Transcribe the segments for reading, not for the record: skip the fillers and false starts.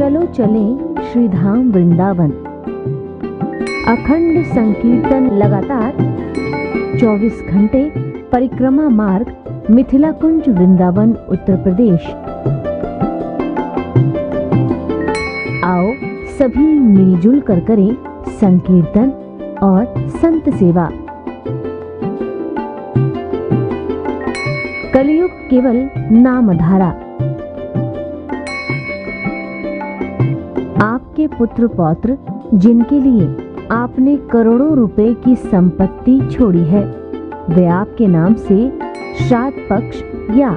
चलो चलें श्रीधाम वृंदावन। अखंड संकीर्तन लगातार 24 घंटे परिक्रमा मार्ग मिथिला कुंज वृंदावन उत्तर प्रदेश। आओ सभी मिलजुल कर करें संकीर्तन और संत सेवा। कलयुग केवल नामधारा। आपके पुत्र पौत्र जिनके लिए आपने करोड़ों रुपए की संपत्ति छोड़ी है, वे आपके नाम से श्राद्ध पक्ष या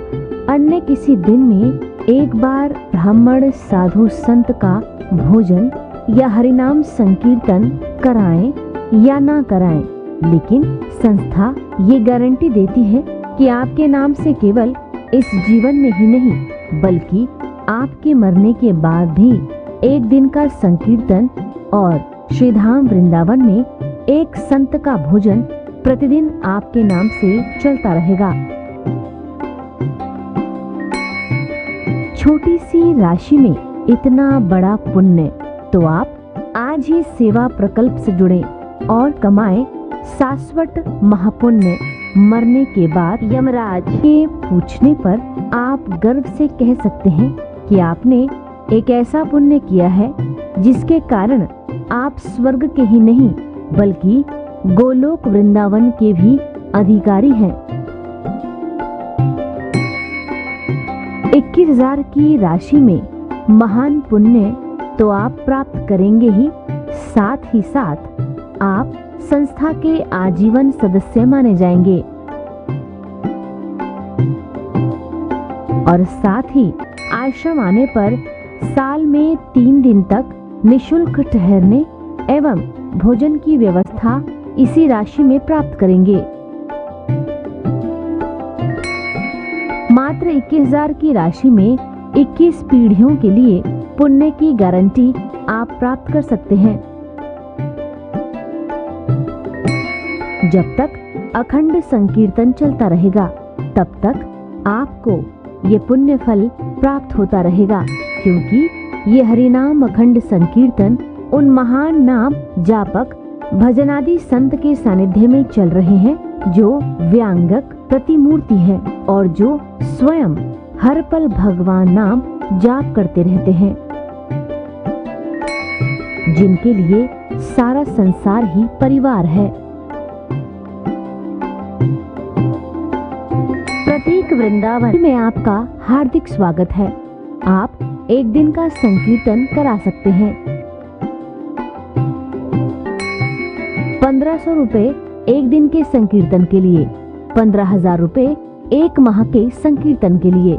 अन्य किसी दिन में एक बार ब्राह्मण साधु संत का भोजन या हरिनाम संकीर्तन कराएं या ना कराएं, लेकिन संस्था ये गारंटी देती है कि आपके नाम से केवल इस जीवन में ही नहीं बल्कि आपके मरने के बाद भी एक दिन का संकीर्तन और श्रीधाम वृंदावन में एक संत का भोजन प्रतिदिन आपके नाम से चलता रहेगा। छोटी सी राशि में इतना बड़ा पुण्य, तो आप आज ही सेवा प्रकल्प से जुड़ें और कमाएं शाश्वत महापुण्य। मरने के बाद यमराज के पूछने पर आप गर्व से कह सकते हैं कि आपने एक ऐसा पुण्य किया है जिसके कारण आप स्वर्ग के ही नहीं बल्कि गोलोक वृंदावन के भी अधिकारी हैं। 21,000 की राशि में महान पुण्य तो आप प्राप्त करेंगे ही, साथ ही साथ आप संस्था के आजीवन सदस्य माने जाएंगे और साथ ही आश्रम आने पर साल में 3 दिन तक निशुल्क ठहरने एवं भोजन की व्यवस्था इसी राशि में प्राप्त करेंगे। मात्र 21,000 की राशि में 21 पीढ़ियों के लिए पुण्य की गारंटी आप प्राप्त कर सकते हैं। जब तक अखंड संकीर्तन चलता रहेगा तब तक आपको ये पुण्य फल प्राप्त होता रहेगा, क्योंकि ये हरिनाम अखंड संकीर्तन उन महान नाम जापक भजनादि संत के सानिध्य में चल रहे हैं जो व्यांगक प्रतिमूर्ति है और जो स्वयं हर पल भगवान नाम जाप करते रहते हैं, जिनके लिए सारा संसार ही परिवार है। प्रतीक वृंदावन में आपका हार्दिक स्वागत है। आप एक दिन का संकीर्तन करा सकते हैं। 1500 रुपए एक दिन के संकीर्तन के लिए, 15,000 रुपए एक माह के संकीर्तन के लिए।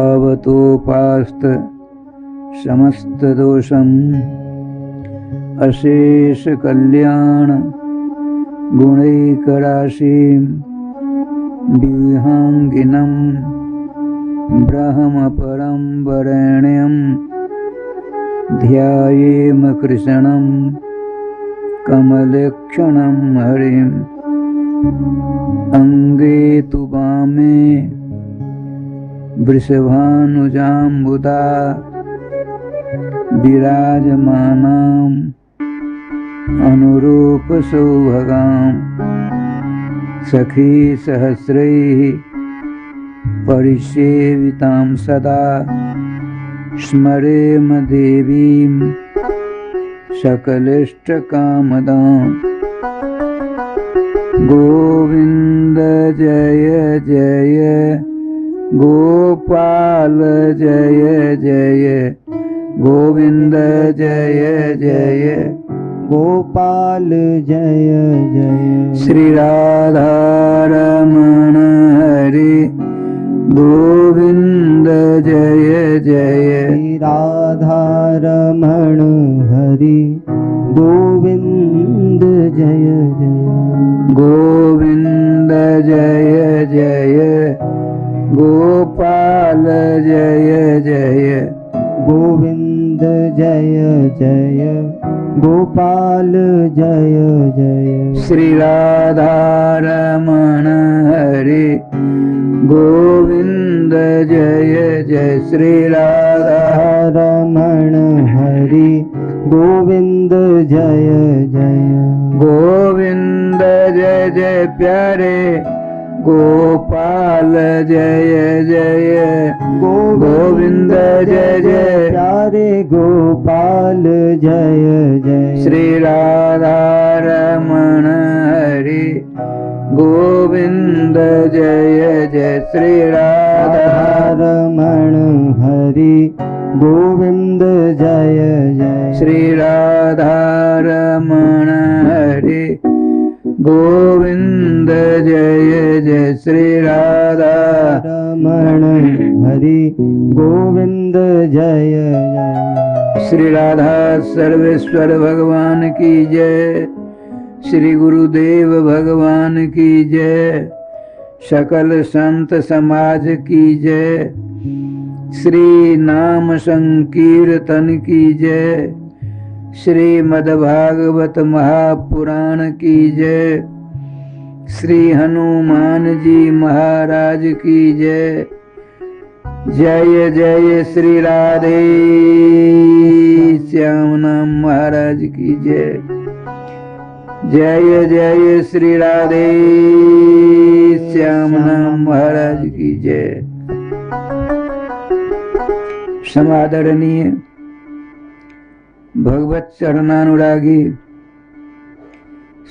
स्वभावतोपास्त समस्त दोषम अशेष कल्याण गुणैकराशिं विहंगिनं ब्रह्म परं वरेण्यं ध्यायेम कृष्णं कमलक्षणं हरिं अंगे तु वामे वृषभानुजाम्बुदा विराजमानां अनुरूप सौभगां सखी सहस्रैः परिसेवितां सदा स्मरेम देवीं सकलेष्टकामदाम्। गोविंद जय जय गोपाल जय जय गोविंद जय जय गोपाल जय जय। श्री राधा रमण हरि गोविंद जय जय। श्री राधा रमण हरि गोविंद जय जय। गोविंद जय जय गोपाल जय जय गोविंद जय जय गोपाल जय जय। श्री राधा रमण हरि गोविंद जय जय। श्री राधा रमण हरि गोविंद जय जय। गोविंद जय जय प्यारे गोपाल जय जय गोविंद जय जय प्यारे गोपाल जय जय। श्री राधा रमण हरि गोविंद जय जय। श्री राधा रमण हरि गोविंद जय जय। श्री राधा रमण हरि गोविंद जय जय। श्री राधा रमण हरि गोविंद जय जय। श्री राधा सर्वेश्वर भगवान की जय। श्री गुरुदेव भगवान की जय। सकल संत समाज की जय। श्री नाम संकीर्तन की जय। श्रीमद् भागवत महापुराण की जय। श्री हनुमान जी महाराज की जय। जय जय श्री राधे श्याम नाम महाराज की जय। जय जय श्री राधे श्याम नाम महाराज की जय। समादरणीय भगवत चरणानुरागी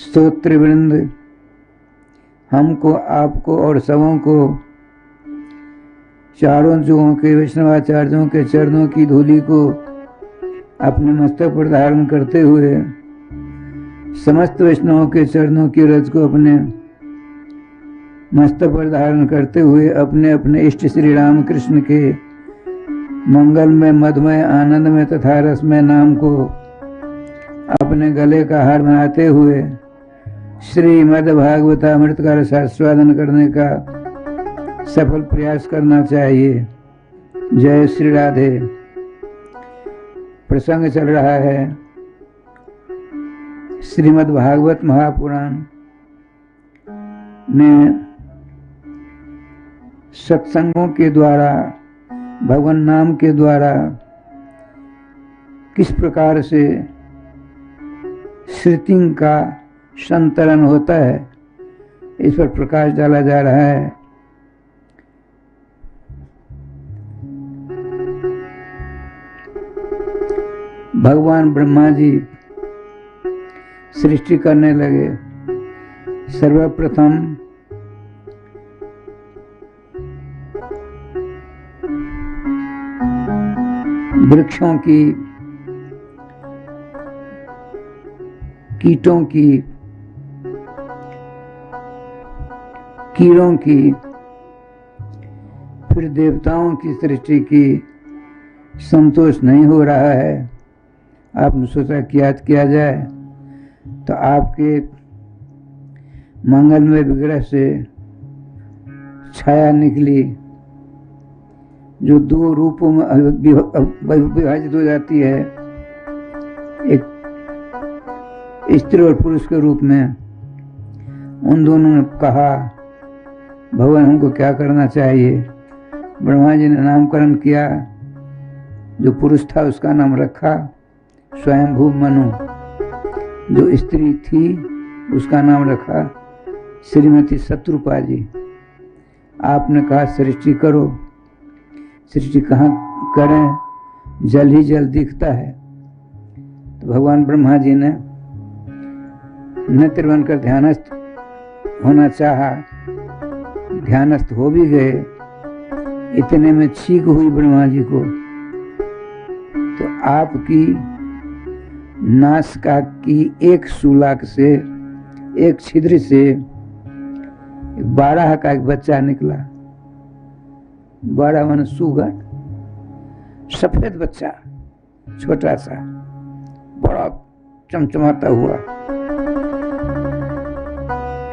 स्तोत्रवृंद, हमको आपको और सबों को चारों जुगों के वैष्णवाचार्यों के चरणों की धूलि को अपने मस्तक पर धारण करते हुए समस्त वैष्णवों के चरणों की रज को अपने मस्तक पर धारण करते हुए अपने अपने इष्ट श्री राम कृष्ण के मंगल में मधुमय आनंद में तथा रसमय नाम को अपने गले का हार बनाते हुए श्रीमद् भागवतामृत का रसास्वादन करने का सफल प्रयास करना चाहिए। जय श्री राधे। प्रसंग चल रहा है श्रीमद् भागवत महापुराण में सत्संगों के द्वारा भगवान नाम के द्वारा किस प्रकार से श्रुति का संतरण होता है, इस पर प्रकाश डाला जा रहा है। भगवान ब्रह्मा जी सृष्टि करने लगे। सर्वप्रथम वृक्षों की, कीटों की, कीड़ों की, फिर देवताओं की सृष्टि की। संतोष नहीं हो रहा है, आपने सोचा क्या किया जाए, तो आपके मंगलमय विग्रह से छाया निकली जो दो रूपों में विभाजित हो जाती है, एक स्त्री और पुरुष के रूप में। उन दोनों ने कहा भगवान हमको क्या करना चाहिए। ब्रह्मा जी ने नामकरण किया, जो पुरुष था उसका नाम रखा स्वयंभू मनु, जो स्त्री थी उसका नाम रखा श्रीमती शत्रुपा जी। आपने कहा सृष्टि करो, सृष्टि कहाँ करें, जल ही जल दिखता है। तो भगवान ब्रह्मा जी ने नेत्र बनकर ध्यानस्थ होना चाहा, ध्यानस्थ हो भी गए। इतने में छींक हुई ब्रह्मा जी को, तो आपकी नासिका की एक शूलाक से, एक छिद्र से 12 का एक बच्चा निकला। 12 मन सुगर, सफेद बच्चा, छोटा सा, बड़ा चमचमाता हुआ।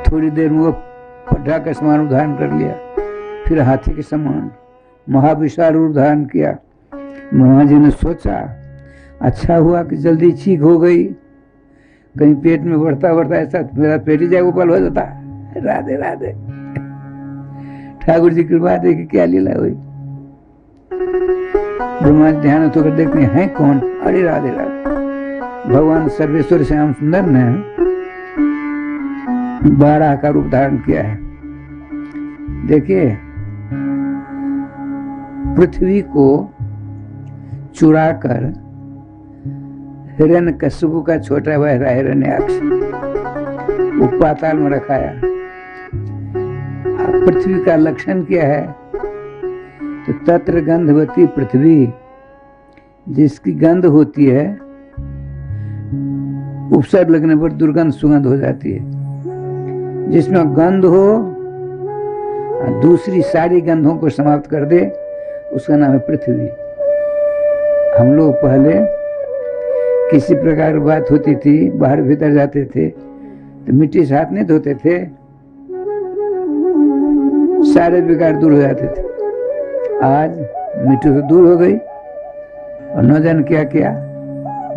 थोड़ी देर में वो पड्डा का समान धारण कर लिया, फिर हाथी के समान महाविशाल रूप धारण किया। ब्रह्मा जी ने सोचा अच्छा हुआ कि जल्दी ठीक हो गई, कहीं पेट में बढ़ता बढ़ता ऐसा मेरा पेट ही जाए गोपाल हो जाता। राधे राधे। ठाकुर जी कृपा देखी क्या लीला हुई। ब्रह्मा जी ध्यान तो कर देखते हैं कौन, अरे राधे राधे। भगवान सर्वेश्वर श्याम सुंदर ने 12 का रूप धारण किया है। देखिए पृथ्वी को चुराकर हिरण्यकशिपु का छोटा भाई हिरण्याक्ष वो पाताल में रखाया। पृथ्वी का लक्षण क्या है? तो तत्र गंधवती पृथ्वी, जिसकी गंध होती है उपसर्ग लगने पर दुर्गंध सुगंध हो जाती है। जिसमें गंध हो दूसरी सारी गंधों को समाप्त कर दे उसका नाम है पृथ्वी। हम लोग पहले किसी प्रकार की बात होती थी, बाहर भीतर जाते थे तो मिट्टी से हाथ नहीं धोते थे, सारे बेकार दूर हो जाते थे। आज मिट्टी से दूर हो गई और न जाने क्या क्या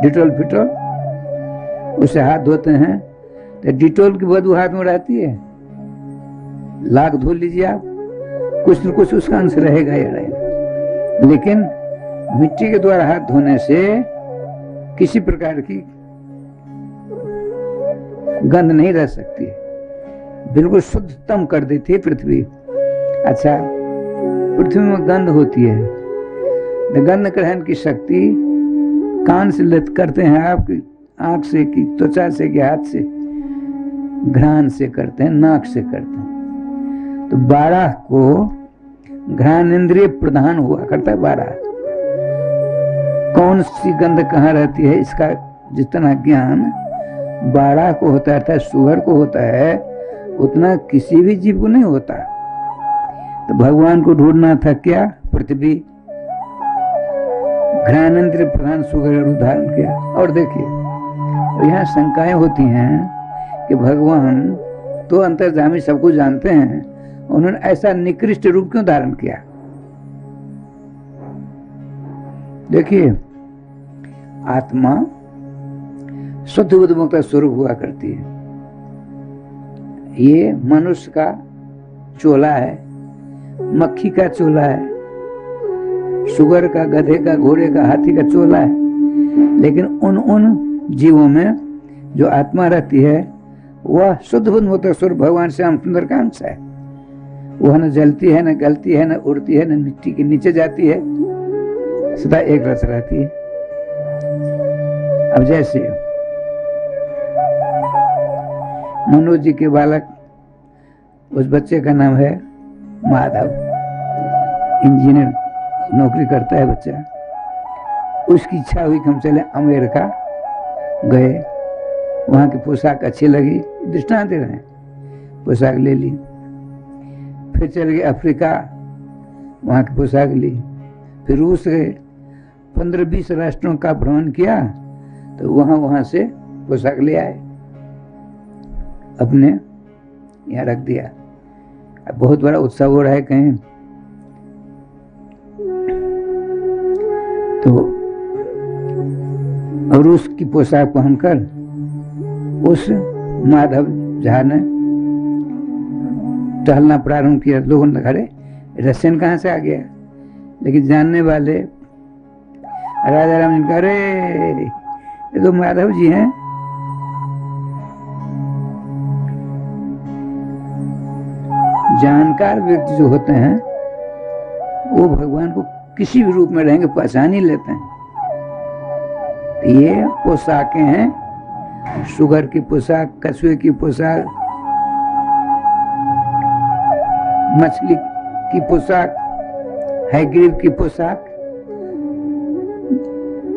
डिटोल फिटोल, उसे हाथ धोते हैं तो डिटोल की बदबू हाथ में रहती है। लाख धो लीजिए आप, कुछ न कुछ उसका अंश रहेगा ही रहेगा। लेकिन मिट्टी के द्वारा हाथ धोने से किसी प्रकार की गंध नहीं रह सकती, बिल्कुल शुद्धतम कर देती है पृथ्वी। अच्छा, पृथ्वी में गंध होती है, गंध ग्रहण की शक्ति कान से लेत करते हैं, आपकी आंख से कि त्वचा से कि हाथ से, घ्राण से करते हैं, नाक से करते हैं। तो 12 को घ्राण इंद्रिय प्रधान हुआ करता है। 12 कौन सी गंध कहाँ रहती है इसका जितना ज्ञान 12 को होता है, सुअर को होता है, उतना किसी भी जीव को नहीं होता। तो भगवान को ढूंढना था क्या? पृथ्वी। घ्राणेंद्र प्रधान सुगर उदाहरण किया। और देखिए यहाँ शंकाएं होती हैं कि भगवान तो अंतर्जामी सब कुछ जानते हैं, उन्होंने ऐसा निकृष्ट रूप क्यों धारण किया? देखिए आत्मा शुद्ध बुद्ध मुक्त स्वरूप हुआ करती है। ये मनुष्य का चोला है, मक्खी का चोला है, सुगर का, गधे का, घोड़े का, हाथी का चोला है। लेकिन उन जीवों में जो आत्मा रहती है वह शुद्ध बुद्ध मुक्त स्वरूप भगवान श्याम सुंदर का अंश है। वह न जलती है, न गलती है, न उड़ती है, न मिट्टी के नीचे जाती है, सदा एक रस रहती है। अब जैसे मनोज जी के बालक, उस बच्चे का नाम है माधव, इंजीनियर नौकरी करता है बच्चा। उसकी इच्छा हुई कि हम चले अमेरिका, गए, वहां की पोशाक अच्छी लगी, दृष्टांत दे रहे हैं, पोशाक ले ली। फिर चले गए अफ्रीका, वहां की पोशाक ली। फिर रूस गए, 15-20 राष्ट्रों का भ्रमण किया, तो वहां से पोशाक ले आए, अपने यहाँ रख दिया। अब बहुत बड़ा उत्सव हो रहा है कहीं, तो रूस की पोशाक पहनकर उस माधव झा ने टहलना प्रारंभ किया। लोगों ने खड़े, रशियन कहाँ से आ गया? लेकिन जानने वाले राजा राम जी कह रहे ये तो माधव जी हैं। जानकार व्यक्ति जो होते हैं वो भगवान को किसी भी रूप में रहेंगे पहचान ही लेते हैं। ये पोशाकें हैं, सुगर की पोशाक, कछुए की पोशाक, मछली की पोशाक, हैग्रीव की पोशाक।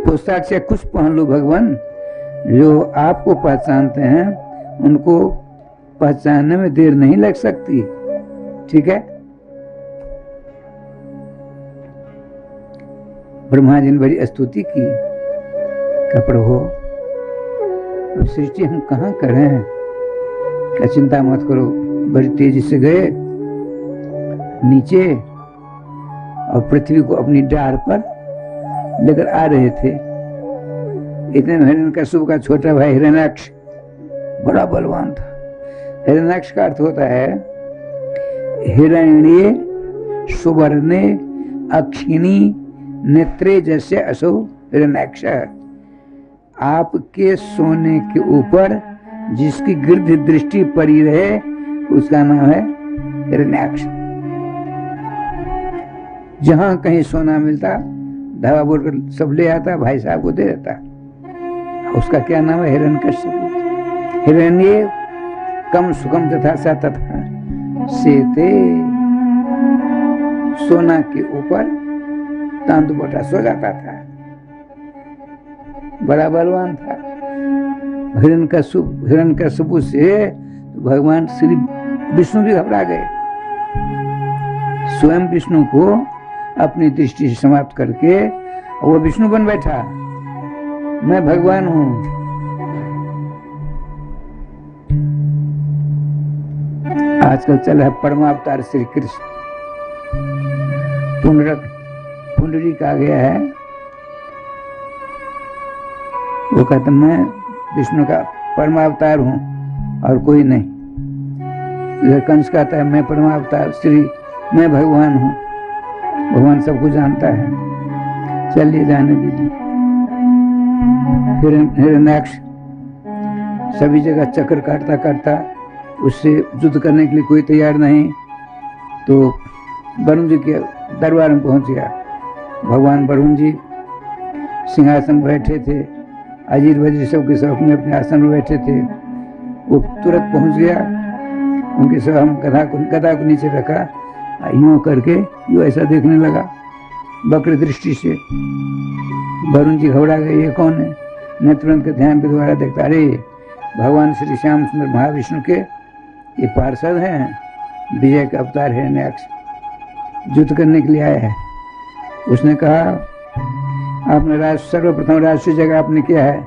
पोशाक से कुछ पहन लो भगवान, जो आपको पहचानते हैं उनको पहचानने में देर नहीं लग सकती। ठीक है। ब्रह्मा जी ने बड़ी स्तुति की, प्रभु अब सृष्टि हम कहाँ कर रहे हैं, क्या चिंता मत करो। बड़ी तेजी से गए नीचे और पृथ्वी को अपनी डार पर लेकर आ रहे थे। इतने में हिरण्यकश्यप का छोटा भाई हिरण्याक्ष बड़ा बलवान था। हिरण्याक्ष का अर्थ होता है हिरण्ये सुवर्णे अक्षिणी नेत्रे जैसे असो हिरण्याक्ष। आपके सोने के ऊपर जिसकी गिरध दृष्टि पड़ी रहे उसका नाम है हिरण्याक्ष। जहां कहीं सोना मिलता धावा बोलकर सब ले आता, भाई साहब को दे देता। उसका क्या नाम है? हिरण्यकश्यप। हिरण्ये कम सुखम तथा सा तथा सेते, सोना के ऊपर तांदू बोटा सो जाता था, बड़ा बलवान था। हिरण्यकश्यप से भगवान श्री विष्णु भी घबरा गए। स्वयं विष्णु को अपनी दृष्टि से समाप्त करके वो विष्णु बन बैठा, मैं भगवान हूं। आजकल चल है परमावतार श्री कृष्ण, पुंडरीक आ गया है। वो कहता मैं विष्णु का परमावतार हूं और कोई नहीं। इधर कंस कहता है मैं परमावतार श्री, मैं भगवान हूं। भगवान सबको जानता है, चलिए जाने दीजिए। हिरण्याक्ष सभी जगह चक्कर काटता काटता उससे युद्ध करने के लिए कोई तैयार नहीं, तो वरुण जी के दरबार में पहुंच गया। भगवान वरुण जी सिंहासन बैठे थे, अजीर वजीर सबके सब अपने अपने आसन में बैठे थे। वो तुरंत पहुंच गया, उनके सब हम गदा को नीचे रखा, यूं करके यूं ऐसा देखने लगा वक्र दृष्टि से। वरुण जी घबरा गए, ये कौन है? मैं तुरंत के ध्यान के द्वारा देखता, अरे भगवान श्री श्याम सुंदर महाविष्णु के ये पार्षद हैं, विजय का अवतार है हिरण्याक्ष, युद्ध करने के लिए आया है। उसने कहा आपने सर्वप्रथम राष्ट्रीय जगह आपने किया है,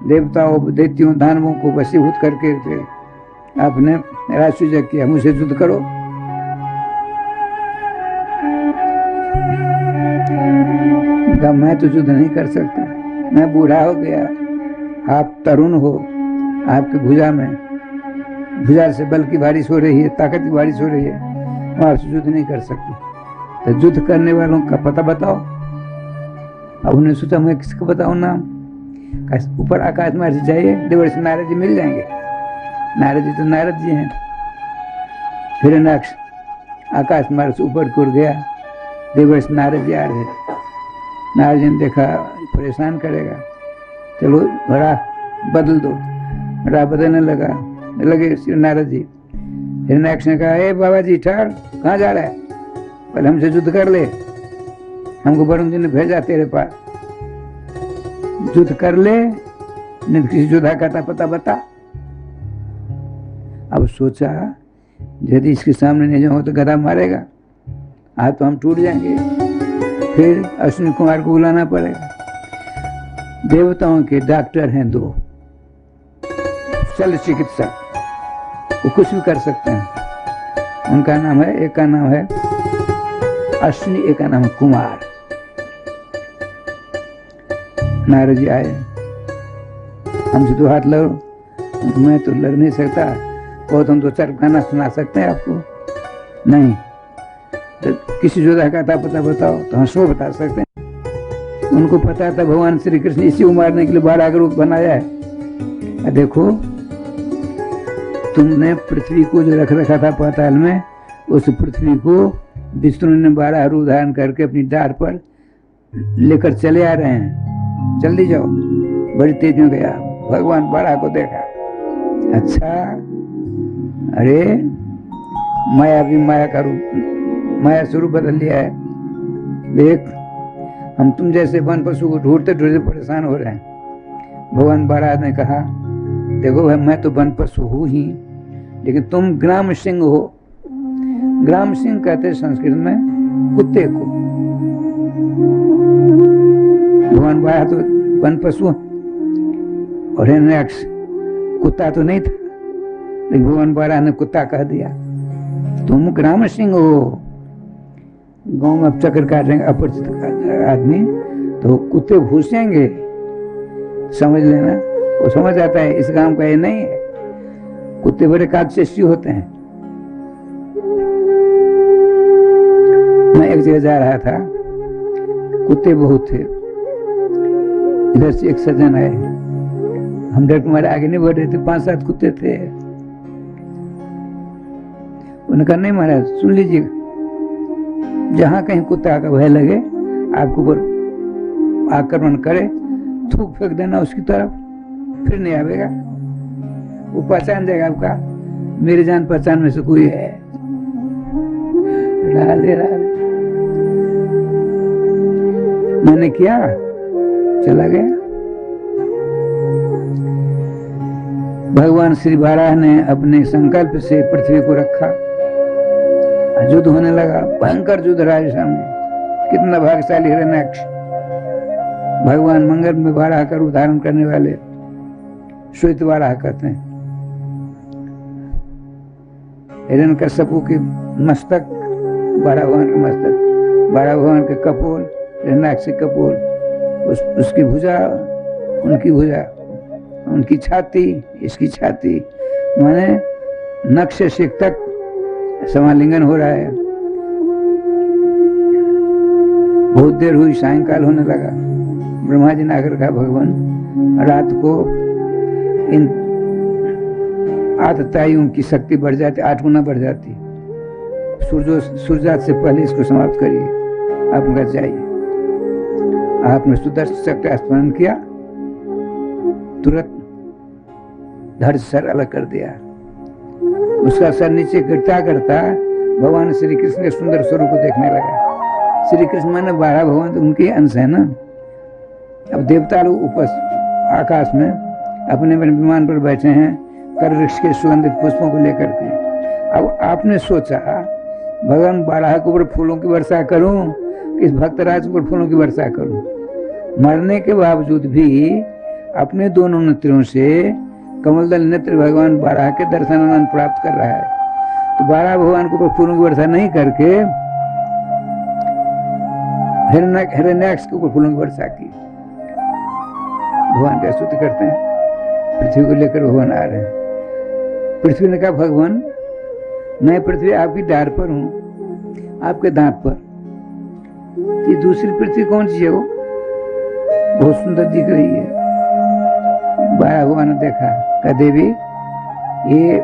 देवताओं दैत्यों दानवों को वशीभूत करके आपने राष्ट्रीय जग किया, मुझसे युद्ध करो। मैं तो युद्ध नहीं कर सकता, मैं बूढ़ा हो गया, आप तरुण हो, आपकी भुजा से बल की बारिश हो रही है, ताकत की बारिश हो रही है, मैं आपसे युद्ध नहीं कर सकती। तो युद्ध करने वालों का पता बताओ। अब उन्हें सोचा मैं किसको बताऊं नाम? ऊपर आकाश मार्ग से जाइए, देवर्षि नारद जी मिल जाएंगे। नारद जी तो नारद जी हैं। हिरण्याक्ष आकाश मार्ग से ऊपर की ओर गया, देवर्षि नारद जी आ रहे थे। नारद जी ने देखा परेशान करेगा, चलो घोड़ा बदल दो। घोड़ा बदलने लगे श्री नारद जी। हिरण्याक्ष ने कहा ए बाबा जी ठहर, कहाँ जा रहा है? पहले हमसे युद्ध कर ले, हमको वरुण जी ने भेजा तेरे पास, युद्ध कर ले, नहीं किसी योद्धा का पता बता। अब सोचा यदि इसके सामने नहीं जाऊँ तो गधा मारेगा, आज तो हम टूट जाएंगे, फिर अश्विनी कुमार को बुलाना पड़ेगा। देवताओं के डॉक्टर हैं दो, शल्य चिकित्सक, वो कुछ भी कर सकते हैं। उनका नाम है, एक का नाम है अश्विनी, एक का नाम है कुमार। नारद जी आए, हमसे तो हाथ लड़ो। मैं तो लड़ नहीं सकता, और तुम दो चार गाना सुना सकते हैं आपको? नहीं। तो किसी योद्धा का पता बताओ, तो हम सो बता सकते हैं। उनको पता था भगवान श्री कृष्ण इसी को मारने के लिए 12 रूप बनाया है। देखो तुमने पृथ्वी को जो रखा था पाताल में, उस पृथ्वी को विष्णु ने 12 रूप धारण करके अपनी डार पर लेकर चले आ रहे हैं। जल्दी जाओ। बड़ी तेज में गया, भगवान बारह को देखा, अच्छा अरे माया भी माया का रूप, माया स्वरूप बदल लिया है। देख हम तुम जैसे वन पशु को ढूंढते ढूंढते परेशान हो रहे हैं। भगवान बारह ने कहा, देखो भाई मैं तो वन पशु हूँ ही, लेकिन तुम ग्राम सिंह हो। ग्राम सिंह कहते हैं संस्कृत में कुत्ते को। भगवान बारह तो वन पशु और हिरण्याक्ष कुत्ता तो नहीं था, लेकिन भगवान बारह ने कुत्ता कह दिया। तुम ग्राम सिंह हो। गांव में अब चक्कर काट रहे अपरिचित आदमी तो कुत्ते घुसेंगे, समझ लेना। वो समझ आता है इस गांव का ये नहीं है। कुत्ते बड़े काकचेष्टी होते हैं। मैं एक जगह जा रहा था, कुत्ते बहुत थे। इधर से एक सज्जन आए, हम डर के मारे आगे नहीं बढ़ रहे थे, 5-7 कुत्ते थे। उन्होंने कहा नहीं महाराज सुन लीजिए, जहां कहीं कुत्ता का भय लगे आपको ऊपर आक्रमण करे, थूक फेंक देना उसकी तरफ, फिर नहीं आवेगा। वो पहचान जाएगा आपका, मेरी जान पहचान में से कोई है। राधे राधे। मैंने किया, चला गया। भगवान श्री बारह ने अपने संकल्प से पृथ्वी को रखा। युद्ध होने लगा, भयंकर युद्ध रहा सामने। कितना भाग्यशाली हिरण्याक्ष। भगवान मंगल में बारह का रूप धारण करने वाले श्वेत बारह कहते हैं। हिरण्यकश्यप के मस्तक, बारह भगवान के मस्तक, बारह भगवान के कपोल, हिरण्याक्ष के कपोल, उसकी भुजा, उनकी भुजा, उनकी छाती, इसकी छाती, माने नख से शिख तक समालिंगन हो रहा है। बहुत देर हुई, सायंकाल होने लगा। ब्रह्मा जी ने आकर कहा, भगवान रात को इन आतताइयों की शक्ति बढ़ जाती, 8 गुना बढ़ जाती। सूर्यास्त से पहले इसको समाप्त करिए। आप उनका जाइए। आपने सुदर्शन चक्र स्मरण किया, तुरंत धड़ सर अलग कर दिया। उसका सर नीचे गिरता करता भगवान श्री कृष्ण के सुंदर स्वरूप को देखने लगा। श्री कृष्ण माने 12 भगवान तो उनके अंश है ना। अब देवता लोग ऊपर आकाश में अपने विमान पर बैठे हैं, कर वृक्ष के सुगंधित पुष्पों को लेकर के। अब आपने सोचा भगवान 12 के ऊपर फूलों की वर्षा करूं, इस भक्तराज के ऊपर फूलों की वर्षा करूं। मरने के बावजूद भी अपने दोनों नेत्रों से कमलदल नेत्र भगवान 12 के दर्शन आनंद प्राप्त कर रहा है। तो 12 भगवान के ऊपर फूलों की वर्षा नहीं करके हिरण्याक्ष के ऊपर फूलों की वर्षा की। भगवान का स्तुति करते हैं। पृथ्वी को लेकर भगवान आ रहे हैं। पृथ्वी ने कहा, भगवान मैं पृथ्वी आपकी डार पर हूं, आपके दांत पर। ये दूसरी पृथ्वी कौन सी है? वो बहुत सुंदर दिख रही है। 12 भगवान ने देखा, कहा देवी ये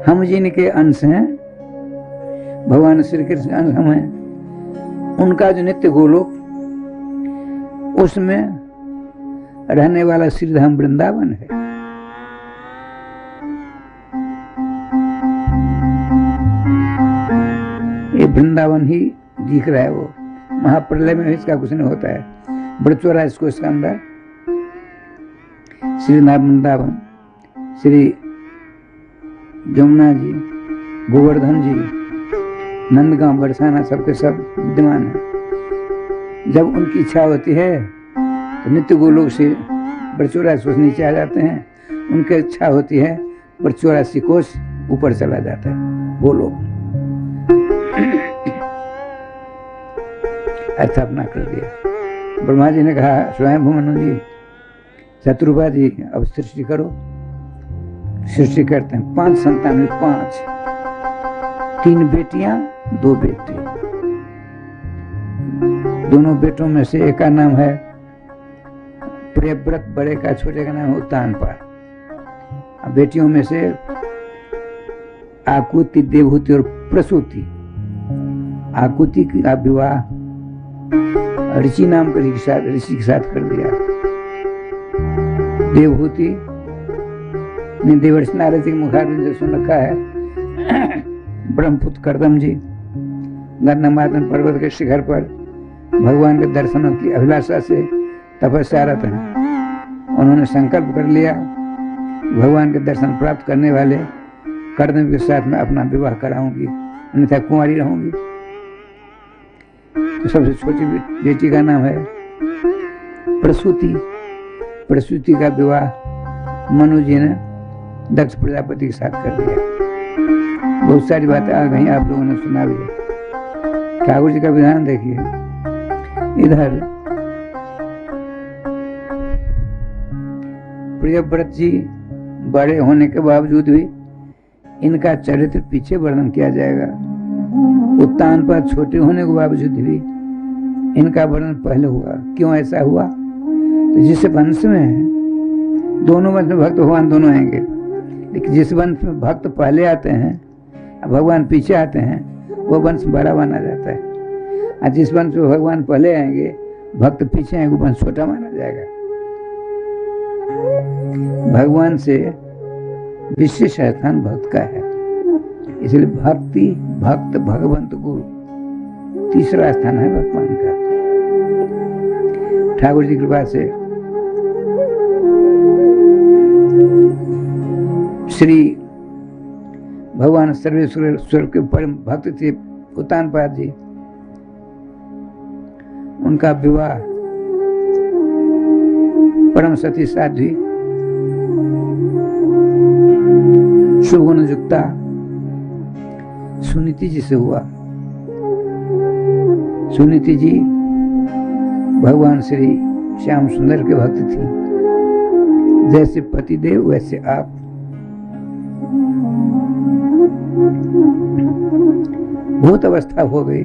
हम जिनके अंश हैं, भगवान श्री कृष्ण अंश हम हैं। उनका जो नित्य गोलोक, उसमें रहने वाला श्रीधाम वृंदावन है। ये वृंदावन ही दिख रहा है। वो महाप्रलय में इसका कुछ नहीं होता है। बड़चौरा इसको इसका अंदर श्रीनाथ वृंदावन, श्री जमुना जी, गोवर्धन जी, नंदगांव, बरसाना सबके सब विद्यमान है। जब उनकी इच्छा होती है तो नित्य गोलोक से बड़चौरा कोष नीचे आ जाते हैं। उनकी इच्छा होती है बड़चौरासी कोष ऊपर चला जाता है गोलोक। स्थापना कर दिया। ब्रह्मा जी ने कहा, स्वयं मनु जी, शत्रुपा जी अब सृष्टि करो। सृष्टि करते हैं। 5 संतान, 5, 3 बेटियां 2 बेटे। दोनों बेटों में से एक का नाम है प्रियव्रत, बड़े का, छोटे का नाम है उत्तानपाद। बेटियों में से आकुति, देवहूति और प्रसूति। आकुति का विवाह ऋषि नाम के ऋषि के साथ कर दिया। देवहूति ने देवर्षि नारद जी के मुखारविंद से सुन रखा है। ब्रह्मपुत्र करदम जी गंधमादन पर्वत के शिखर पर भगवान के दर्शनों की अभिलाषा से तपस्यारत हैं। उन्होंने संकल्प कर लिया भगवान के दर्शन प्राप्त करने वाले कर्दम के साथ मैं अपना विवाह कराऊंगी, अन्यथा कुंवारी रहूंगी। तो सबसे छोटी बेटी का नाम है प्रसूति। प्रसूति का विवाह मनु जी ने दक्ष प्रजापति के साथ कर दिया। बहुत सारी बातें आ गई, आप लोगों ने सुना भी है। ठाकुर जी का विधान देखिए। इधर प्रियव्रत जी बड़े होने के बावजूद भी इनका चरित्र पीछे वर्णन किया जाएगा। उत्तानपाद छोटे होने के बावजूद भी इनका वर्णन पहले हुआ। क्यों ऐसा हुआ? तो जिस वंश में दोनों वंश में भक्त भगवान दोनों आएंगे, लेकिन जिस वंश में भक्त पहले आते हैं भगवान पीछे आते हैं, वो वंश बड़ा माना जाता है। और जिस वंश में भगवान पहले आएंगे भक्त पीछे आएंगे, वो वंश छोटा माना जाएगा। भगवान से विशेष स्थान भक्त का है, इसलिए भक्ति, भक्त, भगवंत, गुरु, तीसरा स्थान है भगवान का। ठाकुर जी की कृपा से श्री भगवान सर्वेश्वर के परम भक्त थे उत्तानपाद जी। उनका विवाह परम सती साध्वी सुगुण युक्ता सुनीति जी से हुआ। सुनीति जी भगवान श्री श्याम सुंदर के भक्त थी। जैसे पतिदेव वैसे आप। बहुत अवस्था हो गई,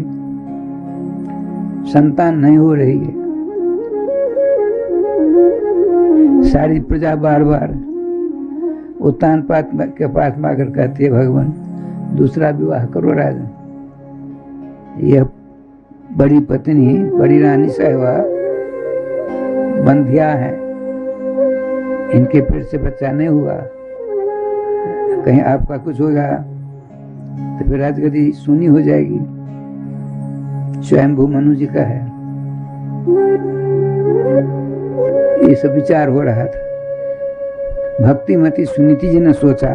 संतान नहीं हो रही है। सारी प्रजा बार बार उत्तानपाद के पास माकर कहती है, भगवान दूसरा विवाह करो राजन। यह बड़ी पत्नी, बड़ी रानी साहिबा बंधिया है, इनके पेट से बच्चा नहीं हुआ, कहीं आपका कुछ होगा तो फिर राजगद्दी सुनी हो जाएगी। स्वयंभू मनु जी का है। ये सब विचार हो रहा था। भक्तिमती सुनीति जी ने सोचा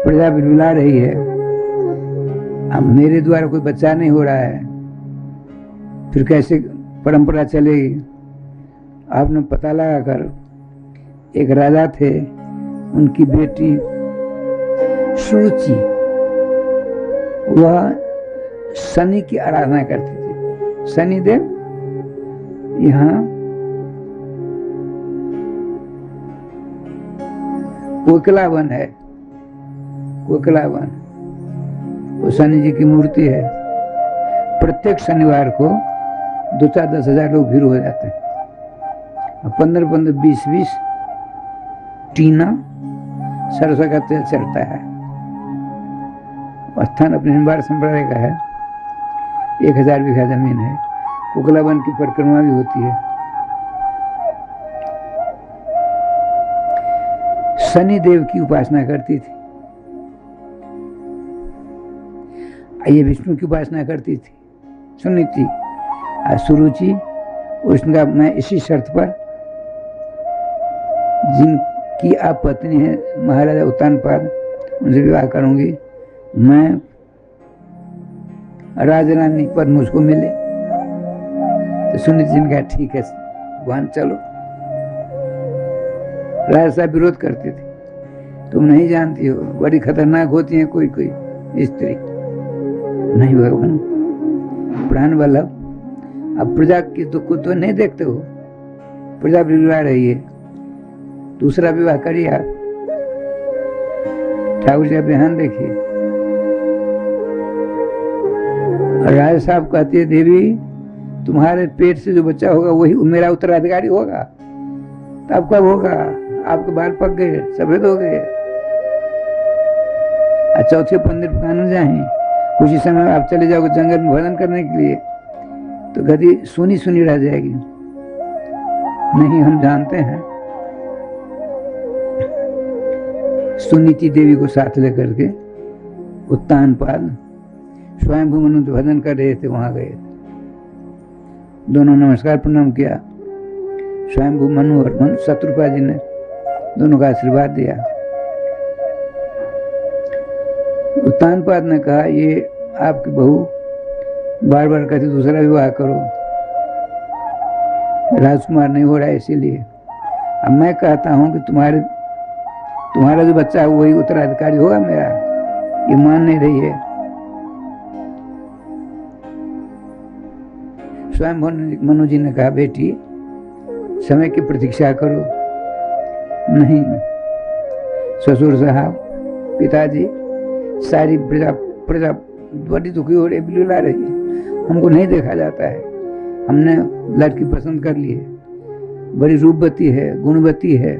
प्रजा बिलबिला रही है, अब मेरे द्वारा कोई बच्चा नहीं हो रहा है, फिर कैसे परंपरा चलेगी। आपने पता लगाकर, एक राजा थे, उनकी बेटी सुरुचि, वह शनि की आराधना करती थी। शनिदेव यहाँ कोकिलावन है, कोकिलावन, वो शनि जी की मूर्ति है। प्रत्येक शनिवार को 2-10 हजार लोग भीड़ हो जाते हैं। 15-15, 20-20 टीना सरसों का तेल चढ़ता है। स्थान अपने हिंदवाड़ संप्रदाय का है। 1000 बीघा जमीन है। कोकिलावन की परिक्रमा भी होती है। शनि देव की उपासना करती थी। ये विष्णु की उपासना करती थी सुनीति। सुरुचि उसका मैं इसी शर्त पर, जिनकी आप पत्नी है महाराजा उत्तानपाद, उनसे विवाह करूंगी, मैं राजरानी पद मुझको मिले। तो सुनीति जी ने कहा ठीक है भगवान चलो। राजा साहब विरोध करते थे, तुम नहीं जानती हो बड़ी खतरनाक होती है कोई कोई स्त्री। नहीं भगवान, प्राण वल्लभ, अब प्रजा की दुख को तो नहीं देखते हो, प्रजा बिगड़ा रही है, दूसरा विवाह करिए आप। ठाकुर जी का बयान देखिए। राजा साहब कहते हैं, देवी तुम्हारे पेट से जो बच्चा होगा वही मेरा उत्तराधिकारी होगा। तब कब होगा? आपके बाल पक गए, सफेद हो गए, और चौथे पंडित पुकाने जाए, कुछ ही समय आप चले जाओगे जंगल में भजन करने के लिए, तो गति सुनी सुनी रह जाएगी। नहीं, हम जानते हैं सुनीति देवी को साथ लेकर के उत्तानपाद स्वयंभू मनु भजन कर रहे थे, वहां गए। दोनों नमस्कार प्रणाम किया। स्वयंभू मनु और शत्रुपा जी ने दोनों का आशीर्वाद दिया। उत्तानपाद ने कहा, ये आपकी बहू बार बार कहती दूसरा विवाह करो, राजकुमार नहीं हो रहा है, इसीलिए अब मैं कहता हूं कि तुम्हारा जो बच्चा है वही उत्तराधिकारी होगा मेरा। ये मान नहीं रही है। स्वयं मनु जी ने कहा, बेटी समय की प्रतीक्षा करो। नहीं ससुर साहब, पिताजी, सारी प्रजा बड़ी दुखी हो रही, बिलुला रही है, हमको नहीं देखा जाता है। हमने लड़की पसंद कर ली है, बड़ी रूपवती है, गुणवती है,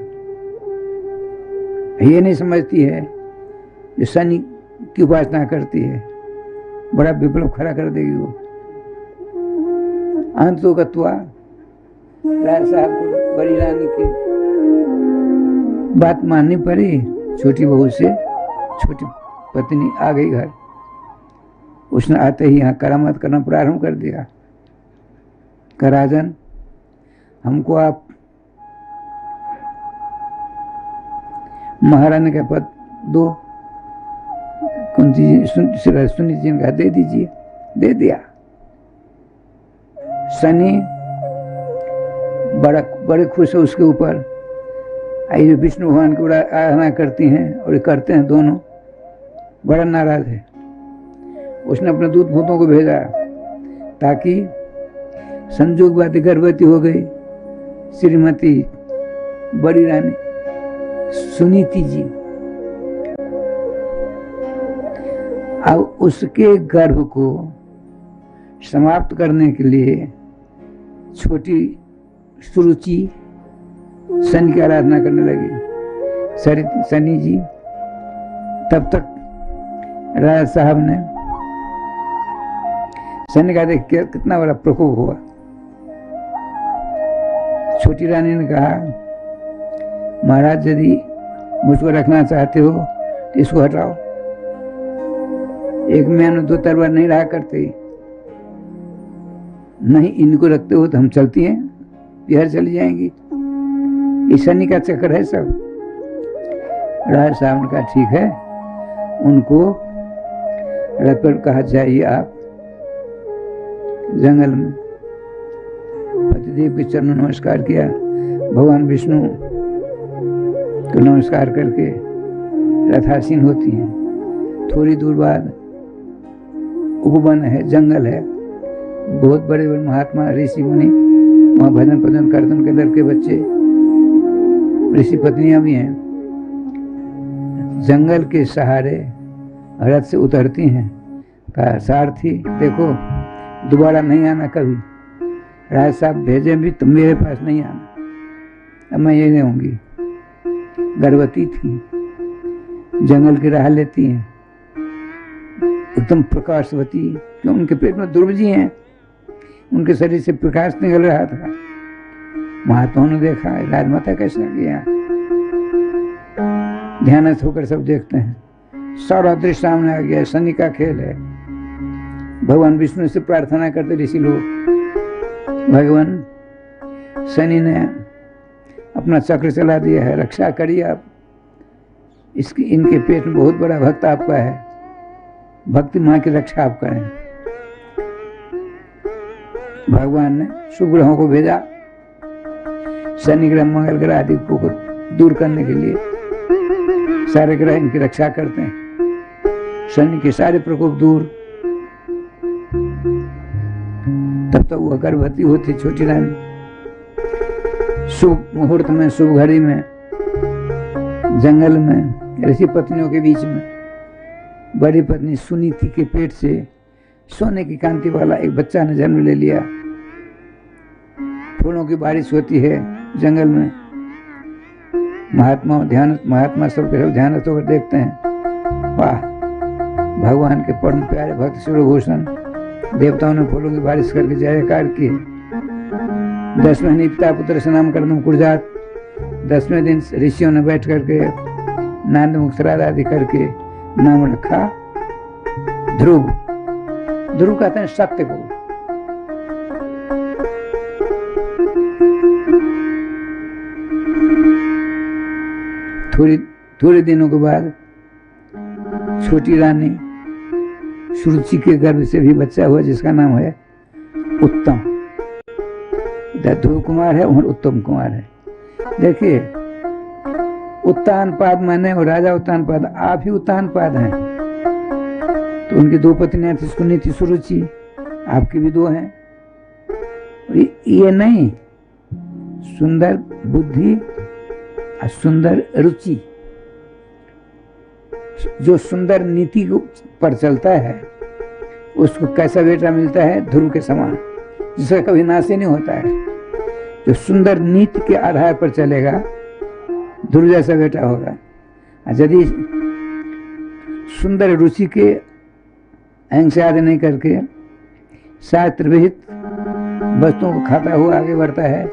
ये नहीं समझती है जो शनि की उपासना करती है, बड़ा विप्लव खड़ा कर देगी वो। अंत तो कत्वा राय साहब को बड़ी रानी की बात माननी पड़ी। छोटी बहू से छोटी पत्नी आ गई घर। उसने आते ही यहाँ करामत करना प्रारंभ कर दिया। राजन, हमको आप महारानी का पद दो। कुंती सुनीति जी ने कहा, दे दीजिए। दे दिया। शनि बड़े खुश है उसके ऊपर। ये विष्णु भगवान की बड़ा आराधना करती हैं और ये करते हैं दोनों, बड़ा नाराज है। उसने अपने दूत भूतों को भेजा ताकि संजोगवादी गर्भवती हो गई श्रीमती बड़ी रानी सुनीति जी। अब उसके गर्भ को समाप्त करने के लिए छोटी सुरुचि शनि की आराधना करने लगी। शनि जी तब तक राय साहब ने शनि का देख कितना बड़ा प्रकोप हुआ। छोटी रानी ने कहा, महाराज यदि मुझको रखना चाहते हो तो इसको हटाओ। एक मैन दो तलवार नहीं रहा करते, नहीं इनको रखते हो तो हम चलती हैं, बिहार चली जाएंगी। इस शनि का चक्कर है सब। राय साहब ने कहा, ठीक है, उनको रथ पर कहा जाइए आप जंगल में। पतिदेव के चरणों नमस्कार किया। भगवान विष्णु को नमस्कार करके रथासीन होती हैं। थोड़ी दूर बाद उपवन है, जंगल है, बहुत बड़े बड़े महात्मा ऋषि मुनि वहाँ भजन भजन कीर्तन के लड़के बच्चे, ऋषि पत्नियां भी हैं। जंगल के सहारे रथ से उतरती हैं। कहा, सारथी देखो दोबारा नहीं आना कभी। राज साहब भेजे भी तुम मेरे पास नहीं आना, अब मैं ये रहूंगी। गर्भवती थी, जंगल की राह लेती हैं, एकदम प्रकाशवती, क्यों उनके पेट में दुर्बजी हैं, उनके शरीर से प्रकाश निकल रहा था। महात्माओं ने देखा, राजमाता कैसे आ गया। ध्यानस्थ होकर सब देखते हैं, सारा दृश्य सामने आ गया। शनि का खेल है। भगवान विष्णु से प्रार्थना करते ऋषि लोग, भगवान शनि ने अपना चक्र चला दिया है, रक्षा करिए आप। इनके पेट में बहुत बड़ा भक्त आपका है, भक्ति माँ की रक्षा आप करें। भगवान ने शुभ ग्रहों को भेजा, शनि ग्रह मंगल ग्रह आदि को दूर करने के लिए। सारे ग्रह इनकी रक्षा करते हैं, शनि के सारे प्रकोप दूर। तब तक वह गर्भवती होती छोटी रानी। शुभ मुहूर्त में, शुभ घड़ी में, जंगल में ऋषि पत्नियों के बीच में बड़ी पत्नी सुनीति के पेट से सोने की कांति वाला एक बच्चा ने जन्म ले लिया। फूलों की बारिश होती है जंगल में। महात्मा सब ध्यान होकर देखते हैं, वाह भगवान के परम प्यारे भक्त शिवभूषण देवताओं ने फूलों की बारिश करके जयकार की। 10 महीने पिता पुत्र से नाम करदम कुरजात। 10वें दिन ऋषियों ने बैठ करके नांद मुक्त आदि करके नाम रखा ध्रुव। ध्रुव कहते हैं सत्य को। थोड़े दिनों के बाद छोटी रानी सुरुचि के गर्भ से भी बच्चा हुआ जिसका नाम है उत्तम। इधर ध्रुव कुमार है, उधर उत्तम कुमार है। देखिए, उत्तानपाद माने और राजा उत्तानपाद, आप ही उत्तानपाद हैं। तो उनकी 2 पत्नियां थी, सुनी थी सुरुचि, आपकी भी 2 हैं। ये नहीं, सुंदर बुद्धि और सुंदर रुचि, जो सुंदर नीति पर चलता है उसको कैसा बेटा मिलता है? ध्रुव के समान, जिसका कभी नाश ही नहीं होता है। जो सुंदर नीति के आधार पर चलेगा ध्रुव जैसा बेटा होगा। यदि सुंदर रुचि के अहंग से आदि नहीं करके शास्त्र विहित वस्तुओं को खाता हुआ आगे बढ़ता है,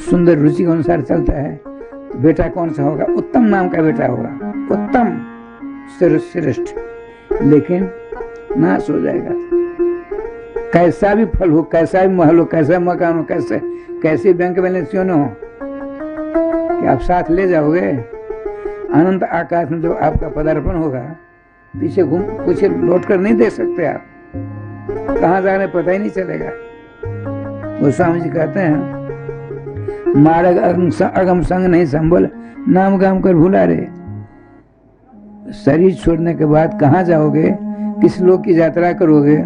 सुंदर रुचि के अनुसार चलता है, तो बेटा कौन सा होगा? उत्तम नाम का बेटा होगा, उत्तम श्रेष्ठ। लेकिन नाश हो जाएगा। कैसा भी फल हो, कैसा भी महल हो, कैसा मकान हो, कैसे बैंक बैलेंस क्यों न हो, कि आप साथ ले जाओगे? अनंत आकाश में जो आपका पदार्पण होगा, पीछे घूम कुछ लौट कर नहीं देख सकते आप। कहाँ जा रहे पता ही नहीं चलेगा। वो स्वामी जी कहते हैं, मार्ग अगम संग नहीं संभल, नाम गाम कर भुला रे। शरीर छोड़ने के बाद कहाँ जाओगे? किस लोक की यात्रा करोगे?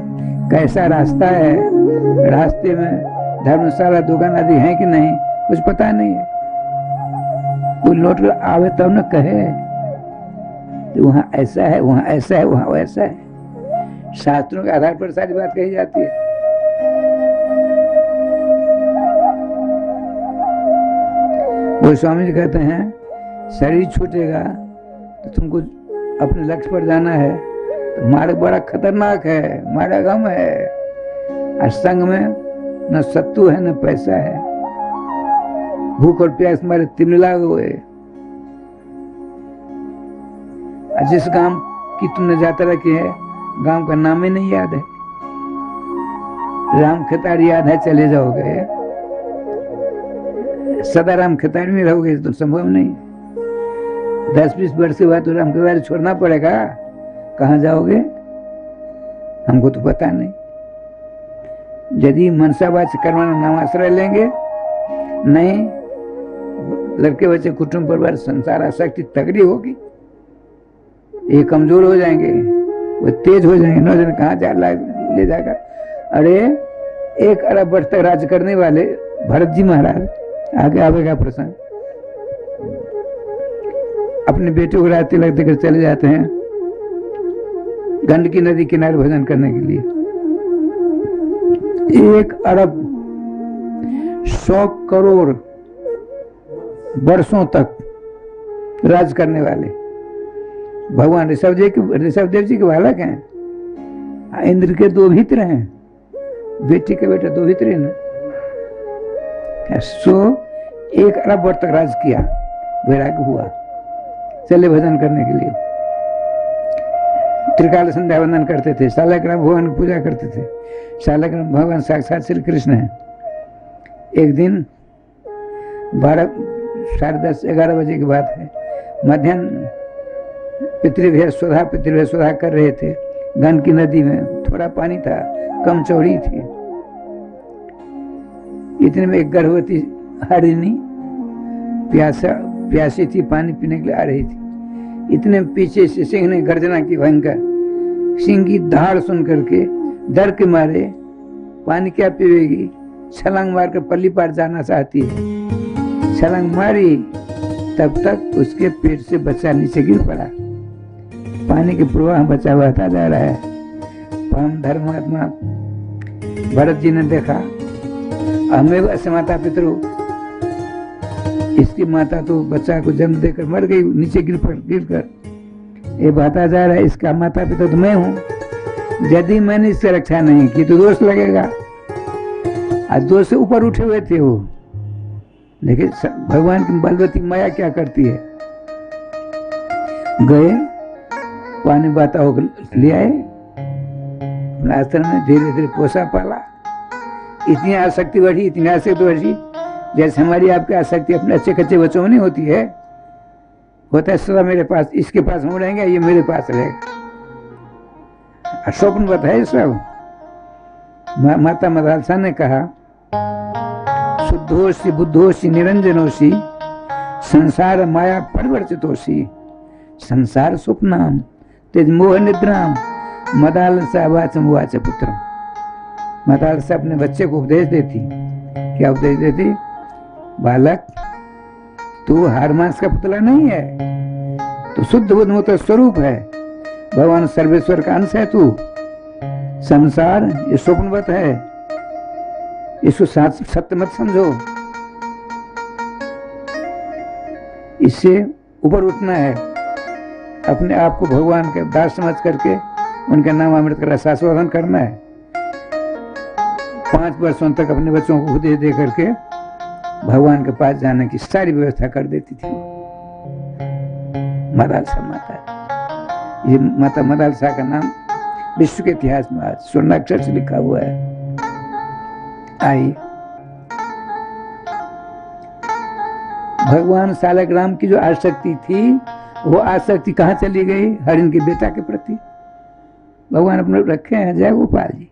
कैसा रास्ता है? रास्ते में धर्मशाला दुकान आदि है कि नहीं, कुछ पता नहीं है। कोई लौट कर आवे तब न कहे तो वहाँ ऐसा है, वहाँ ऐसा है, वहाँ वैसा है। शास्त्रों के आधार पर सारी बात कही जाती है। वो स्वामी जी कहते हैं, शरीर छूटेगा तो तुमको अपने लक्ष्य पर जाना है, तो मार्ग बड़ा खतरनाक है, मार्ग गम है। और संग में न सत्तू है न पैसा है, भूख और प्यास मारे तिमिला हुए। जिस गांव की तुमने यात्रा की है, गांव का नाम ही नहीं याद है। राम खेताड़ी याद है, चले जाओगे। सदा राम खेताड़ी में रहोगे तो संभव नहीं। 10-20 वर्ष के बाद तो राम खेताड़ी छोड़ना पड़ेगा। कहाँ जाओगे? हमको तो पता नहीं। यदि मनसाबाद से करवाना नाम आश्रय लेंगे, नहीं लड़के बच्चे कुटुंब परिवार संसार आसक्ति तगड़ी होगी, ये कमजोर हो जाएंगे, वो तेज हो जाएंगे। नौजवान कहाँ ले जाएगा? अरे 1 अरब वर्ष तक राज करने वाले भरत जी महाराज, आगे आवेगा प्रसंग, अपने बेटे को रात तिलक देकर चले जाते हैं गंडकी नदी किनारे भजन करने के लिए। 1 अरब 100 करोड़ वर्षों तक राज करने वाले भगवान ऋषभ देव जी के बालक हैं। इंद्र के 2 भित्र हैं, बेटी के बेटा 2 भित्र हैं। 1 अरब वर्ष तक राज किया, वैराग्य हुआ, चले भजन करने के लिए। त्रिकाल संध्या वंदन करते थे, शालग्राम भगवान की पूजा करते थे। शालग्राम भगवान साक्षात श्री कृष्ण है। एक दिन 12, साढ़े 10, 11 बजे की बात है, मध्याह्न पितृभेद स्वधा कर रहे थे। गंडकी नदी में थोड़ा पानी था, कम चौड़ी थी। इतने में एक गर्भवती हरिणी प्यासी थी, पानी पीने के लिए आ रही थी। इतने पीछे से सिंह ने गर्जना की भयंकर। सिंह की दहाड़ सुन करके डर के मारे पानी क्या पीवेगी, छलांग मारकर पल्ली पार जाना चाहती है। छलांग मारी, तब तक उसके पेट से बच्चा नीचे गिर पड़ा। पानी के प्रवाह बचा हुआ था जा रहा है। परम धर्मात्मा भरत जी ने देखा, हमें अस्य माता पितरु, इसकी माता तो बच्चा को जन्म देकर मर गई नीचे गिर कर। ये बताया जा रहा है इसका माता पिता तो मैं हूं, यदि मैंने इससे रक्षा नहीं की तो दोष लगेगा। आज दोष से ऊपर उठे हुए थे वो, लेकिन भगवान की बलवती माया क्या करती है, गए पानी बाता हो ले आए अपने आश्रम में, धीरे धीरे पोसा पाला। इतनी आसक्ति बढ़ी, इतनी आसक्ति बढ़ी, जैसे हमारी आपकी आसक्ति अपने अच्छे कच्चे बच्चों में नहीं होती है। होता है सदा मेरे पास, इसके पास हम रहेंगे, ये मेरे पास रहेगा। स्वप्न बताए सब। माता मदालसा ने कहा, शुद्धोषि बुद्धोषि निरंजनोषि संसार माया परिवर्तितोषि संसार स्वप्नाम तेज मोह निद्राम मदालसा वाचम वाच पुत्रम। मदालसा अपने बच्चे को उपदेश देती। क्या उपदेश देती? बालक, तू हार मांस का पुतला नहीं है, तो शुद्ध बुद्ध मुक्त स्वरूप है, भगवान सर्वेश्वर का अंश है तू। संसार ये स्वप्नवत है, इसको सत्य मत समझो, इससे ऊपर उठना है, अपने आप को भगवान के दास समझ करके उनका नाम अमृत का रसास्वादन करना है। 5 वर्षों तक अपने बच्चों को उपदेश दे करके भगवान के पास जाने की सारी व्यवस्था कर देती थी मदालसा माता। ये माता मदालसा का नाम विश्व के इतिहास में आज स्वर्णाक्षर से लिखा हुआ है। आई भगवान सालग्राम की जो आसक्ति थी, वो आसक्ति कहाँ चली गई? हरिण के बेटा के प्रति। भगवान अपने रखे हैं जय गोपाल जी,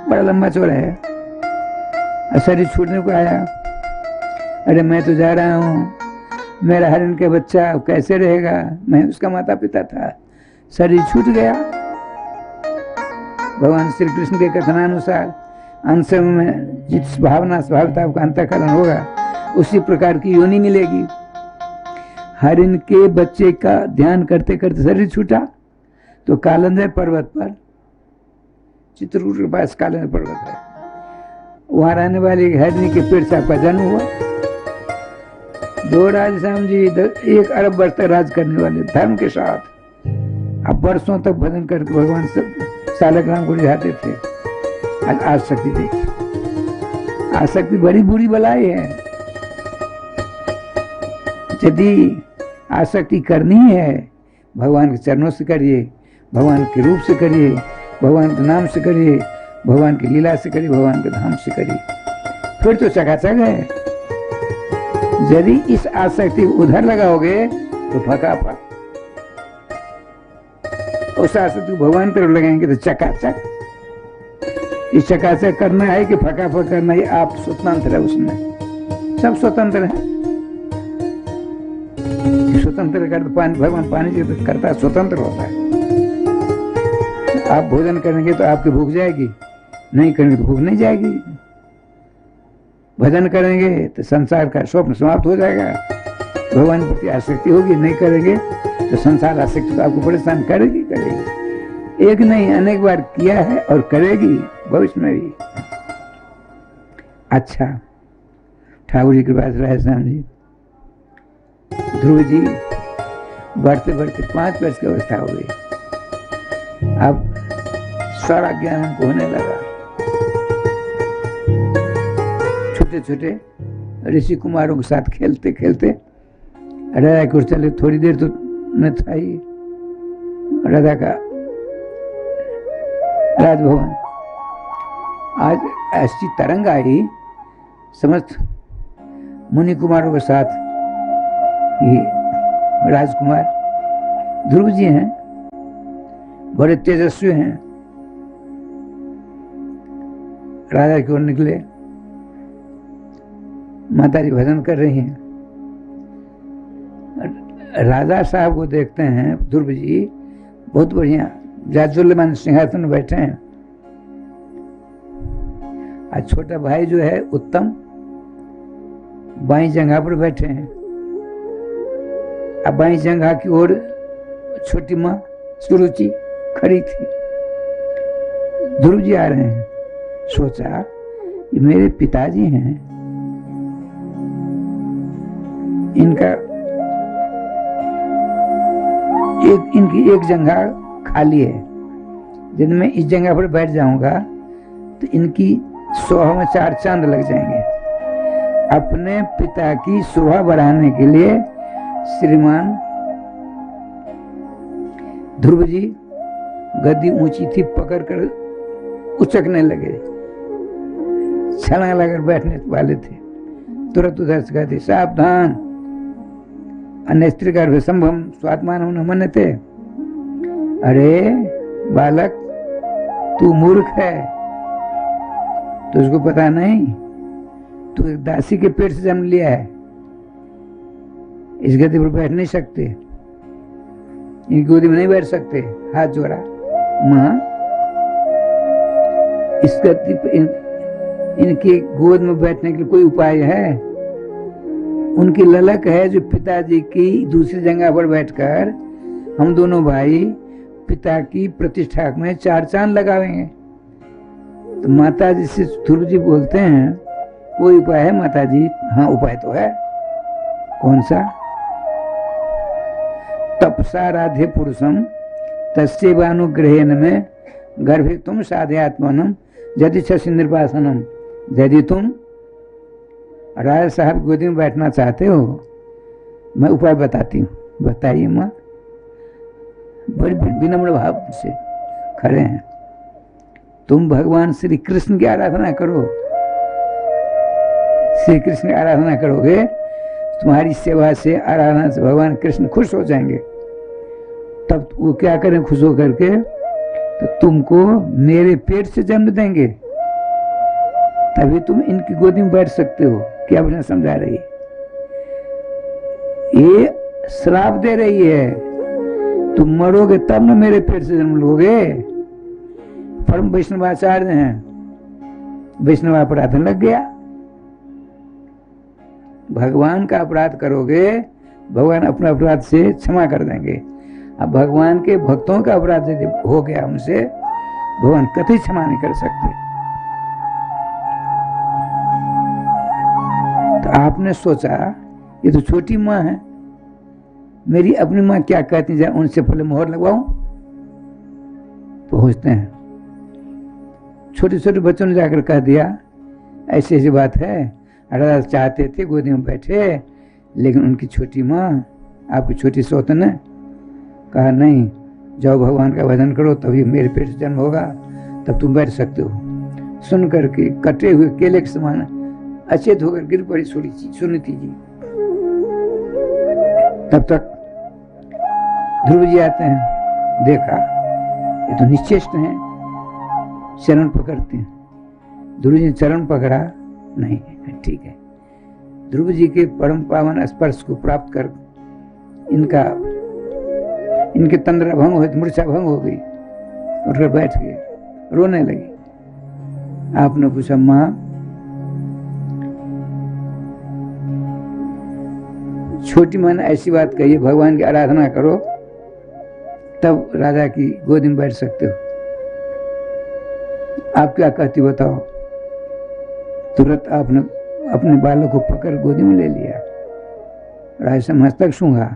बड़ा लंबा चौड़ा है, शरीर छूटने को आया। अरे मैं तो जा रहा हूँ, मेरा हरिण का बच्चा कैसे रहेगा, मैं उसका माता पिता था, शरीर छूट गया। भगवान श्री कृष्ण के कथनानुसार अंश में जिस भावना स्वभावता का अंतःकरण होगा, उसी प्रकार की योनि मिलेगी। हरिण के बच्चे का ध्यान करते करते शरीर छूटा, तो कालंदर पर्वत पर, चित्रकूट के पास कालंदर पर्वत है, वहां रहने वाले हरिणी के पेट से आपका जन्म हुआ। 2 राजश्याम जी 1 अरब वर्ष तक राज करने वाले धर्म के साथ, अब वर्षों तक भजन करके भगवान सालग्राम को रिझाते थे। आज आसक्ति देखिए, आसक्ति बड़ी बुरी बलाई है। यदि आसक्ति करनी है, भगवान के चरणों से करिए, भगवान के रूप से करिए, भगवान के नाम से करिए, भगवान की लीला से करिए, भगवान के धाम से करिए, फिर तो चकाचक है। यदि इस आसक्ति उधर लगाओगे तो फकाफक, उस आसक्ति को भगवान तरफ लगाएंगे तो चकाचक। इस चकाचक करना है कि फकाफक करना है, आप स्वतंत्र है, उसमें सब स्वतंत्र है। स्वतंत्र करता पानी, भगवान पानी से करता स्वतंत्र होता है। आप भोजन करेंगे तो आपकी भूख जाएगी, नहीं करेंगे तो भूख नहीं जाएगी। भजन करेंगे तो संसार का स्वप्न समाप्त हो जाएगा, भगवान के प्रति आसक्ति होगी। नहीं करेंगे तो संसार आसक्ति तो आपको परेशान करेगी। एक नहीं अनेक बार किया है और करेगी भविष्य में भी। अच्छा, ठाकुर जी के पास राजश्याम जी, ध्रुव जी बढ़ते बढ़ते 5 वर्ष की अवस्था हो गई। अब सारा ज्ञान हमको होने लगा। छोटे छोटे ऋषि कुमारों के साथ खेलते खेलते राधा की ओर चले। थोड़ी देर तो न था ही राधा का राजभवन। आज ऐसी तरंग आई, समस्त मुनि कुमारों के साथ ये राजकुमार ध्रुव जी हैं, बड़े तेजस्वी हैं, राधा की ओर निकले। माता जी भजन कर रही हैं। राजा साहब को देखते हैं ध्रुव जी, बहुत बढ़िया जाजुल्यमान सिंहासन में बैठे हैं। आज छोटा भाई जो है उत्तम बाई जगह पर बैठे हैं। अब बाई जगह की ओर छोटी माँ सुरुचि खड़ी थी। ध्रुव जी आ रहे हैं। सोचा ये मेरे पिताजी हैं, इनका इनकी एक जगह खाली है, यदि मैं इस जगह पर बैठ जाऊंगा तो इनकी शोभा में 4 चांद लग जाएंगे। अपने पिता की शोभा बढ़ाने के लिए श्रीमान ध्रुव जी गद्दी ऊंची थी, पकड़कर उचकने लगे, छलांग लगाकर बैठने वाले थे। तुरंत उधर से कहते सावधान, अन्य स्त्री का संभव स्वात्मान होने मन थे। अरे बालक, तू मूर्ख है, तुझको पता नहीं, तू एक दासी के पेट से जन्म लिया है, इस गद्दी पर बैठ नहीं सकते, इनकी गोदी में नहीं बैठ सकते। हाथ जोड़ा, माँ इस गद्दी पर इनकी गोद में बैठने के लिए कोई उपाय है? उनकी ललक है जो पिताजी की दूसरी जगह पर बैठकर हम दोनों भाई पिता की प्रतिष्ठा में 4 चांद लगावेंगे। तो माता जी से ध्रुव जी बोलते हैं कोई उपाय है माता जी? हाँ उपाय तो है। कौन सा? तपसा राधे पुरुषम तस्यैवानुग्रहेण में गर्भे तुम साधयात्मनम यदि छसि निर्वासनम। यदि तुम राजा साहब गोदी में बैठना चाहते हो, मैं उपाय बताती हूँ। बताइए माँ। बड़ी विनम्र भाव से खड़े हैं। तुम भगवान श्री कृष्ण की आराधना करो, श्री कृष्ण की आराधना करोगे, तुम्हारी सेवा से आराधना से भगवान कृष्ण खुश हो जाएंगे। तब वो क्या करें खुश हो करके? तो तुमको मेरे पेट से जन्म देंगे, तभी तुम इनकी गोदी में बैठ सकते हो। क्या आपने समझा रही है? ये श्राप दे रही है, तुम मरोगे तब ना मेरे पेट से जन्म लोगे। परम वैष्णवाचार्य हैं, वैष्णव अपराध लग गया। भगवान का अपराध करोगे, भगवान अपना अपराध से क्षमा कर देंगे। अब भगवान के भक्तों का अपराध यदि हो गया हमसे, भगवान कतई क्षमा नहीं कर सकते। तो आपने सोचा ये तो छोटी माँ है, मेरी अपनी माँ क्या कहती है, उनसे पहले मोहर लगवाऊं। पहुंचते हैं, छोटे छोटे बच्चों ने जाकर कह दिया ऐसी ऐसी बात है, राजा चाहते थे गोदी में बैठे, लेकिन उनकी छोटी माँ, आपकी छोटी सौतन ने कहा नहीं, जाओ भगवान का भजन करो, तभी मेरे पेट से जन्म होगा, तब तुम बैठ सकते हो। सुन करके कटे हुए केले के समान अचेत होकर गिर पड़ी सुनीति जी। तब तक ध्रुव जी आते हैं, देखा ये तो निश्चेष्ट हैं, चरण पकड़ते हैं। ध्रुव जी ने चरण पकड़ा, नहीं ठीक है। ध्रुव जी के परम पावन स्पर्श को प्राप्त कर इनके तंद्रा भंग हुए, मूर्छा भंग हो गई, उठकर बैठ गए, रोने लगी। आपने पूछा माँ छोटी माँ ने ऐसी बात कही है, भगवान की आराधना करो तब राजा की गोदी में बैठ सकते हो, आप क्या कहती बताओ? तुरंत आपने अपने बालों को पकड़ गोदी में ले लिया, राजा से मस्तक सूंघा,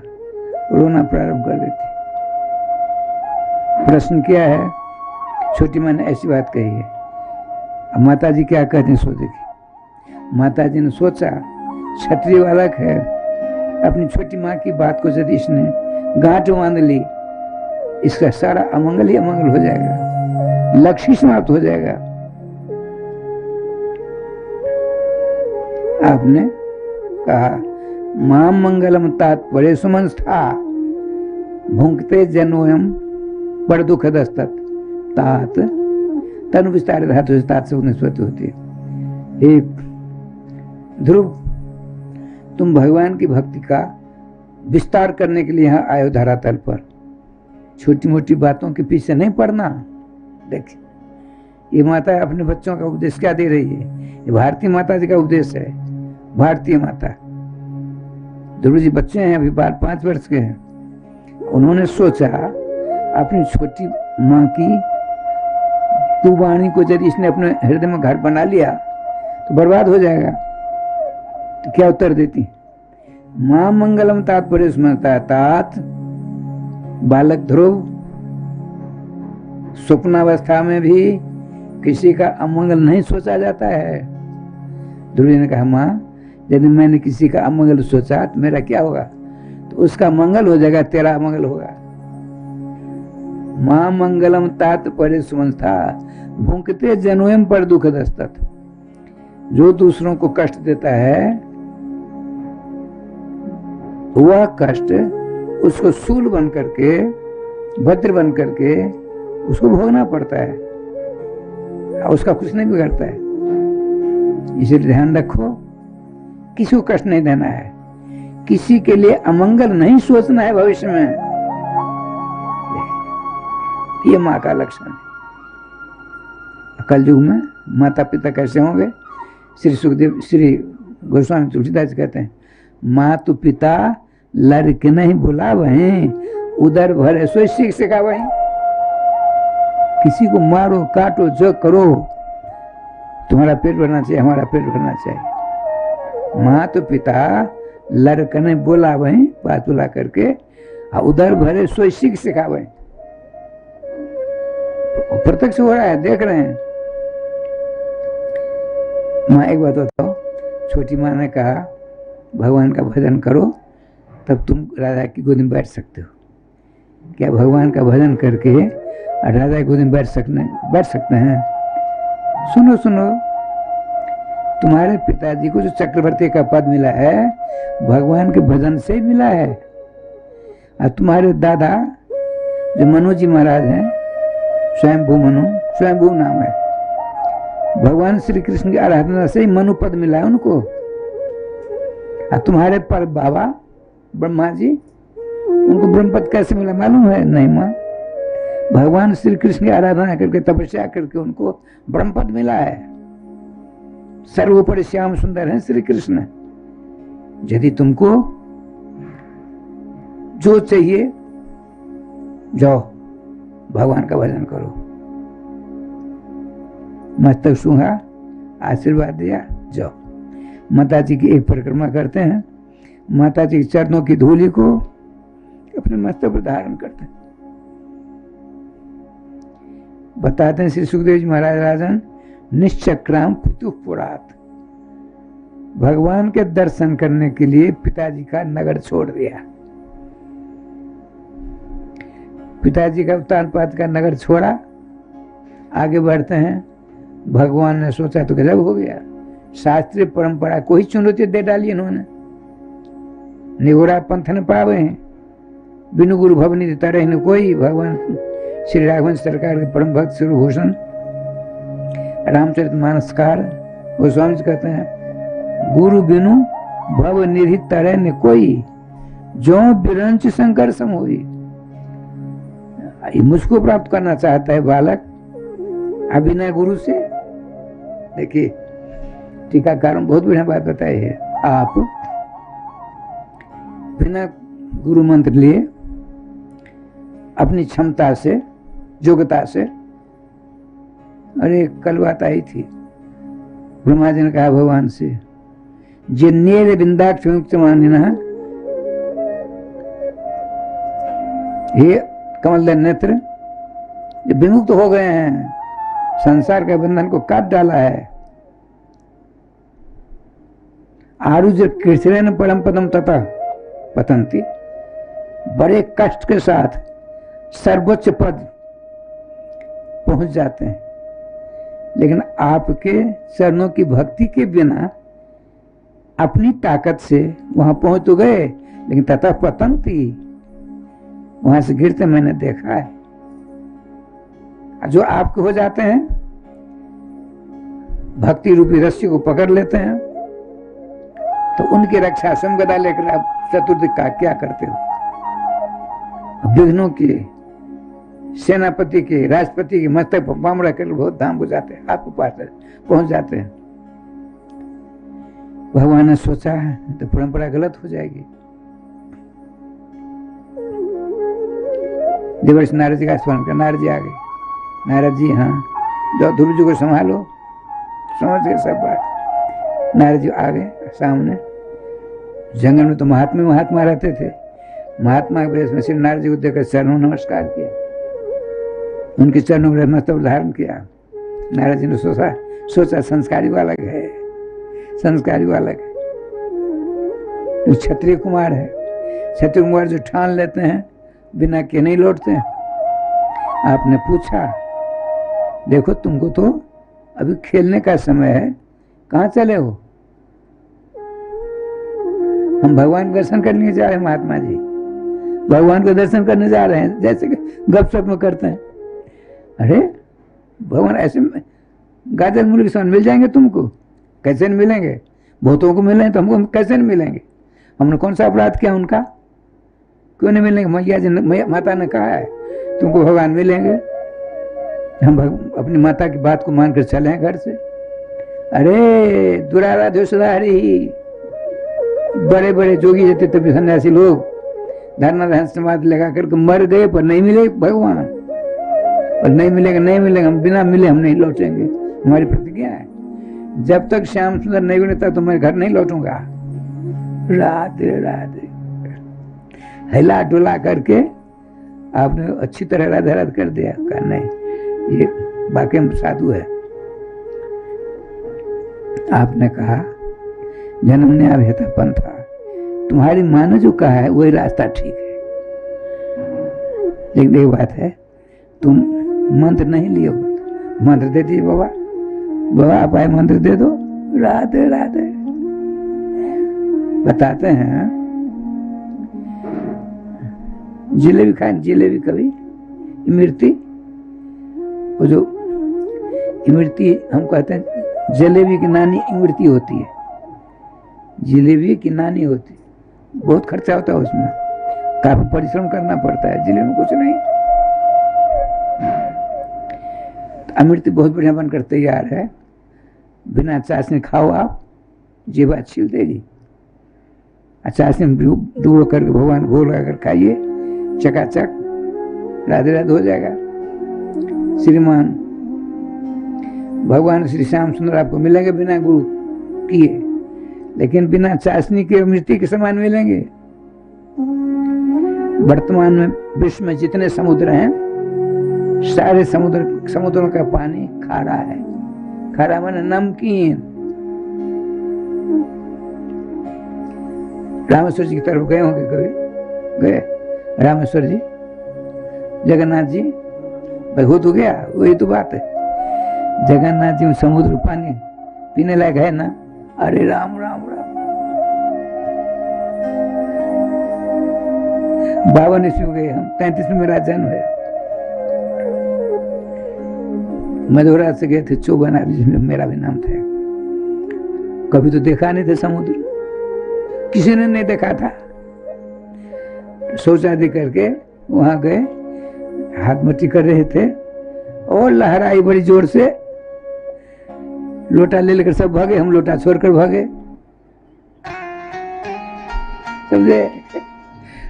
रोना प्रारंभ कर देती। प्रश्न क्या है? छोटी माँ ने ऐसी बात कही है। अब माता जी क्या कहती हैं सो देखी। माता जी ने सोचा क्षत्रिय बालक है, अपनी छोटी माँ की बात को यदि इसने गांठ बांध ली, इसका सारा अमंगल ही अमंगल हो जाएगा, लक्ष्य समाप्त हो जाएगा। आपने कहा मां मंगलम तात्पर्य सुमंस्था भुंक्ते जनोयम पर दुख दस्तत तात तनु विस्तार धातु से तात से निष्पत्ति होती है। एक ध्रुव, तुम भगवान की भक्ति का विस्तार करने के लिए यहाँ आयो धरातल पर, छोटी मोटी बातों के पीछे नहीं पड़ना। देखिए ये माता अपने बच्चों का उपदेश क्या दे रही है? ये भारतीय माता जी का उपदेश है, भारतीय माता। ध्रुव जी बच्चे हैं, अभी 5 वर्ष के हैं। उन्होंने सोचा अपनी छोटी माँ की तू वाणी को यदि इसने अपने हृदय में घर बना लिया तो बर्बाद हो जाएगा। तो क्या उत्तर देती? मां मंगलम तात्पर्य स्मृता तात बालक ध्रुव स्वप्नावस्था में भी किसी का अमंगल नहीं सोचा जाता है। ध्रुव जी ने कहा, माँ यदि मैंने किसी का अमंगल सोचा तो मेरा क्या होगा? तो उसका मंगल हो जाएगा, तेरा अमंगल होगा। माँ मंगलम तात परे सुमंथा भुंकते जनोयम पर दुख दस्तत। जो दूसरों को कष्ट देता है वह कष्ट उसको शूल बन करके, भद्र बन करके उसको भोगना पड़ता है, उसका कुछ नहीं बिगड़ता है। इसलिए ध्यान रखो, किसी को कष्ट नहीं देना है, किसी के लिए अमंगल नहीं सोचना है भविष्य में। ये माँ का लक्षण है। कलयुग में माता पिता कैसे होंगे? श्री सुखदेव, श्री गोस्वामी तुलसीदास कहते हैं, मातु पिता लड़के नहीं भुला वहीं, उधर भरे सो सीख सिखा वहीं। किसी को मारो काटो जो करो, तुम्हारा पेट भरना चाहिए, हमारा पेट भरना चाहिए। मातु पिता लड़के नहीं बोला वहीं, बात बुला करके उधर भरे सो सीख सिखा वहीं। प्रत्यक्ष हो रहा है, देख रहे हैं। माँ एक बात बताओ, छोटी माँ ने कहा भगवान का भजन करो तब तुम राधा की गोद में बैठ सकते हो। क्या भगवान का भजन करके राधा की गोद में बैठ सकते हैं? सुनो सुनो, तुम्हारे पिताजी को जो चक्रवर्ती का पद मिला है भगवान के भजन से ही मिला है। और तुम्हारे दादा जो मनु जी महाराज हैं, स्वयंभू मनु, स्वयंभू नाम है, भगवान श्री कृष्ण की आराधना से ही मनु पद मिला है उनको। और तुम्हारे पर बाबा ब्रह्मा जी, उनको ब्रह्म पद कैसे मिला मालूम है? नहीं माँ, भगवान श्री कृष्ण की आराधना करके, तपस्या करके उनको ब्रह्म पद मिला है। सर्वोपरि श्याम सुंदर है श्री कृष्ण। यदि तुमको जो चाहिए जाओ भगवान का भजन करो। मस्तक सूंघा, आशीर्वाद दिया, जाओ। माता जी की एक परिक्रमा करते हैं, माता जी के चरणों की धूलि को अपने मस्तक पर धारण करते हैं। बताते हैं श्री सुखदेव जी महाराज राजन, निश्चक्राम पुतुः पुरात, भगवान के दर्शन करने के लिए पिताजी का नगर छोड़ दिया। पिताजी का उत्तानपाद का नगर छोड़ा, आगे बढ़ते हैं। भगवान ने सोचा तो गजब हो गया, शास्त्रीय परंपरा को ही चुनौती दे डाली इन्होंने। निगोरा पंथ न पावे, बिनु गुरु भवनी देता रहे न कोई। भगवान श्री राघवन सरकार के परम भक्त शिवभूषण रामचरितमानसकार गोस्वामी जी कहते हैं, गुरु बिनु भव निधि तरह न कोई, जो बिरंच शंकर सम होई। मुझको प्राप्त करना चाहता है बालक अभिनय गुरु से। देखिए टीकाकार बहुत बढ़िया बात बताई है। आप बिना गुरु मंत्र लिए अपनी क्षमता से, योग्यता से, अरे कल बात आई थी, ब्रह्मा जी ने कहा भगवान से, जिन्नेर बिंदाक्ष मुक्त मानिना, हे कमल नेत्र, ये विमुक्त हो गए हैं, संसार के बंधन को काट डाला है। आरुज कृष्ण परम पदम तथा पतंती, बड़े कष्ट के साथ सर्वोच्च पद पहुंच जाते हैं। लेकिन आपके चरणों की भक्ति के बिना अपनी ताकत से वहां पहुंच तो गए, लेकिन तथा पतंती, वहां से गिरते मैंने देखा है। जो आपके हो जाते हैं, भक्ति रूपी रस्सी को पकड़ लेते हैं, तो उनकी रक्षा समगदा लेकर आप चतुर्दिक का क्या करते हो? विघ्नों के, सेनापति के, राष्ट्रपति के मस्तक पर पाम रखकर बहुत धाम हो जाते हैं, आपके पास पहुंच जाते हैं। भगवान ने सोचा है तो परंपरा गलत हो जाएगी। देवर्षि नारद जी का स्मरण कर, नारद जी आ गए। नारद जी, हाँ जो ध्रुव जी को संभालो, समझ गए सब बात। नारद जी आ गए सामने। जंगल में तो महात्मा रहते थे, महात्मा के वेश में श्री नारद जी को देखकर चरणों नमस्कार किया, उनके चरणों में मस्तक धारण किया। नारद जी ने सोचा संस्कारी बालक है, संस्कारी बालक है, तो क्षत्रिय कुमार है। क्षत्रिय कुमार जो ठान लेते हैं बिना के नहीं लौटते हैं। आपने पूछा, देखो तुमको तो अभी खेलने का समय है, कहाँ चले हो? हम भगवान के दर्शन करने जा रहे हैं महात्मा जी, भगवान के दर्शन करने जा रहे हैं, जैसे कि गपशप में करते हैं। अरे भगवान ऐसे गाजर मूली के सामान मिल जाएंगे तुमको? कैसे नहीं मिलेंगे? बहुतों को मिले तो हमको कैसे नहीं मिलेंगे? हमने कौन सा अपराध किया उनका? क्यों नहीं मिलेंगे? मैया जी माता ने कहा है तुमको भगवान मिलेंगे। हम अपनी माता की बात को मानकर चले हैं घर से। अरे दुराराध्य सुधारी, बड़े बड़े जोगी रहते थे सन्यासी लोग, धरना ध्यान समाधि लगा करके मर गए, पर नहीं मिले भगवान, और नहीं मिलेगा, नहीं मिलेगा, हम बिना मिले हम नहीं लौटेंगे। हमारी प्रतिज्ञा है, जब तक श्याम सुंदर नहीं बने तब तो मैं घर नहीं लौटूंगा। राधे राधे हिला डुला करके आपने अच्छी तरह राधे राधे कर दिया। कहा नहीं, ये बाकी हम साधु है। आपने कहा जन्म ने अभेता पंथा, तुम्हारी माँ ने जो कहा है वही रास्ता ठीक है। लेकिन एक बात है, तुम मंत्र नहीं लिए हो, मंत्र दे दीजिए बाबा, बाबा आप आए मंत्र दे दो। राधे राधे। बताते हैं जिलेबी खाए, जिलेबी कभी इमरती, वो जो इमरती हम कहते हैं जलेबी की नानी इमरती होती है, जिलेबी की नानी होती है, बहुत खर्चा होता है उसमें, काफी परिश्रम करना पड़ता है, जिलेबी में कुछ नहीं। तो अमृति बहुत बढ़िया बनकर तैयार है, बिना चाशनी खाओ आप, जीवा छील देगी। चाशनी में डूबो करके भगवान घोल लगाकर खाइए, चकाचक राधे राधे हो जाएगा। श्रीमान भगवान श्री श्याम सुंदर आपको मिलेंगे बिना गुरु किए, लेकिन बिना चाशनी के मृत्यु के समान मिलेंगे। वर्तमान में विश्व में जितने समुद्र हैं, सारे समुद्रों का पानी खारा है। खारा माने नमकीन। रामेश्वर जी की तरफ गए होंगे कभी? गए रामेश्वर जी, जगन्नाथ जी, भाई हो तो गया, वही तो बात है। जगन्नाथ जी में समुद्र पानी पीने लायक है ना? अरे राम राम राम। 52 ईस्वी में गए हम, 33 में मेरा जन्म है। मधुरा से गए थे चौबन, जिसमें मेरा भी नाम था। कभी तो देखा नहीं था समुद्र, किसी ने नहीं देखा था। शौचालय करके वहां गए, हाथ मट्टी कर रहे थे और लहर आई बड़ी जोर से, लोटा ले लेकर सब भागे, हम लोटा छोड़कर भागे, समझे?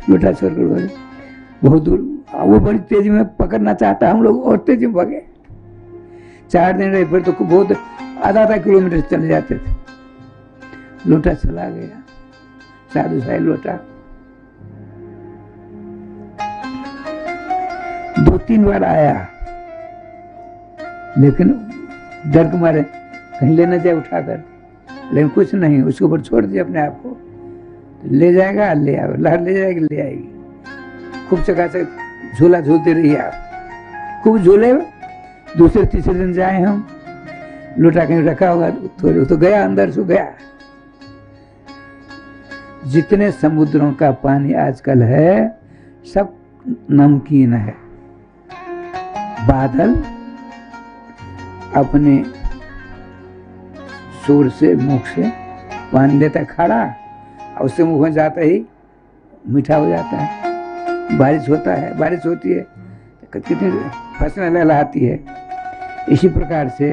लोटा छोड़कर भागे बहुत दूर। वो बड़ी तेजी में पकड़ना चाहता, हम लोग और तेजी में भागे। 4 दिन रहे, फिर तो बहुत आधा किलोमीटर चले जाते थे। लोटा चला गया, साधु साहिब लोटा 2-3 बार आया, लेकिन डर के मारे कहीं ले न जाए उठाकर, लेकिन कुछ नहीं, उसके ऊपर छोड़ दिया अपने आप को, ले जाएगा ले आएगा, लहर ले जाएगी ले आएगी। खूब चकाचक झूला झूलते रहिए आप, खूब झूले। दूसरे तीसरे दिन जाए हम, लोटा कहीं रखा होगा तो गया, अंदर से गया। जितने समुद्रों का पानी आजकल है सब नमकीन है। बादल अपने सुर से, मुख से पानी लेता खड़ा, और उससे मुख में जाता ही मीठा हो जाता है। बारिश होता है, बारिश होती है, कितनी फसलें लहलाती है। इसी प्रकार से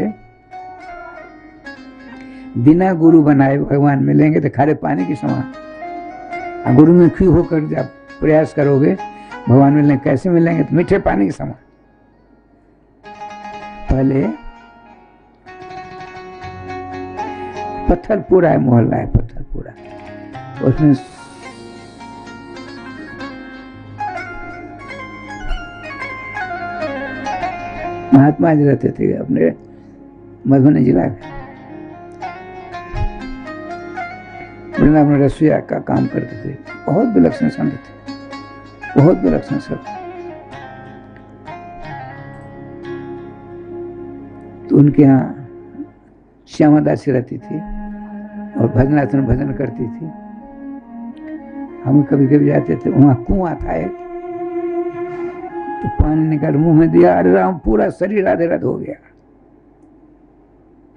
बिना गुरु बनाए भगवान मिलेंगे तो खारे पानी के समान। गुरु में खी होकर जब प्रयास करोगे भगवान मिलने, कैसे मिलेंगे? तो मीठे पानी के समान। पहले पत्थरपुरा है, मोहल्ला है पत्थरपुरा, उसमें महात्मा जी रहते थे अपने मधुबनी जिला में, वृंदावन रसोईया का काम करते थे। बहुत विलक्षण संत थे, बहुत विलक्षण संत। तो उनके यहाँ श्यामा दासी रहती थी और भजनाथन भजन करती थी। हम कभी कभी जाते थे, वहां कुआं था एक, तो पानी निकाल मुंह में दिया, अरे राम पूरा शरीर राधे राधे हो गया।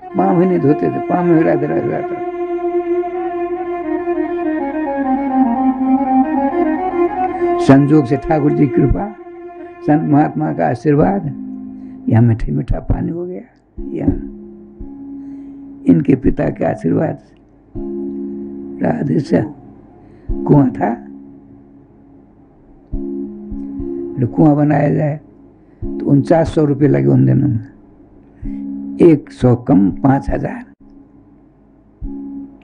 पाँव भी नहीं धोते थे, पाँव में राधे राधे रहता। संजोग से ठाकुर जी की कृपा, संत महात्मा का आशीर्वाद, यहाँ मीठा मीठा पानी हो गया। यहाँ इनके पिता के आशीर्वाद राधे से कुआं था। कुआं बनाया जाए तो 4900 रुपये लगे उन दिनों में, 100 कम 5000।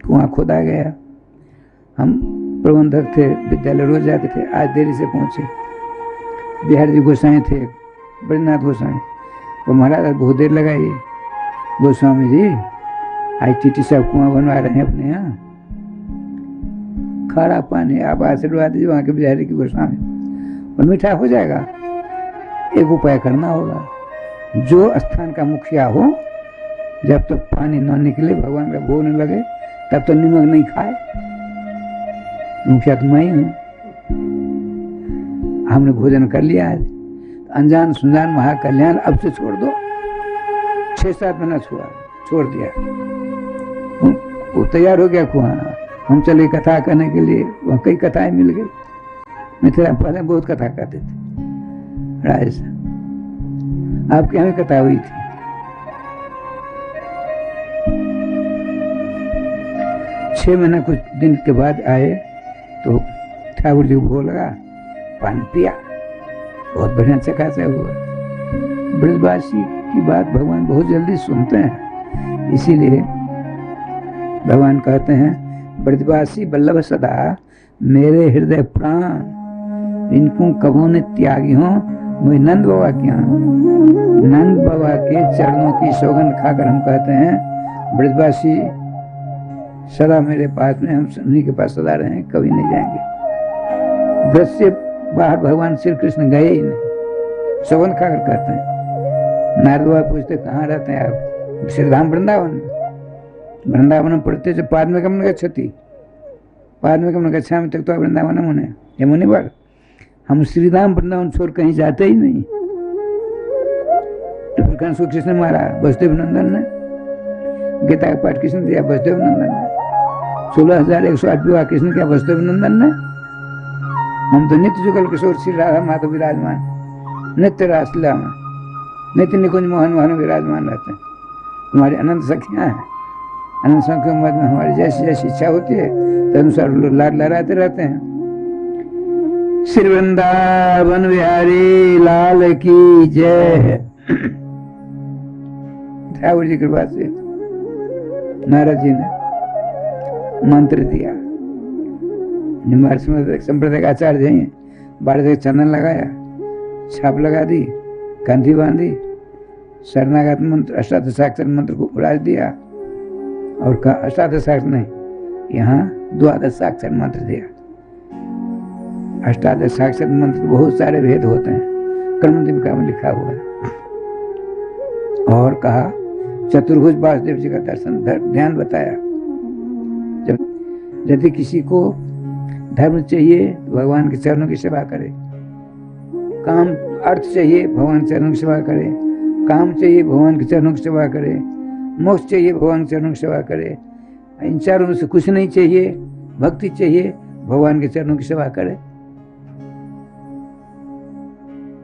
कुआं खोदा गया। हम प्रबंधक थे, विद्यालय रोज जाते थे। आज देरी से पहुंचे। बिहार जी गोसाई थे, बद्रीनाथ गोसाई, वो महाराज बहुत देर लगाई। गोस्वामी जी आज टीटी साहब कुआं बनवा रहे हैं अपने यहाँ, खारा पानी, आप आशीर्वाद दीजिए वहाँ के बिहारी की गोस्वामी, और मीठा हो जाएगा। एक उपाय करना होगा, जो स्थान का मुखिया हो, जब तक तो पानी न निकले, भगवान का भोग न लगे, तब तो नमक नहीं खाए। मुखिया तो मैं ही हूँ। हमने भोजन कर लिया आज, अनजान सुनजान महाकल्याण अब से छोड़ दो। 6-7 महीना छोड़ दिया। वो तैयार हो गया कुआं। हम चले कथा करने के लिए, वहाँ कई कथाएं मिल गई। मिथिला पहले बहुत कथा करते थे राजस्थान, आपके यहाँ भी कथा हुई थी। छह महीना कुछ दिन के बाद आए तो ठाकुर जी को भोग लगा, पानी पिया, बहुत बढ़िया चकाचा हुआ। ब्रजवासी की बात भगवान बहुत जल्दी सुनते हैं, इसीलिए भगवान कहते हैं ब्रजवासी वल्लभ सदा मेरे हृदय प्राण, इनको कबो ने त्यागी हो मुझे नंद बाबा के यहाँ। नंद बाबा के चरणों की सौगंध खाकर हम कहते हैं ब्रजवासी सदा मेरे पास में, हम उन्हीं के पास सदा रहे, कभी नहीं जाएंगे। ब्रज से बाहर भगवान श्री कृष्ण गए ही नहीं, सौगंध खाकर कहते हैं। नारद बाबा पूछते कहाँ रहते हैं आप? श्रीधाम वृंदावन में। वृंदावन में पढ़ते थे पाद्मगमन गच्छति, पाद्मगमन गच्छामि तक तो वृंदावन मुने, ये मुनि बार हम श्रीधाम वृंदावन छोड़ कहीं जाते ही नहीं। तो फिर कंस को किसने मारा? वसुदेव नंदन ने। गीता का पाठ किसने दिया? वसुदेव नंदन ने। 16,108 विवाह किसने किया? वसुदेव नंदन ने। हम तो नित्य जुगल किशोर श्री राधा माधव विराजमान, नित्य रासलीला में, नित्य निकुंज मोहन मोहन विराजमान रहते हैं। हमारी अनंत सखियां हैं, अनंत सखियों में हमारी जैसी जैसी इच्छा होती है तदनुसार लोग लाड लहराते रहते हैं। श्री वृंदावन बिहारी लाल की जय। ठाकुर जी की कृपा से नारद जी ने मंत्र दिया। निम्बार संप्रदाय का आचार्य हैं, 12 चंदन लगाया, छाप लगा दी, कंठी बांधी, शरणागत मंत्र अष्टादशाक्षर मंत्र को उड़ा दिया और कहा अष्टादशाक्षर नहीं, यहाँ 12 मंत्र दिया। अष्टादशाक्षर मंत्र बहुत सारे भेद होते हैं, कर्मदीपिका में लिखा हुआ है। और कहा चतुर्भुज वासुदेव जी का दर्शन ध्यान बताया। जब यदि किसी को धर्म चाहिए तो भगवान के चरणों की सेवा करे, काम अर्थ चाहिए भगवान के चरणों की सेवा करे, काम चाहिए भगवान के चरणों की सेवा करे, मोक्ष चाहिए भगवान के चरणों की सेवा करे, इन चारों में से कुछ नहीं चाहिए, भक्ति चाहिए भगवान के चरणों की सेवा करे।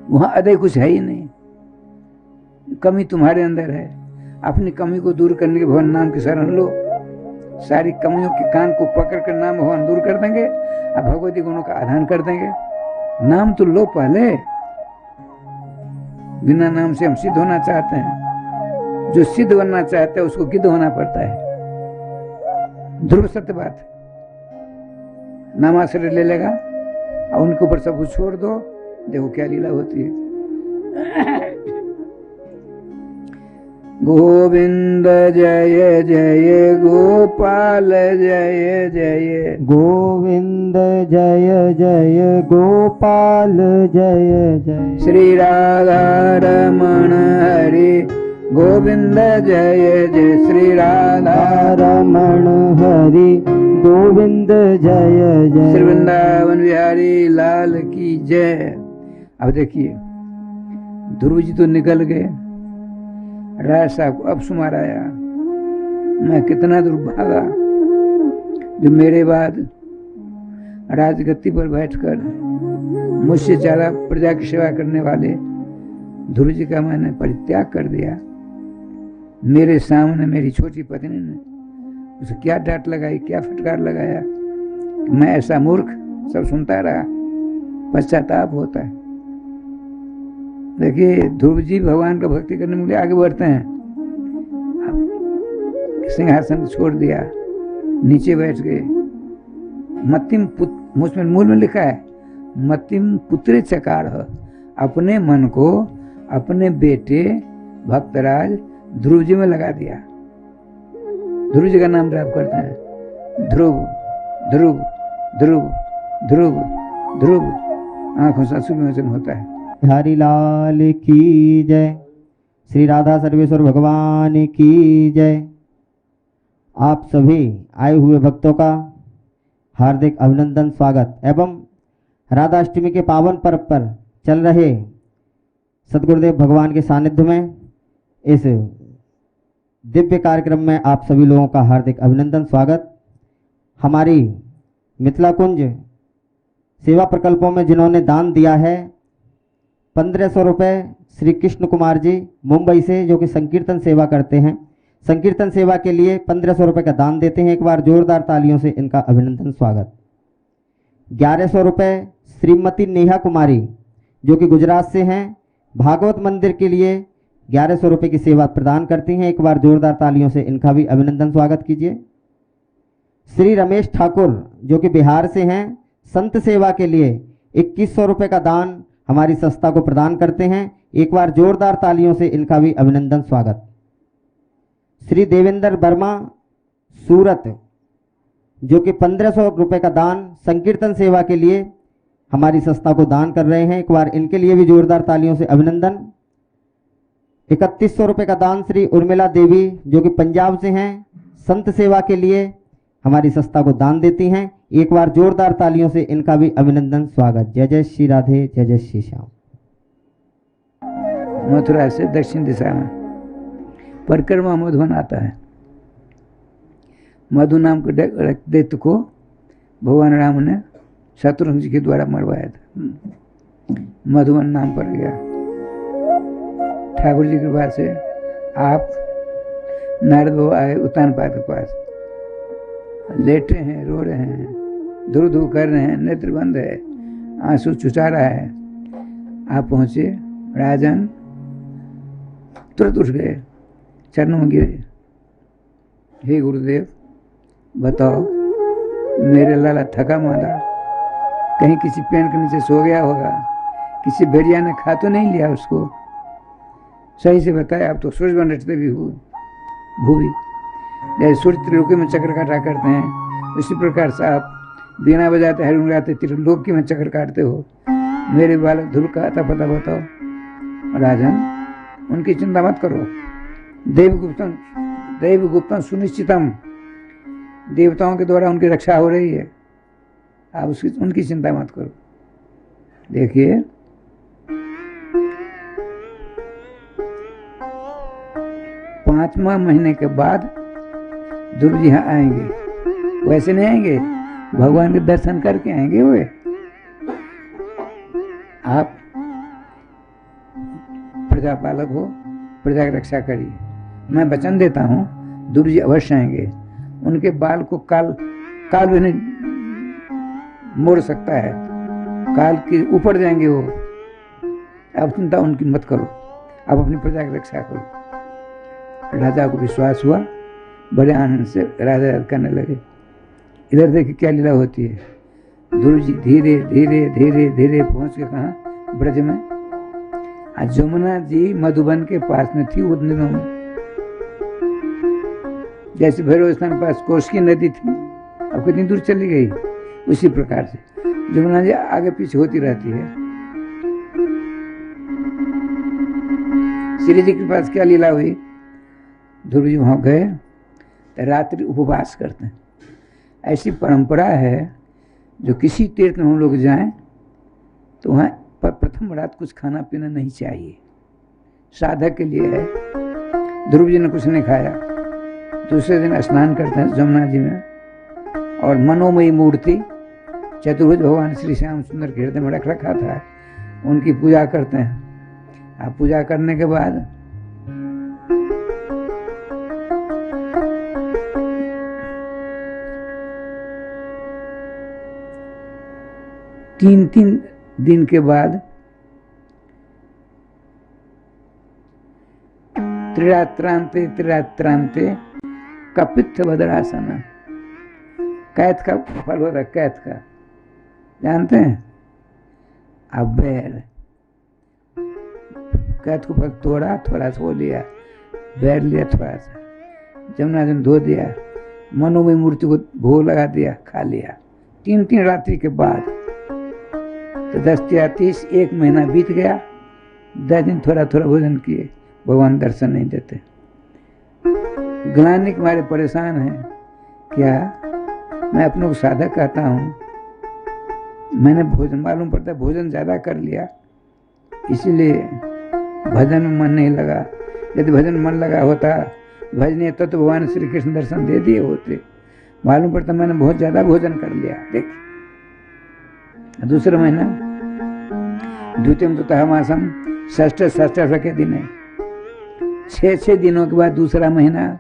वहां अदय कुछ है ही नहीं, कमी तुम्हारे अंदर है। अपनी कमी को दूर करने के भगवान नाम की शरण लो, सारी कमियों के कान को पकड़ कर नाम भगवान दूर कर देंगे और भगवती गुणों का आधान कर देंगे। नाम तो लो पहले। बिना नाम से हम सिद्ध होना चाहते हैं, जो सिद्ध बनना चाहते हैं उसको गिद्ध होना पड़ता है। ध्रुव सत्य बात है। नामाश्रय ले लेगा और उनके ऊपर सब कुछ छोड़ दो, देखो क्या लीला होती है। गोविंद जय जय गोपाल जय जय गोविंद जय जय गोपाल जय जय श्री राधा रमण हरि गोविंद जय जय श्री राधा रमण हरि गोविंद जय जय श्री वृंदावन बिहारी लाल की जय। अब देखिए ध्रुव जी तो निकल गए, राय साहब को अब शुमार आया। मैं कितना दूर भागा, जो मेरे बाद राजगद्दी पर बैठकर मुझसे ज्यादा प्रजा की सेवा करने वाले ध्रुव जी का मैंने परित्याग कर दिया। मेरे सामने मेरी छोटी पत्नी ने उसे क्या डांट लगाई, क्या फटकार लगाया, मैं ऐसा मूर्ख सब सुनता रहा। पश्चाताप होता है। देखिए ध्रुव जी भगवान का भक्ति करने के लिए आगे बढ़ते हैं। सिंहासन छोड़ दिया, नीचे बैठ गए। मतिम मुझमें मूल में लिखा है मतिम पुत्रे चकार है। अपने मन को अपने बेटे भक्तराज ध्रुव जी में लगा दिया। ध्रुव जी का नाम जाप करते हैं, ध्रुव ध्रुव ध्रुव ध्रुव ध्रुव। आंखों से आंसू विमोचन होता है। हरि लाल की जय, श्री राधा सर्वेश्वर भगवान की जय। आप सभी आए हुए भक्तों का हार्दिक अभिनंदन, स्वागत एवं राधाष्टमी के पावन पर्व पर चल रहे सद्गुरुदेव भगवान के सानिध्य में इस दिव्य कार्यक्रम में आप सभी लोगों का हार्दिक अभिनंदन, स्वागत। हमारी मिथिला कुंज सेवा प्रकल्पों में जिन्होंने दान दिया है 1500 रुपये श्री कृष्ण कुमार जी मुंबई से, जो कि संकीर्तन सेवा करते हैं, संकीर्तन सेवा के लिए 1500 रुपये का दान देते हैं। एक बार जोरदार तालियों से इनका अभिनंदन, स्वागत। 1100 रुपये श्रीमती नेहा कुमारी जो कि गुजरात से हैं, भागवत मंदिर के लिए 1100 रुपये की सेवा प्रदान करती हैं। एक बार जोरदार तालियों से इनका भी अभिनंदन, स्वागत कीजिए। श्री रमेश ठाकुर जो कि बिहार से हैं, संत सेवा के लिए 2100 रुपये का दान हमारी संस्था को प्रदान करते हैं। एक बार जोरदार तालियों से इनका भी अभिनंदन, स्वागत। श्री देवेंद्र वर्मा सूरत जो कि 1500 रुपये का दान संकीर्तन सेवा के लिए हमारी संस्था को दान कर रहे हैं। एक बार इनके लिए भी जोरदार तालियों से अभिनंदन। 3100 रुपये का दान श्री उर्मिला देवी जो कि पंजाब से हैं, संत सेवा के लिए हमारी संस्था को दान देती हैं। एक बार जोरदार तालियों से इनका भी अभिनंदन, स्वागत। जय जय श्री राधे, जय जय श्री श्याम। मथुरा से दक्षिण दिशा में परिक्रमा मधुवन आता है। मधु नाम के दैत्य को भगवान राम ने शत्रुघ्न जी के द्वारा मरवाया था, मधुवन नाम पड़ गया। ठाकुर जी की कृपा से आप नारद बाबा आए उत्तानपाद के पास, लेटे हैं, रो रहे हैं, धुर धुर कर रहे हैं, नेत्र बंद है, आंसू चुचा रहा है। आप पहुंचे, राजन तुरंत उठ गए, चरणों में गिरे। हे गुरुदेव बताओ, मेरे लाला थका मांदा कहीं किसी पेड़ के नीचे सो गया होगा, किसी भेड़िया ने खा तो नहीं लिया उसको, सही से बताया। आप तो सूर्य बन रटते भी हो भूवि, जैसे सूर्य त्रिलोकी में चक्कर काटा करते हैं, इसी प्रकार से आप बीना बजाते हरिण गाते त्रिलोकी में चक्कर काटते हो। मेरे बालक ध्रुव का आता पता बताओ। राजन उनकी चिंता मत करो, देवगुप्तम सुनिश्चितम, देवताओं के द्वारा उनकी रक्षा हो रही है, आप उनकी चिंता मत करो। देखिए पांचवा महीने के बाद ध्रुव जी यहाँ आएंगे, वैसे नहीं आएंगे, भगवान के दर्शन करके आएंगे। वे आप प्रजा पालक हो, प्रजा की रक्षा करिए। मैं वचन देता हूँ ध्रुव जी अवश्य आएंगे। उनके बाल को काल भी नहीं मोड़ सकता है, काल के ऊपर जाएंगे वो। अब चिंता उनकी मत करो, आप अपनी प्रजा की रक्षा करो। राजा को विश्वास हुआ, बड़े आनंद से राजा याद करने लगे। इधर देखिए क्या लीला होती है। ध्रुव जी धीरे धीरे धीरे धीरे पहुंच के कहा ब्रज में। आज जमुना जी मधुबन के पास में थी उन दिनों में, जैसे भैरव स्थान के पास कोसी नदी थी, अब कितनी दूर चली गई, उसी प्रकार से जमुना जी आगे पीछे होती रहती है। श्री जी के पास क्या लीला हुई, ध्रुव जी वहां गए तो रात्रि उपवास करते हैं। ऐसी परंपरा है, जो किसी तीर्थ में हम लोग जाएं तो वहाँ प्रथम रात कुछ खाना पीना नहीं चाहिए, साधक के लिए है। ध्रुव जी ने कुछ नहीं खाया। दूसरे दिन स्नान करते हैं जमुना जी में, और मनोमयी मूर्ति चतुर्भुज भगवान श्री श्याम सुंदर के हृदय में रख रखा था, उनकी पूजा करते हैं। आप पूजा करने के बाद तीन दिन के बाद त्रिरात्रांते कपित्थ भद्रासन, कैथ का फल होता है, कैथ का जानते हैं अब, बैर कैथ को फल तोड़ा, थोड़ा सा वो लिया, बैर लिया थोड़ा सा, जमुना जी धो दिया, मनोमय मूर्ति को भोग लगा दिया, खा लिया। 3 रात्रि के बाद तो 10-30 1 महीना बीत गया। 10 दिन थोड़ा थोड़ा भोजन किए, भगवान दर्शन नहीं देते। ग्लानि के मारे परेशान हैं। क्या मैं अपने को साधक कहता हूँ, मैंने भोजन मालूम पड़ता है भोजन ज़्यादा कर लिया, इसीलिए भजन में मन नहीं लगा। यदि भजन में मन लगा होता, भजनीय तो भगवान श्री कृष्ण दर्शन दे दिए होते। मालूम पड़ता मैंने बहुत ज़्यादा भोजन कर लिया। देख, दूसरा महीना द्वितीयम ततः मासम षष्ठ के दिन है। 6 दिनों के बाद दूसरा महीना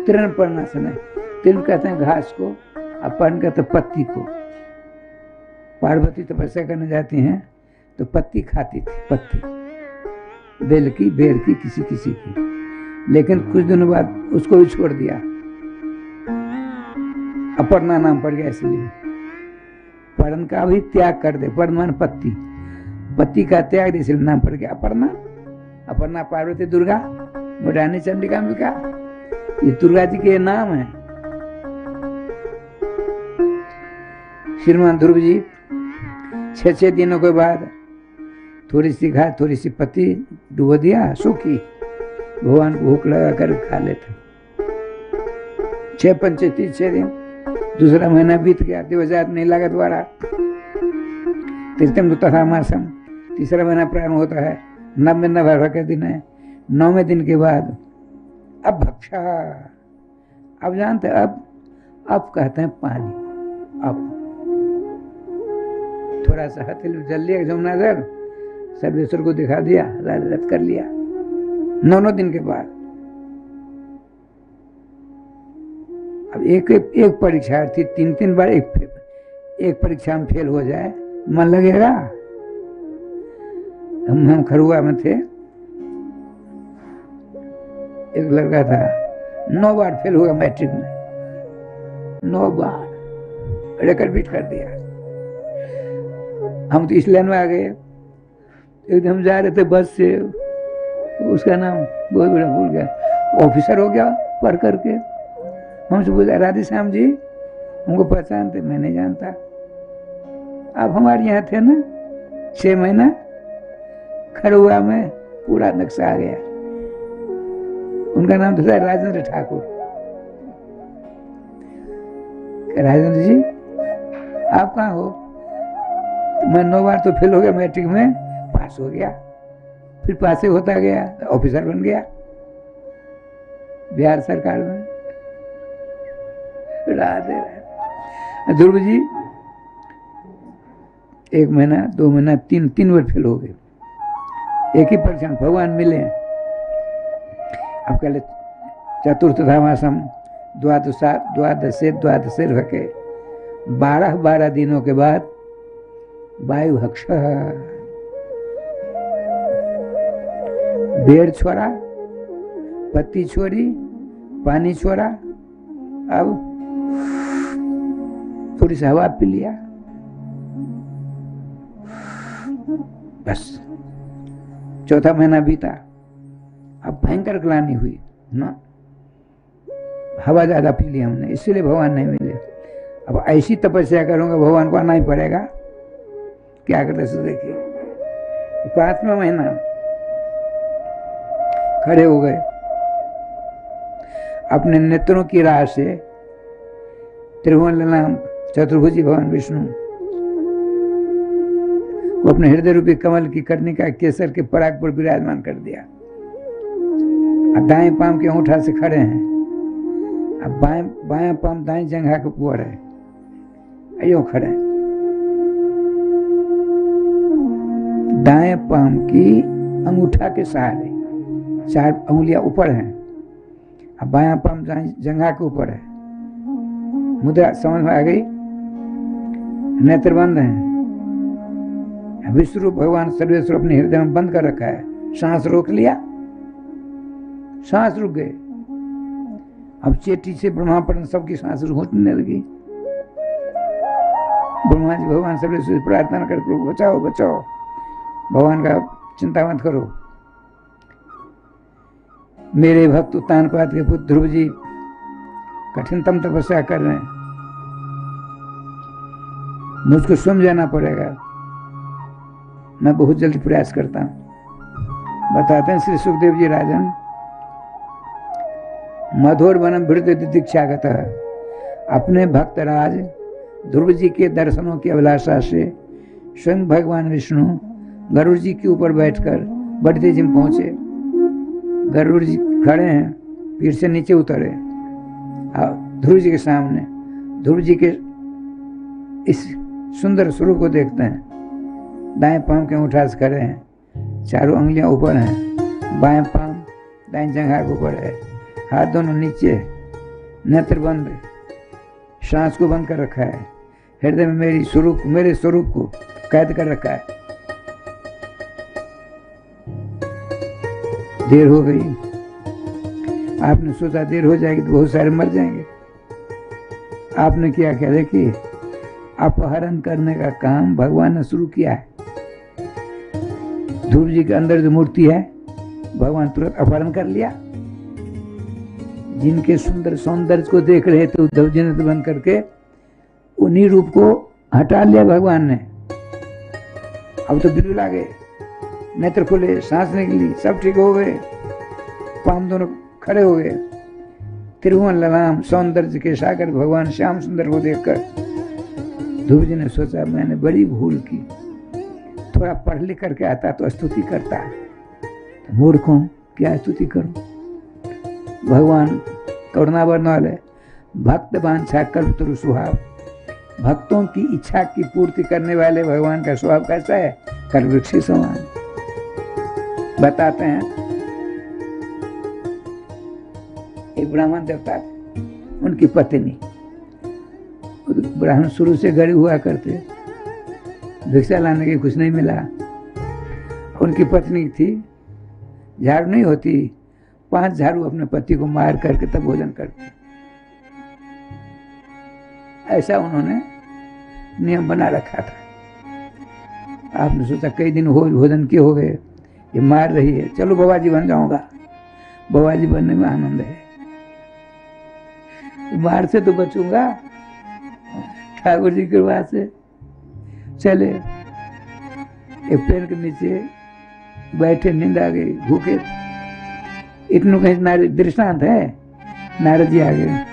तृणपर्णासन है। तृण कहते हैं घास को, और पर्ण कहते हैं पत्ती को। पार्वती तपस्या करने जाती हैं तो पत्ती खाती थी, पत्ती बेल की, बेर की, किसी किसी की। लेकिन कुछ दिनों बाद उसको भी छोड़ दिया, अपर्णा नाम पड़ गया। इसलिए पर्ण का भी त्याग कर दे, पर्ण मान पत्ती, पत्ती का त्याग, इसलिए नाम पड़ गया अपर्णा। अपर्णा पार्वती दुर्गा, मुडानी चंडिकांबिका, ये दुर्गा जी के नाम है। श्रीमान ध्रुव जी 6 दिनों के बाद थोड़ी सी घास, थोड़ी सी पत्ती डुबो दिया, सूखी, भगवान को भूख लगा कर खा लेते। 6 दिन, दूसरा महीना बीत गया, दिवजात नहीं लगा दोबारा। तृतीयम तथा मासम, तीसरा महीना प्रारंभ होता है, 9वें के दिन है। 9वें दिन के बाद अब भक्षा, अब जानते हैं, अब कहते हैं पानी। अब थोड़ा सा हथेली जल लिया जमुना जल, सर्वेश्वर को दिखा दिया, रद्द कर लिया। 9 दिन के बाद अब एक परीक्षार्थी 3 बार एक परीक्षा में फेल हो जाए, मन लगेगा। हम खरुआ में थे, एक लड़का था 9 बार फेल हुआ मैट्रिक में, 9 बार रिकॉर्ड बीट कर दिया। हम तो इस लाइन में आ गए। एक दिन हम जा रहे थे बस से, उसका नाम बहुत बड़ा भूल गया, ऑफिसर हो गया पढ़ करके। हमसे पूछा, राधे श्याम जी हमको पहचानते? मैं नहीं जानता। अब हमारे यहाँ थे ना 6 महीना, खरुआ में पूरा नक्शा आ गया। उनका नाम था राजेंद्र ठाकुर। राजेंद्र जी आप कहाँ हो? मैं 9 बार तो फेल हो गया मैट्रिक में, पास हो गया, फिर पास होता गया, ऑफिसर बन गया बिहार सरकार में। राधे राधे। ध्रुव जी 1 महीना, 2 महीना, 3 बार फेल हो गए। एक ही परीक्षा भगवान मिले। अब कह ले चतुर्थ धामासम द्वादशे के 12 दिनों के बाद वायु हक्ष, बेर छोड़ा, पत्ती छोड़ी, पानी छोड़ा, अब थोड़ी सी हवा पी लिया, बस। 4था महीना बीता। अब भयंकर ग्लानि हुई, ना, हवा ज्यादा पी ली हमने, इसीलिए भगवान नहीं मिले। अब ऐसी तपस्या करूंगा भगवान को आना ही पड़ेगा। क्या करते सो देखिए, 5वां महीना खड़े हो गए, अपने नेत्रों की राह से त्रिभुवन नाम चतुर्भुजी भगवान विष्णु को अपने हृदय रूपी कमल की कर्णिका केसर के पराग पर विराजमान कर दिया। अब दाएं पांव के अंगूठा से खड़े हैं, अब बायां पांव दाएं जंघा के ऊपर है, अयो खड़े। दाएं पांव की अंगूठा के सहारे 4 उंगलियां ऊपर हैं, अब बायां पांव जंघा के ऊपर है। मुद्रा समझ में आ गई? नेत्र बंद हैं, विश्वरूप भगवान सर्वेश्वर अपने हृदय में बंद कर रखा है। सांस रोक लिया, सांस रुक गए। अब चेटी से ब्रह्मा पर्यंत सबकी सांस रुकने लगी। ब्रह्मा जी भगवान सर्वेश्वर से प्रार्थना कर, प्रभु बचाओ बचाओ, भगवान का चिंता मत करो। मेरे भक्त उत्तानपाद के पुत्र ध्रुव जी कठिनतम तपस्या कर रहे हैं, मुझको स्वयं जाना पड़ेगा, मैं बहुत जल्दी प्रयास करता हूं। बताते हैं श्री सुखदेव जी राजन, मधुर वनम भृत्य दीक्षागत, अपने भक्तराज ध्रुव जी के दर्शनों की अभिलाषा से स्वयं भगवान विष्णु गरुड़ जी के ऊपर बैठकर बड़ी तेजी में पहुंचे। गरुड़ जी खड़े हैं, पीठ से नीचे उतरे और ध्रुव जी के सामने ध्रुव जी के इस सुंदर स्वरूप को देखते हैं। दाएं पांव के अंगूठा से खड़े हैं, 4 उंगलियां ऊपर हैं, बाएं पांव दाएं जंघा के ऊपर है, हाथ दोनों नीचे, नेत्र बंद, सांस को बंद कर रखा है, हृदय में मेरे स्वरूप को कैद कर रखा है। देर हो गई, आपने सोचा देर हो जाएगी तो बहुत सारे मर जाएंगे। आपने क्या किया? देखिए, अपहरण करने का काम भगवान ने शुरू किया है। ध्रुव जी के अंदर जो मूर्ति है, भगवान तुरंत अपहरण कर लिया। जिनके सुंदर सौंदर्य को देख रहे थे उद्धव जी ने बंद करके उन्हीं रूप को हटा लिया भगवान ने। अब तो बिल्कुल आ गए, नेत्र खुले, सांस निकली, सब ठीक हो गए, पांव दोनों खड़े हो गए। त्रिभुवन ललाम सौंदर्य के सागर भगवान श्याम सुंदर को देखकर ध्रुव जी ने सोचा मैंने बड़ी भूल की, थोड़ा पढ़ लिख करके आता तो स्तुति करता, तो मूर्ख हूं, क्या स्तुति करूं। भगवान करुणा बरन वाले, भक्त वांछा कल्पतरु स्वभाव, भक्तों की इच्छा की पूर्ति करने वाले भगवान का स्वभाव कैसा है? कल्पवृक्ष समान। बताते हैं, एक ब्राह्मण देवता, उनकी पत्नी, ब्राह्मण शुरू से गरीब हुआ करते, भिक्षा लाने के कुछ नहीं मिला। उनकी पत्नी थी, झाड़ू नहीं होती, 5 झाड़ू अपने पति को मार करके तब भोजन करती। ऐसा उन्होंने नियम बना रखा था। आपने सोचा कई दिन भोजन किए हो गए, ये मार रही है, चलो बाबाजी बन जाऊंगा। बाबाजी बनने में आनंद है, मार से तो बचूंगा, ठाकुर जी की कृपा से चले। एक पेड़ के नीचे बैठे, नींद आ गई, भूखे, इतने कहीं दृष्टांत है। नारद जी आ गए,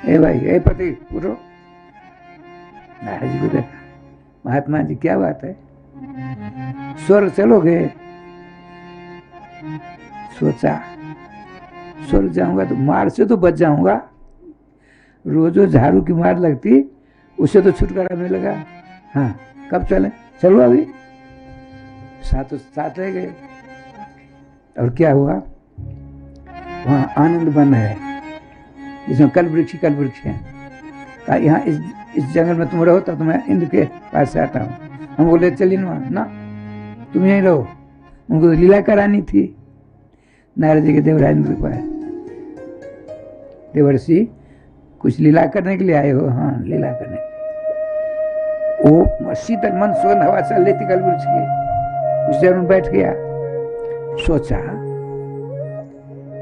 ए भाई, ए पति उठो। नारद जी को देखा, महात्मा जी क्या बात है, स्वर्ग चलोगे? सोचा स्वर्ग जाऊंगा तो मार से तो बच जाऊंगा, रोजो झाड़ू की मार लगती, उससे तो छुटकारा मिलेगा। हाँ, कब चले? चलो अभी। साथ रह गए। और क्या हुआ? वहां आनंद वन है, जिसमें कल्पवृक्ष है। कहा यहाँ इस जंगल में तुम रहो तब तो मैं इंद्र के पास से आता हूँ। हम बोले चलिए ना, तुम यहीं रहो, उनको तो लीला करानी थी। नारद जी के देवराज इंद्र के पास, देवर्षि कुछ लीला करने के लिए आए हो? हाँ, लीला करने के लिए। वो शीतल मन सुगंध हवा चल रही थी कल्पवृक्ष की, उस जगह में बैठ गया। सोचा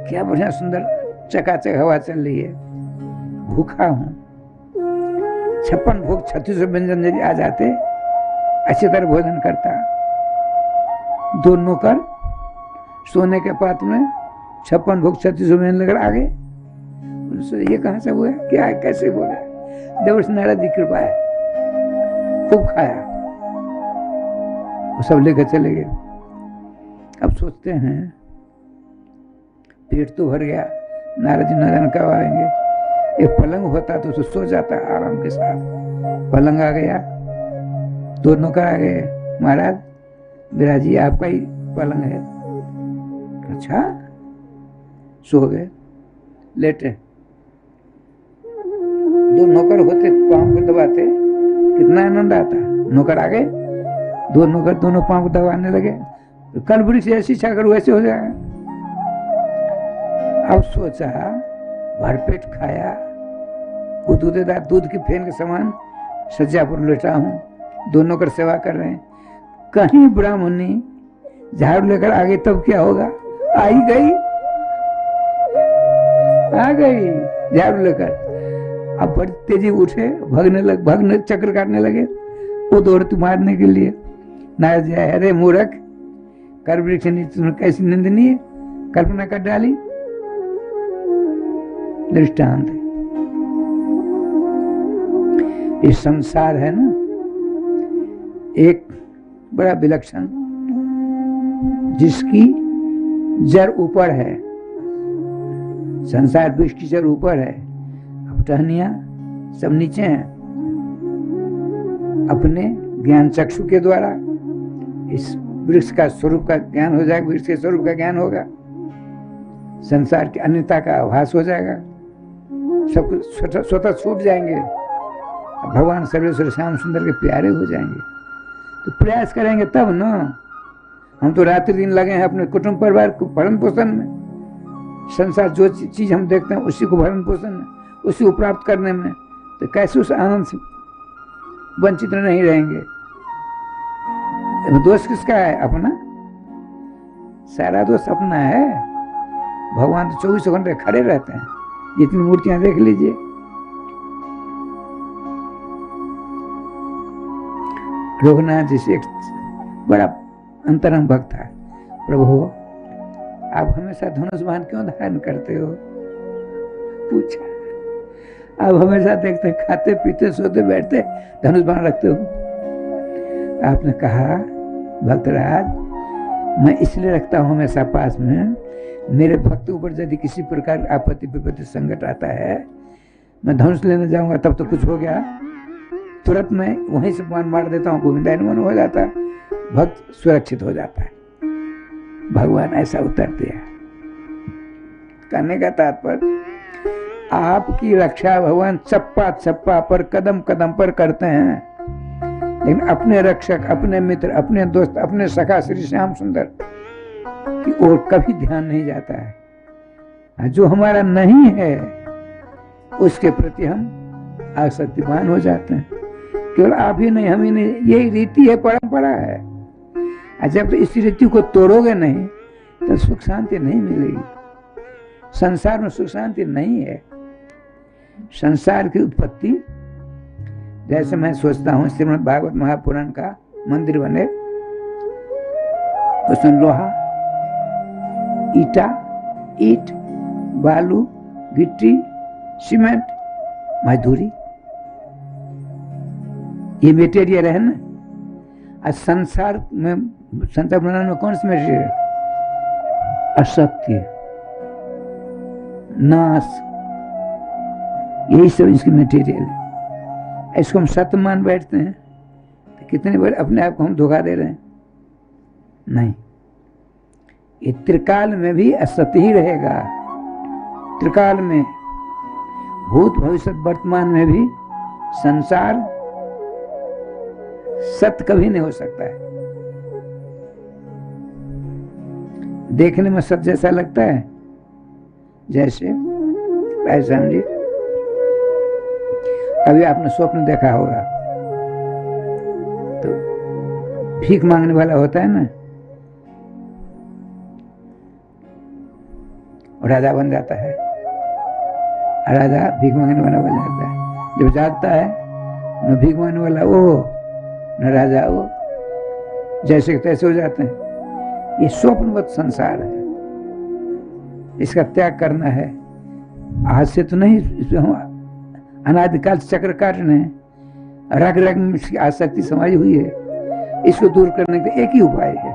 क्या बढ़िया सुंदर चकाचक हवा चल रही है, भूखा हूं। 56 भोग 3600 व्यंजन यदि आ जाते, अच्छी तरह भोजन करता। 2 नौकर सोने के पात्र में 56 भोग 3600 व्यंजन लेकर आ गए। उनसे ये कहां से हुआ, क्या है, कैसे हो गया? देवर्षि नारद की कृपा है, खूब खाया, वो सब लेकर चले गए। अब सोचते हैं पेट तो भर गया, नारद जी न जाने कब आएंगे। एक पलंग होता तो उसको सो जाता आराम के साथ। पलंग आ गया, 2 नौकर आ गए, महाराज विराजी आपका ही पलंग है। अच्छा, सो गए, लेटे। 2 नौकर होते, पांव को दबाते, कितना आनंद आता। नौकर आ गए, 2 नौकर दोनों पांव को दबाने लगे, तो कल वृक्ष ऐसी छाकर वैसे हो जाएगा। अब सोचा, भरपेट खाया, दूधेदार दूध की फेन के समान सज्जा पर लेटा हूं, 2 नौकर सेवा कर रहे हैं। कहीं ब्राह्मणी झाड़ू लेकर आ गई तब क्या होगा? आई गई, आ गई झाड़ू लेकर। अब बड़ी तेजी उठे, भागने चक्कर काटने लगे, वो दौड़ती मारने के लिए। नारद जी, अरे मूर्ख, कर वृक्ष तुमने कैसी निंदनीय कल्पना कर डाली। दृष्टांत है, ये संसार है ना, एक बड़ा विलक्षण, जिसकी जड़ ऊपर है। संसार विश्व की जड़ ऊपर है, अब टहनियां सब नीचे हैं। अपने ज्ञान चक्षु के द्वारा इस वृक्ष का स्वरूप का ज्ञान हो जाएगा, वृक्ष के स्वरूप का ज्ञान होगा, संसार की अन्यता का आभास हो जाएगा, सब कुछ स्वतः छूट जाएंगे, भगवान सर्वेश्वर श्याम सुंदर के प्यारे हो जाएंगे। तो प्रयास करेंगे तब ना। हम तो रात्रि दिन लगे हैं अपने कुटुंब परिवार को भरण पोषण में। संसार जो चीज हम देखते हैं उसी को भरण पोषण में, उसी को प्राप्त करने में, तो कैसे उस आनंद से वंचित नहीं रहेंगे। दोष किसका है? अपना, सारा दोष अपना है। भगवान तो 24 घंटे खड़े रहते हैं, जितनी मूर्तियां देख लीजिए। रघुनाथ जी से एक बड़ा अंतरंग भक्त था, प्रभु आप हमेशा धनुष बाण क्यों धारण करते हो? पूछा, आप हमेशा देखते खाते पीते सोते बैठते धनुष बाण रखते हो। आपने कहा, भक्तराज मैं इसलिए रखता हूं हमेशा पास में, मेरे भक्त ऊपर यदि किसी प्रकार आपत्ति विपत्ति संकट आता है, मैं धनुष लेने जाऊंगा तब तो कुछ हो गया, तुरंत मैं वहीं से बाण मार देता हूँ, गोविंदायन हो जाता है, भक्त सुरक्षित हो जाता है। भगवान ऐसा उत्तर दिया। कहने का तात्पर्य, आपकी रक्षा भगवान चप्पा चप्पा पर कदम कदम पर करते हैं, लेकिन अपने रक्षक, अपने मित्र, अपने दोस्त, अपने सखा श्री श्याम सुंदर की ओर कभी ध्यान नहीं जाता है। जो हमारा नहीं है उसके प्रति हम आसक्तिमान हो जाते हैं। केवल आप ही नहीं, हम ही नहीं, यही रीति है, परंपरा है। जब तो इस रीति को तोड़ोगे नहीं तो सुख शांति नहीं मिलेगी। संसार में सुख शांति नहीं है। संसार की उत्पत्ति, जैसे मैं सोचता हूँ श्रीमद् भागवत महापुराण का मंदिर बने, उसमें लोहा, ईट, बालू, गिट्टी, सीमेंट, मजदूरी, ये मटेरियल है ना। आज संसार बनाने में कौन सा मटेरियल? असत्य, नाश, यही सब इसकी मटेरियल है। इसको हम सत्य मान बैठते हैं तो कितने बार अपने आप को हम धोखा दे रहे हैं। नहीं, ये त्रिकाल में भी असत्य ही रहेगा। त्रिकाल में, भूत भविष्य वर्तमान में भी संसार सत्य कभी नहीं हो सकता है। देखने में सत्य जैसा लगता है, जैसे राजश्याम जी, कभी आपने स्वप्न देखा होगा तो भीख मांगने वाला होता है ना, और राजा बन जाता है। राजा भीख मांगने वाला बन जाता है। जब जागता है न भीख मांगने वाला वो न राजा वो, जैसे तैसे हो जाते हैं। ये स्वप्नवत संसार है, इसका त्याग करना है। आज से तो नहीं, अनादिकाल से चक्र काट रहे हैं, रग रग में इसकी आसक्ति समाई हुई है। इसको दूर करने का एक ही उपाय है,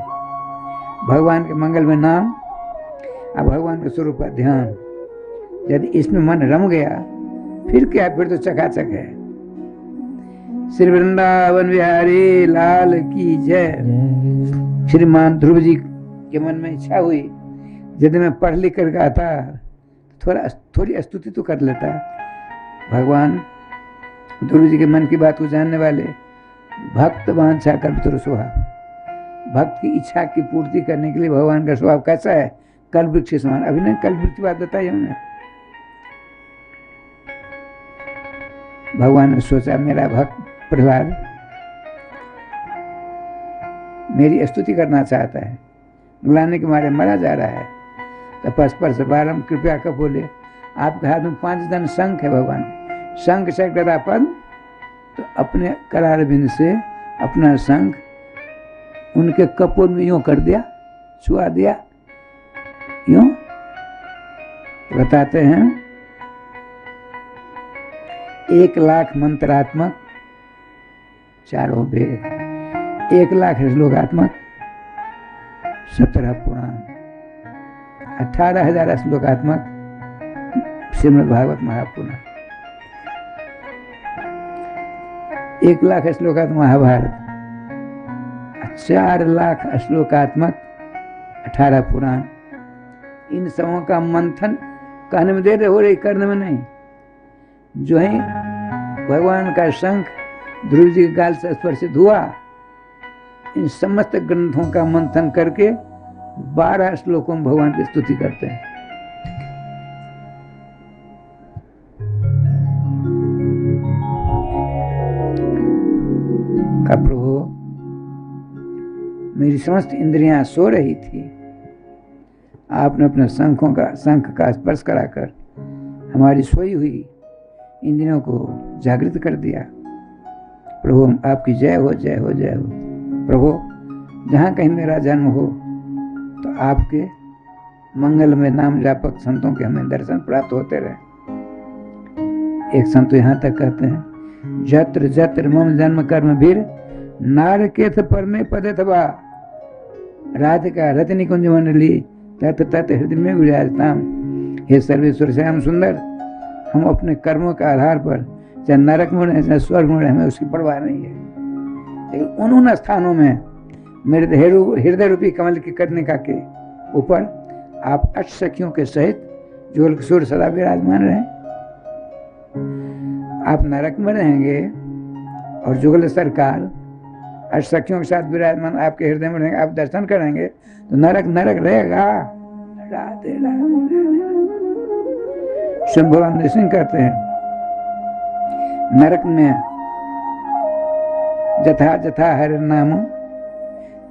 भगवान के मंगल में नाम और भगवान के स्वरूप का ध्यान। यदि इसमें मन रम गया फिर क्या, फिर तो चकाचक है। श्री वृंदावन बिहारी लाल की जय। श्रीमान ध्रुव जी के मन में इच्छा हुई, यदि मैं पढ़ लिख कर गाता थोड़ी स्तुति तो कर लेता। भगवान ध्रुव जी के मन की बात को जानने वाले भक्त वांछा कल्पतरु स्वभाव, भक्त की इच्छा की पूर्ति करने के लिए भगवान का स्वभाव कैसा है, कल्प वृक्ष के समान। अभी नहीं कल्प वृक्ष की बात बताई हमने। भगवान ने सोचा मेरा भक्त प्रहलाद मेरी स्तुति करना चाहता है, बुलाने के मारे मरा जा रहा है। तो परस्पर से बारम कृपया कर बोले, आपके हाथ में 5 धन शंख है भगवान, शंख से गदा पद। तो अपने करार बिंद से अपना शंख उनके कपोल में यूं कर दिया, छुआ दिया यूं। बताते हैं 1,00,000 मंत्रात्मक चारों वेद, 1,00,000 श्लोकात्मक 17 पुराण, 18,000 श्लोकात्मक श्रीमद् भागवत महापुराण, 1,00,000 श्लोकात्मक महाभारत, 4,00,000 श्लोकात्मक 18 पुराण। इन सबों का मंथन कहने में देर हो रही, करने में नहीं। जो है भगवान का शंख ध्रुव जी के गाल से स्पर्शित हुआ, इन समस्त ग्रंथों का मंथन करके 12 श्लोकों में भगवान की स्तुति करते हैं। प्रभु मेरी समस्त इंद्रियां सो रही थी, आपने अपने शंख का स्पर्श कराकर हमारी सोई हुई इंद्रियों को जागृत कर दिया। प्रभु आपकी जय हो, जय हो, जय हो। प्रभु जहाँ कहीं मेरा जन्म हो तो आपके मंगल में नाम जापक संतों के हमें दर्शन प्राप्त होते रहे। एक संत यहाँ तक कहते हैं, जत्र जत्र मम जन्म कर्म भीर नारकेत परमे पदथवा राधिका रत्नी कुंज मंडली तत् तत् हृदय में विराजताम। हे सर्वेश्वर श्याम सुंदर, हम अपने कर्मों के आधार पर चाहे नरक में रहे चाहे स्वर्ग में रहे, हमें उसकी परवाह नहीं है। लेकिन उन स्थानों में मेरे हृदय रूपी कमल की कर्णिका के ऊपर आप 8 सखियों के सहित जुगल किशोर सदा विराजमान रहे। आप नरक में रहेंगे और जुगल सरकार 8 सखियों के साथ विराजमान आपके हृदय में रहेंगे, आप दर्शन करेंगे तो नरक नरक रहेगा। राधे राधे। स्वयं भगवान नृसिंह कहते हैं, नरक में जथा जथा हरि नाम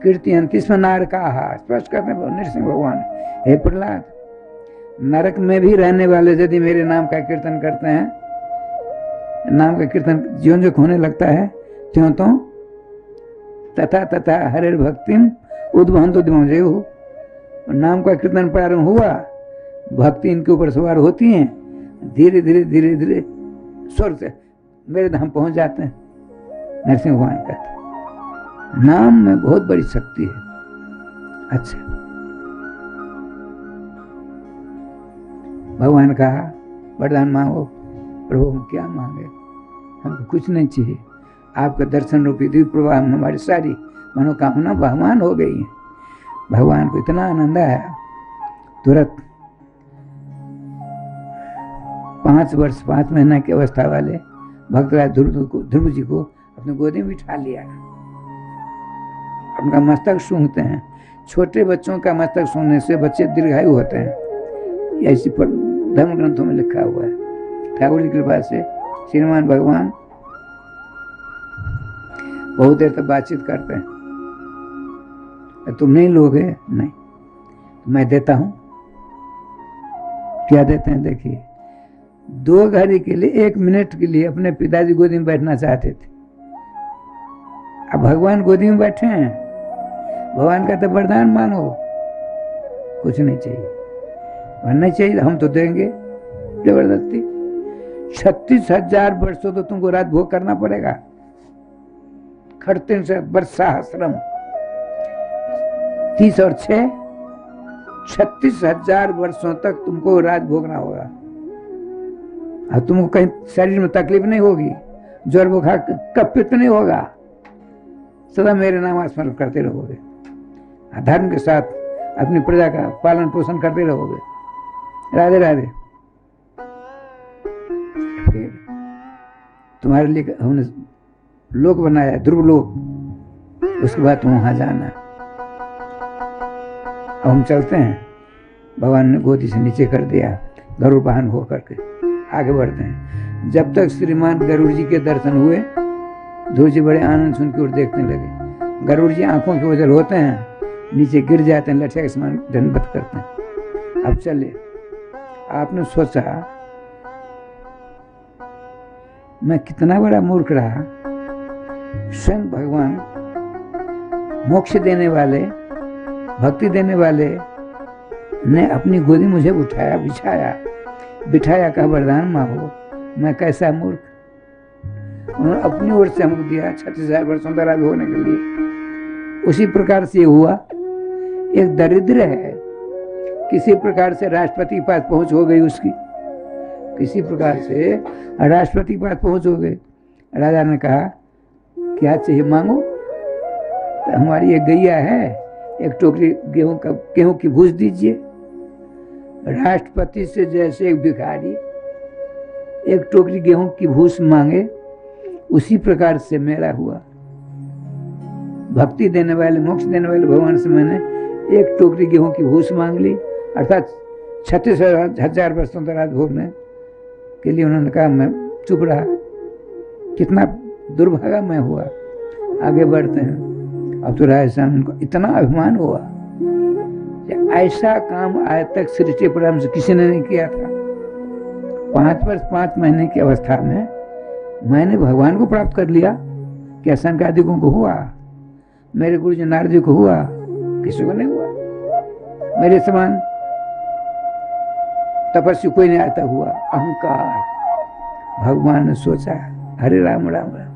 कीर्तियंति स्म नारकाः। स्पष्ट करते हैं नृसिंह भगवान, हे प्रहलाद, नरक में भी रहने वाले यदि मेरे नाम का कीर्तन करते हैं, नाम का कीर्तन ज्यों ज्यों होने लगता है त्यों तो तथा तथा हरे भक्तिम उद्वहंतो दिमो। नाम का कीर्तन प्रारंभ हुआ, भक्ति इनके ऊपर सवार होती है, धीरे धीरे धीरे धीरे स्वर्ग से मेरे धाम पहुंच जाते हैं। नरसिंह भगवान कहते नाम में बहुत बड़ी शक्ति है। अच्छा, भगवान कहा वरदान मांगो। प्रभु हम क्या मांगे, हमको कुछ नहीं चाहिए, आपका दर्शन रूपी दिव्य प्रवाह में हमारी सारी मनोकामना बहमान हो गई है। भगवान को इतना आनंद आया, तुरंत 5 वर्ष 5 महीना की अवस्था वाले भक्तराज ध्रुव जी को अपने गोदी में बिठा लिया। उनका मस्तक सूंघते हैं। छोटे बच्चों का मस्तक सूंघने से बच्चे दीर्घायु होते हैं, ऐसी पर धर्म ग्रंथों में लिखा हुआ है। ठाकुर जी की कृपा से श्रीमान भगवान बहुत देर तक बातचीत करते हैं। तुम नहीं लोगे? नहीं, मैं देता हूं। क्या देते हैं देखिए, 2 घड़ी के लिए 1 मिनट के लिए अपने पिताजी गोदी में बैठना चाहते थे। अब भगवान गोदी में बैठे हैं, भगवान का तो वरदान मांगो, कुछ नहीं चाहिए, नहीं चाहिए हम तो देंगे जबरदस्ती। 36,000 वर्षों तो तुमको राज भोग करना पड़ेगा। खड़ते से वर्षाश्रम 30 और 6 36,000 वर्षों तक तुमको राज भोगना होगा। अब तुमको कहीं शरीर में तकलीफ नहीं होगी, ज्वर बुखार कपित नहीं होगा, सदा मेरे नाम स्मरण करते रहोगे, धर्म के साथ अपनी प्रजा का पालन पोषण करते रहोगे। राधे राधे। फिर तुम्हारे लिए हमने लोक बनाया, ध्रुव लोक, उसके बाद तुम वहां जाना। अब हम चलते हैं, भगवान ने गोदी से नीचे कर दिया, गरुड़ वाहन हो करके आगे बढ़ते हैं। जब तक श्रीमान गरुड़ जी के दर्शन हुए, ध्रुव जी बड़े आनंद सुन के और देखने लगे। गरुड़ जी आंखों के ओझल होते हैं, नीचे गिर जाते हैं, लठिया के समान दंडवत करते हैं। अब चले, आपने सोचा मैं कितना बड़ा मूर्ख रहा, स्वयं भगवान मोक्ष देने वाले, भक्ति देने वाले ने अपनी गोदी मुझे उठाया, बिठाया का वरदान मांगो, मैं कैसा मूर्ख। उन्होंने अपनी ओर से हमको दिया 36,000 वर्षों तक राज होने के लिए। उसी प्रकार से हुआ, एक दरिद्र है, किसी प्रकार से राष्ट्रपति के पास पहुंच हो गई उसकी, किसी प्रकार से राष्ट्रपति के पास पहुंच हो गई। राजा ने कहा क्या चाहिए मांगो। तो हमारी एक गैया है, एक टोकरी गेहूं की भूस दीजिए। राष्ट्रपति से जैसे एक भिखारी एक टोकरी गेहूं की भूस मांगे, उसी प्रकार से मेरा हुआ। भक्ति देने वाले, मोक्ष देने वाले भगवान से मैंने एक टोकरी गेहूं की भूस मांग ली, अर्थात 36,000 वर्षों तक राज भोगने के लिए। उन्होंने कहा मैं चुप रहा, कितना दुर्भागा मैं हुआ। आगे बढ़ते हैं। अब तो राय साहब उनको इतना अभिमान हुआ कि ऐसा काम आज तक सृष्टि प्रारंभ से किसी ने नहीं किया था। 5 वर्ष 5 महीने की अवस्था में मैंने भगवान को प्राप्त कर लिया। क्या शंकादिकों को हुआ? मेरे गुरु जी नारद जी को हुआ? किसी को नहीं हुआ। मेरे समान तपस्वी कोई नहीं आता हुआ। अहंकार। भगवान ने सोचा हरे राम राम राम,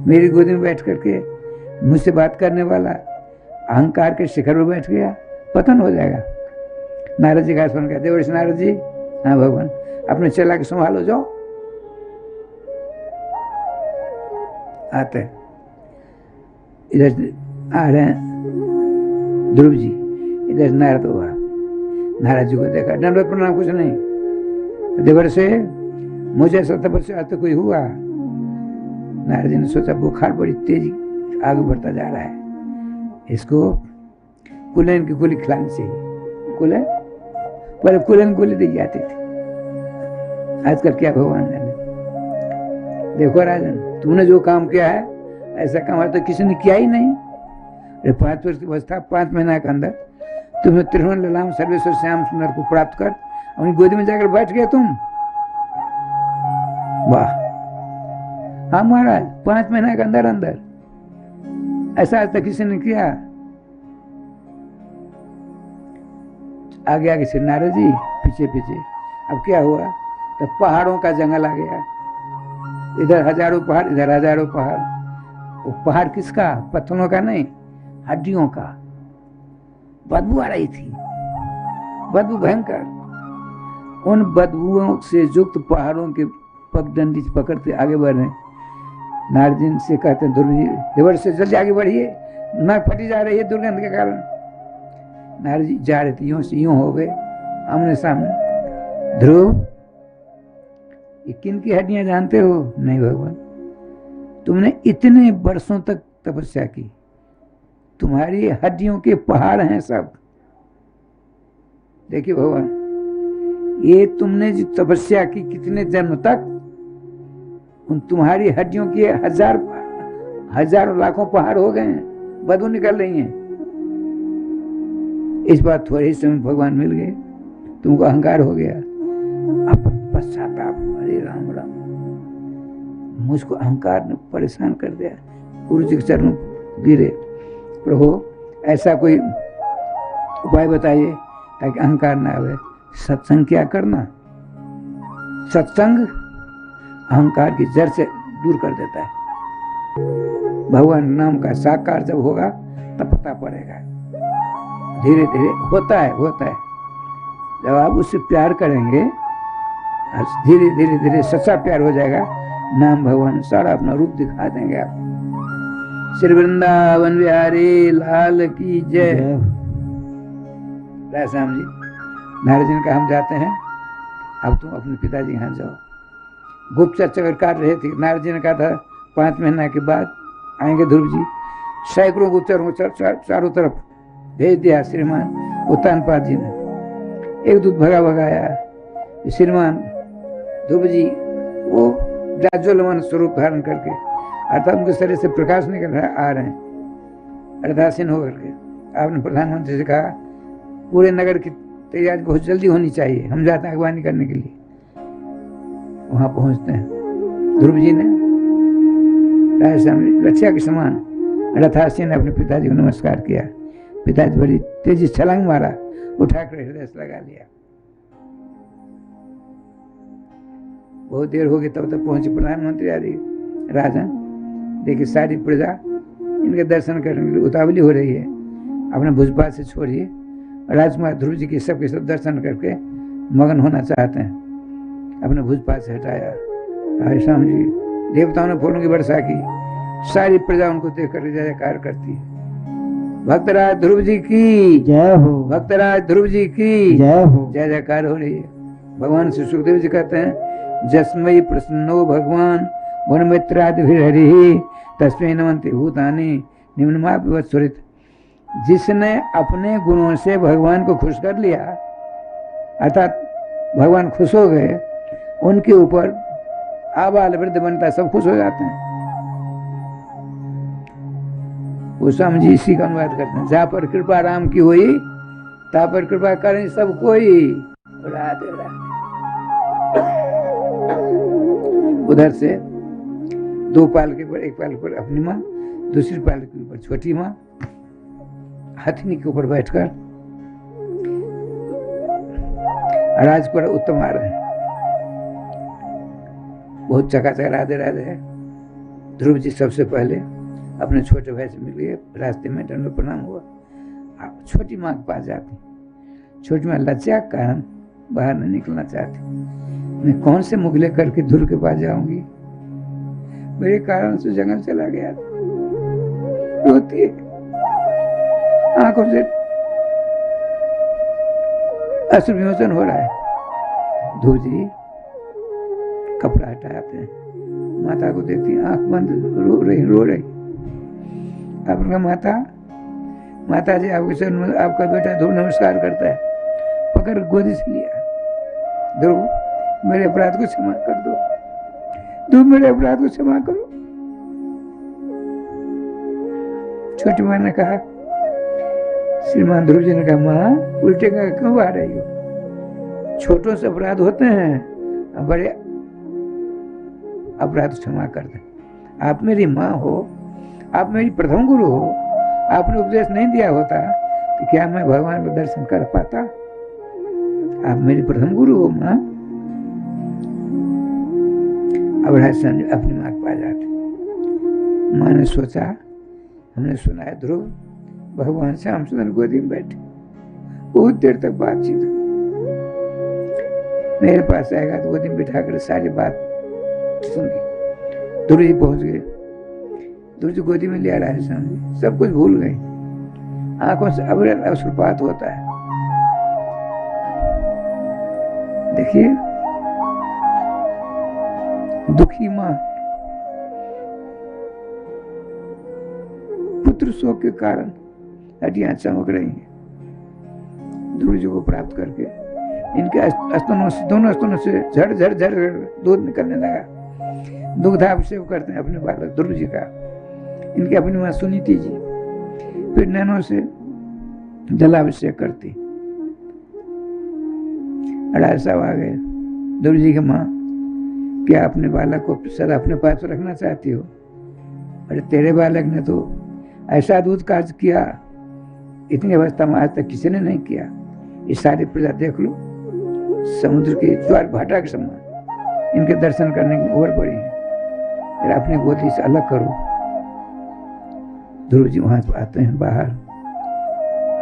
मेरी गोदी में बैठ करके मुझसे बात करने वाला अहंकार के शिखर पर बैठ गया, पतन हो जाएगा। नारद जी का स्मरण करते, देवर्षि नारद जी, हाँ भगवान, अपने चला के संभालो, जाओ। आते इधर आ रहे हैं ध्रुव जी, इधर नारद हुआ। नारद जी को देखा, दंडवत प्रणाम, कुछ नहीं। देवर्षि मुझे ऐसा तपस्या आज तो कोई हुआ? नारद जी ने सोचा बुखार बड़ी तेजी आगे बढ़ता जा रहा है, इसको कुलेन की गोली खिलानी चाहिए। कुलेन पहले कुलेन गोली दी जाती थी, आजकल क्या भगवान जाने। देखो राजन, तूने जो काम किया है ऐसा काम आज तो किसी ने किया ही नहीं। 5 वर्ष की अवस्था, 5 महीना के अंदर तुमने त्रिभुवन ललाम सर्वेश्वर श्याम सुंदर को प्राप्त कर अपनी गोदी में जाकर बैठ गए तुम। वाह! हाँ महाराज, 5 महीने के अंदर अंदर ऐसा आज तक किसी ने किया। आगे आगे से नारद जी, पीछे पीछे। अब क्या हुआ? तो पहाड़ों का जंगल आ गया। इधर हजारों पहाड़, इधर हजारों पहाड़। वो पहाड़ किसका? पत्थरों का नहीं, हड्डियों का। बदबू आ रही थी, बदबू भयंकर। उन बदबुओं से युक्त पहाड़ों के पगडंडी पकड़ते आगे बढ़ रहे। नारद जी से कहते हैं, ध्रुव जी देवर्षि से जल्दी आगे बढ़िए, नाक फटी जा रही है दुर्गंध के कारण। नारद जी जा रहे थे, यूं से यूं हो गए आमने सामने। ध्रुव, ये किन की हड्डियां जानते हो? नहीं भगवान, तुमने इतने वर्षों तक तपस्या की, तुम्हारी हड्डियों के पहाड़ हैं सब। देखिए भगवान, ये तुमने जो तपस्या की कितने जन्म तक, उन तुम्हारी हड्डियों के हजारों लाखों पहाड़ हो गए हैं, बदबू निकल रही हैं। इस बार थोड़े ही समय भगवान मिल गए, तुमको अहंकार हो गया। अब पश्चाताप, हरे राम राम, मुझको अहंकार ने परेशान कर दिया। गुरु जी के चरणों गिरे, प्रभु ऐसा कोई उपाय बताइए ताकि अहंकार ना आवे। सत्संग क्या करना, सत्संग अहंकार की जड़ से दूर कर देता है। भगवान नाम का साकार जब होगा तब पता पड़ेगा। धीरे धीरे होता है। जब आप उससे प्यार करेंगे, धीरे धीरे धीरे सच्चा प्यार हो जाएगा। नाम भगवान सारा अपना रूप दिखा देंगे आप। श्री वृंदावन बिहारी लाल की जय। राम जी, नारद जी ने कहा हम जाते हैं, अब तुम अपने पिताजी के यहाँ जाओ। गुप्त चक्कर काट रहे थे। नारद जी ने कहा था 5 महीना के बाद आएंगे ध्रुव जी। सैकड़ों गुप्तचरों को चारों तरफ भेज दिया श्रीमान उत्तानपाद जी ने। एक दूत भगा आया, श्रीमान ध्रुव जी वो जाज्वल्यमान स्वरूप धारण करके, अर्थात उनके शरीर से प्रकाश निकल आ रहे हैं अर्धासीन होकर के। आपने प्रधानमंत्री से कहा पूरे नगर की तैयारी बहुत जल्दी होनी चाहिए, हम जाते हैं अगवानी करने के लिए। वहां पहुंचते हैं। ध्रुव जी ने रक्षा के समान रथासीन ने अपने पिताजी को नमस्कार किया। पिताजी बड़ी तेजी छलांग मारा, उठाकर हृदय से लगा लिया। बहुत देर हो गई, तब तक पहुंचे प्रधानमंत्री आदि। राजा देखिए सारी प्रजा इनके दर्शन करने के लिए उतावली हो रही है, अपने भुजपात से छोड़िए। राजकुमार ध्रुव जी के सबके सब दर्शन करके मगन होना चाहते हैं, अपने भुजपात से हटाया। श्याम जी, देवताओं ने फूलों की वर्षा की, सारी प्रजा उनको देख कर जय जयकार करती है। भक्तराज ध्रुव जी की जय हो, भक्तराज ध्रुव जी की जय हो, जय जयकार हो रही है। भगवान श्री सुखदेव जी कहते हैं जस्मयी प्रसन्नो भगवान गुणमित्रादि हरि तस्मै नमन्ति भूतानि निम्नमापि वत्सुरित। जिसने अपने गुणों से भगवान को खुश कर लिया, अर्थात भगवान खुश हो गए, उनके ऊपर आबाल वृद्ध बनता, सब खुश हो जाते हैं। गोस्वामी जी इसी का अनुवाद करते हैं, जहाँ पर कृपा राम की हुई तहाँ पर कृपा करें सब कोई। राधे राधे। उधर से 2 पालके पर, एक पालके पर अपनी माँ, दूसरी पालके पर छोटी माँ, हथिनी के ऊपर बैठकर राजकुमार उत्तम आ रहे हैं। बहुत चकाचक राधे राधे है। ध्रुव जी सबसे पहले अपने छोटे भाई से मिलिए, रास्ते में दंड प्रणाम हुआ। आप छोटी माँ के पास जाती, छोटी माँ लज्जा के कारण बाहर नहीं निकलना चाहती। मैं कौन से मुगले करके ध्रुव के पास जाऊंगी, मेरे कारण से जंगल चला गया। रोती है, आंखों से अश्रु विमोचन हो रहा है। ध्रुव जी कपड़ा हटाते हैं, माता को देखती, आंख बंद, रो रही। आपने माता जी आपका बेटा ध्रुव नमस्कार करता है, पकड़ गोदी से लिया। ध्रुव मेरे अपराध को क्षमा कर दो, ध्रुव मेरे अपराध को क्षमा करो। छोटी माँ ने कहा, श्रीमान ध्रुव जी ने कहा, माँ उल्टे का क्यों आ रही हो, छोटों से अपराध होते हैं, बड़े अपराध क्षमा कर दे। आप मेरी माँ हो, आप मेरी प्रथम गुरु हो, आपने उपदेश नहीं दिया होता तो क्या मैं भगवान का दर्शन कर पाता। आप मेरी प्रथम गुरु हो माँ। अब राजस्थान अपनी माँ के पास जाते। माँ ने सोचा, हमने सुना है ध्रुव भगवान श्याम सुंदर गोदी में बैठे, बहुत देर तक बातचीत, मेरे पास आएगा तो गोदी में बिठाकर सारी बात सुन गई। ध्रुव जी पहुंच गए, ध्रुव जी गोदी में लिया राजस्थान जी, सब कुछ भूल गए, आंखों से अश्रुपात होता है। देखिए दुखी माँ पुत्र शोक के कारण हड्डियां चमक रही हैं। ध्रुव जी को प्राप्त करके इनके स्तनों से, दोनों स्तनों से झड़ झड़ झड़ दूध निकलने लगा। दुग्धाभिषेक करते हैं अपने बालक ध्रुव जी का। इनकी अपनी माँ सुनीति जी फिर नैनों से जलाभिषेक करती। राजा साहब आ गए। ध्रुव जी की माँ, क्या अपने बालक को सदा अपने पास रखना चाहती हो? अरे तेरे बालक ने तो ऐसा अद्भुत कार्य किया, इतनी अवस्था में आज तक किसी ने नहीं किया। ये सारी प्रजा देख लो, समुद्र के ज्वार भाटा के समान इनके दर्शन करने की ओर पड़ी है। फिर अपनी गोदी से अलग करो। ध्रुव जी वहां से आते हैं बाहर।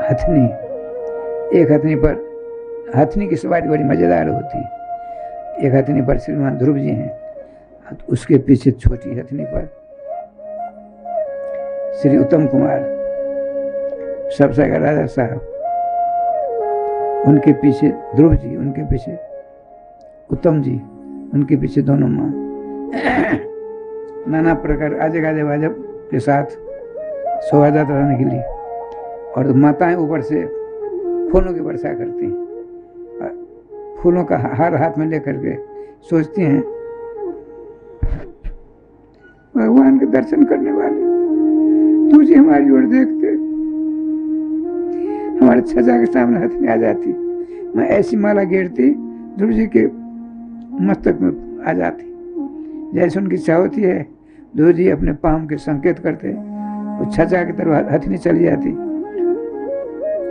हथनी, एक हथनी पर, हथनी की सवारी बड़ी मजेदार होती है। एक हथनी पर श्रीमान ध्रुव जी हैं, उसके पीछे छोटी हथनी पर श्री उत्तम कुमार, सबसे का राजा साहब, उनके पीछे ध्रुव जी, उनके पीछे उत्तम जी, उनके पीछे दोनों माँ। नाना प्रकार आजे गाजे वाजब के साथ शोभायात्रा रहने के लिए, और माताएं ऊपर से फूलों की वर्षा करती हैं, फूलों का हार हाथ में लेकर के सोचती हैं भगवान के दर्शन करने वाले तुझे हमारी ओर देखते, हमारे छजा के सामने हथनी आ जाती, मैं ऐसी माला घेरती ध्रुव जी के मस्तक में आ जाती। जैसे उनकी इच्छा होती है, ध्रुव जी अपने पाम के संकेत करते, वो छजा की तरफ हथनी चली जाती,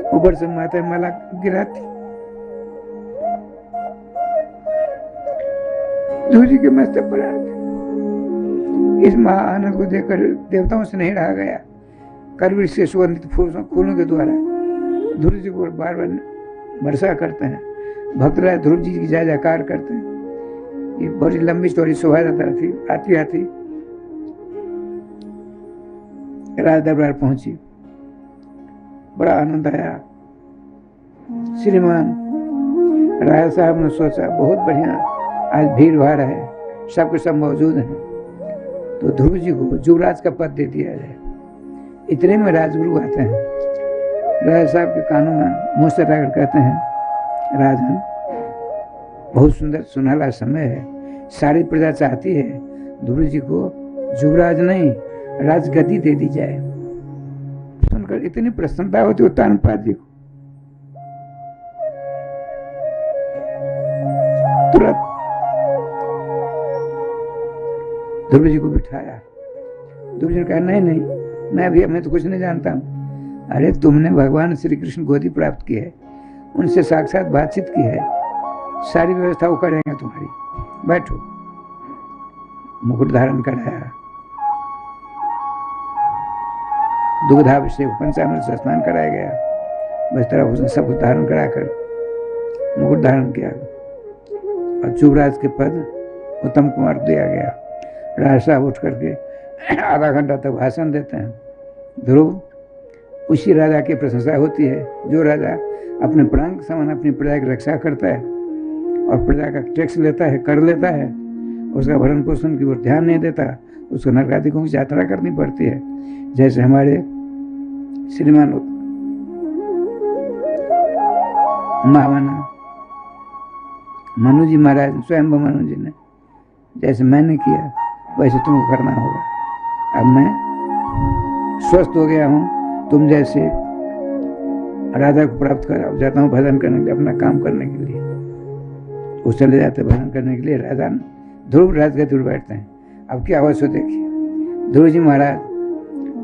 ऊपर से माता माला गिराती। ध्रुव जी के मस्तक पर आती। इस महा आनंद को देखकर देवताओं से नहीं रहा गया। करवीर से सुगंधित फूलों के द्वारा ध्रुव जी को बार बार वर्षा करते हैं। भक्तराज ध्रुव जी की जय जयकार करते हैं। ये बड़ी लंबी चौड़ी शोभायात्रा थी। आती आती राज दरबार पहुंची, बड़ा आनंद आया। श्रीमान राजा साहब ने सोचा बहुत बढ़िया, आज भीड़ भाड़ है, सब के सब मौजूद हैं, तो ध्रुव जी को युवराज का पद दे दिया जाए। इतने में राजगुरु आते हैं, राजा साहब के कानों में मुंह से रगड़ कहते हैं, राजन बहुत सुंदर सुनहरा समय है, सारी प्रजा चाहती है ध्रुव जी को युवराज नहीं राजगद्दी दे दी जाए। सुनकर इतनी प्रसन्नता होती है तानपाद जी को। तुरंत ध्रुव जी को बिठाया। ध्रुव जी ने कहा नहीं नहीं, मैं तो कुछ नहीं जानता हूँ। अरे तुमने भगवान श्री कृष्ण गोदी प्राप्त की है, उनसे साक्षात बातचीत की है, सारी व्यवस्था वो करेंगे तुम्हारी, बैठो। मुकुट धारण कराया, दुग्धाभिषेक पंचामृत से स्नान कराया गया, वस्त्राभूषण सब कुछ धारण कराकर मुकुट धारण किया और युवराज के पद उत्तम कुमार दिया गया। राजा साहब उठ करके आधा घंटा तक भाषण देते हैं। ध्रुव, उसी राजा की प्रशंसा होती है जो राजा अपने प्राण के समान अपनी प्रजा की रक्षा करता है और प्रजा का टैक्स लेता है, कर लेता है, उसका भरण पोषण की ओर ध्यान नहीं देता, उसको नरकादिकों की यात्रा करनी पड़ती है। जैसे हमारे श्रीमान महामाना मनु जी महाराज, स्वयं मनु जी ने जैसे मैंने किया वैसे तुमको करना होगा। अब मैं स्वस्थ हो गया हूँ, तुम जैसे राजा को प्राप्त कर अब जाता हूँ भजन करने के लिए, अपना काम करने के लिए। वो चले जाते भजन करने के लिए। राजा ध्रुव राजगद्दी पर बैठते हैं। अब क्या हुआ सो देखिए। ध्रुव जी महाराज,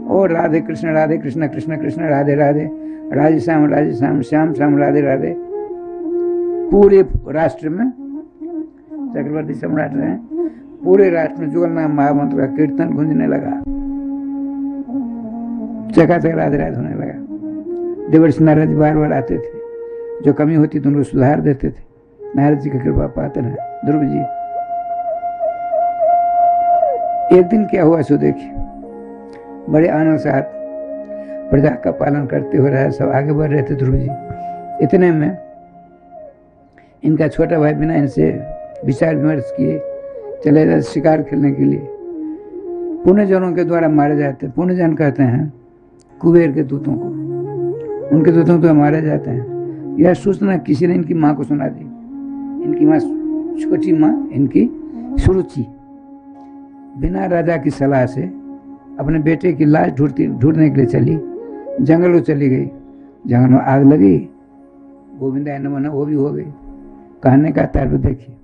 ओ राधे कृष्ण कृष्ण कृष्ण राधे राधे, राधे श्याम श्याम श्याम राधे राधे। पूरे राष्ट्र में चक्रवर्ती सम्राट रहे, पूरे राष्ट्र में जुगल नाम महामंत्र का कीर्तन गूंजने लगा, चकाचक राधे राधे होने लगा। देवर्षि नारद जी बार बार आते थे, जो कमी होती तो उनको सुधार देते थे। नारद जी की कृपा पाते रहे ध्रुव जी। एक दिन क्या हुआ सो देखिए। बड़े आनंद से प्रजा का पालन करते हुए रहे, सब आगे बढ़ रहे थे ध्रुव जी। इतने में इनका छोटा भाई बिना इनसे विचार विमर्श किए चले जाते शिकार खेलने के लिए। पुण्यजनों के द्वारा मारे जाते। पुण्यजन कहते हैं कुबेर के दूतों को, उनके दूतों को मारे जाते हैं। यह सूचना किसी ने इनकी माँ को सुना दी। इनकी माँ, छोटी माँ इनकी सुरुचि, बिना राजा की सलाह से अपने बेटे की लाश ढूंढने के लिए चली, जंगलों चली गई। जंगल में आग लगी, गोविंदा नमन वो भी हो गई। कहने का तात्पर्य देखिए,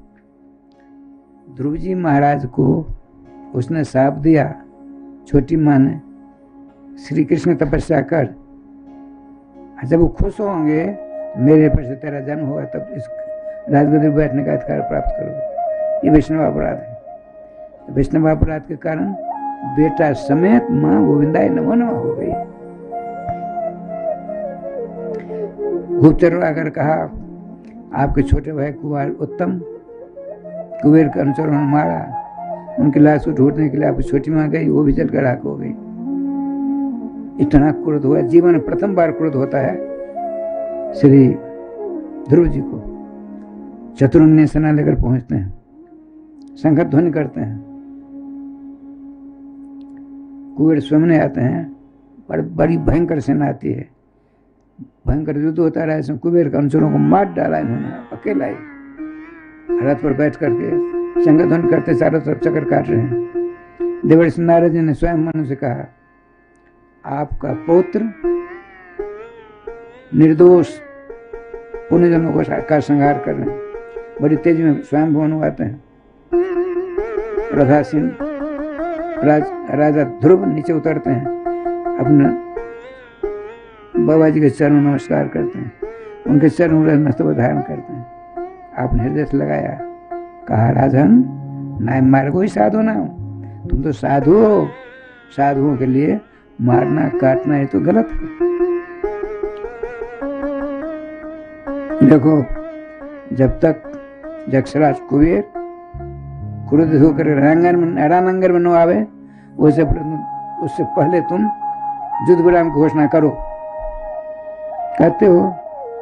ध्रुव जी महाराज को उसने शाप दिया, छोटी माँ ने, श्री कृष्ण तपस्या कर, जब वो खुश होंगे मेरे पर से तेरा जन्म होगा तब इस राजगद्दी पर बैठने का अधिकार प्राप्त करोगे। ये वैष्णव अपराध है। वैष्णव अपराध के कारण बेटा समेत माँ गोविंदाय नमो नमः हो गई। गुप्तचर आकर कहा, आपके छोटे भाई कुमार उत्तम कुबेर के अनुचरों ने मारा, उनकी लाश को ढूंढने के लिए आपकी छोटी माँ गई, वो भी जलकर राख हो गई। इतना क्रोध हुआ, जीवन में प्रथम बार क्रोध होता है श्री ध्रुव जी को। शत्रुघ्न सेना लेकर पहुंचते हैं, शंख ध्वनि करते हैं, कुबेर स्वयं आते हैं, बड़ी भयंकर सेना आती है, भयंकर युद्ध होता रहा। इसमें कुबेर के अनुचरों को मार डाला इन्होंने, अकेला ही रथ पर बैठ करके शंख ध्वनि करते चारों तरफ चक्कर काट रहे हैं। देवर्षि नारद जी ने स्वयं मनु से कहा, आपका पुत्र निर्दोष पुण्यजनों का संहार कर रहे हैं। बड़ी तेजी में स्वयं भवन आते हैं। रथासीन राजा ध्रुव नीचे उतरते हैं, अपने बाबा जी के चरण नमस्कार करते हैं, उनके चरण मस्तक धारण करते हैं। आपने हृदय से लगाया, कहा, राजन ना मार्गो ही साधु ना हो, तुम तो साधु हो, साधुओं के लिए मारना काटना ये तो गलत है। देखो, जब तक जक्षराज कुबेर क्रोधित होकर रणांगन में न आवे, उससे पहले तुम युद्ध विराम की घोषणा करो। कहते हो?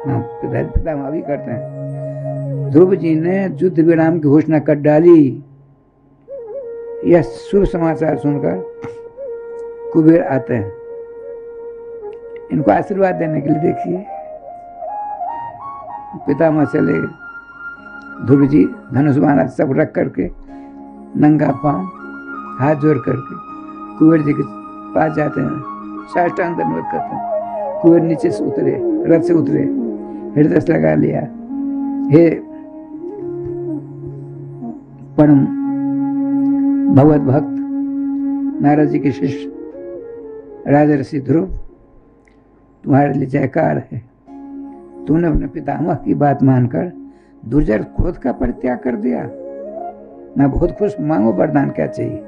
हाँ, पितामह अभी करते हैं। ध्रुव जी ने युद्ध विराम की घोषणा कर डाली। यह शुभ समाचार सुनकर कुबेर आते हैं, इनको आशीर्वाद देने के लिए। देखिए, पितामह चले, ध्रुव जी धनुष बाण सब रख करके नंगा पांव हाथ जोड़ करके कुबेर जी के पास जाते हैं, साष्टांग दंडवत करते हैं। कुबेर नीचे से उतरे, रथ से उतरे, हृदय से लगा लिया, हे परम भगवत भक्त नारद जी के शिष्य राजर्षि ध्रुव, तुम्हारे लिए जयकार है। तूने अपने पितामह की बात मानकर दुर्जय क्रोध का परित्याग कर दिया। मैं बहुत खुश, मांगो वरदान क्या चाहिए।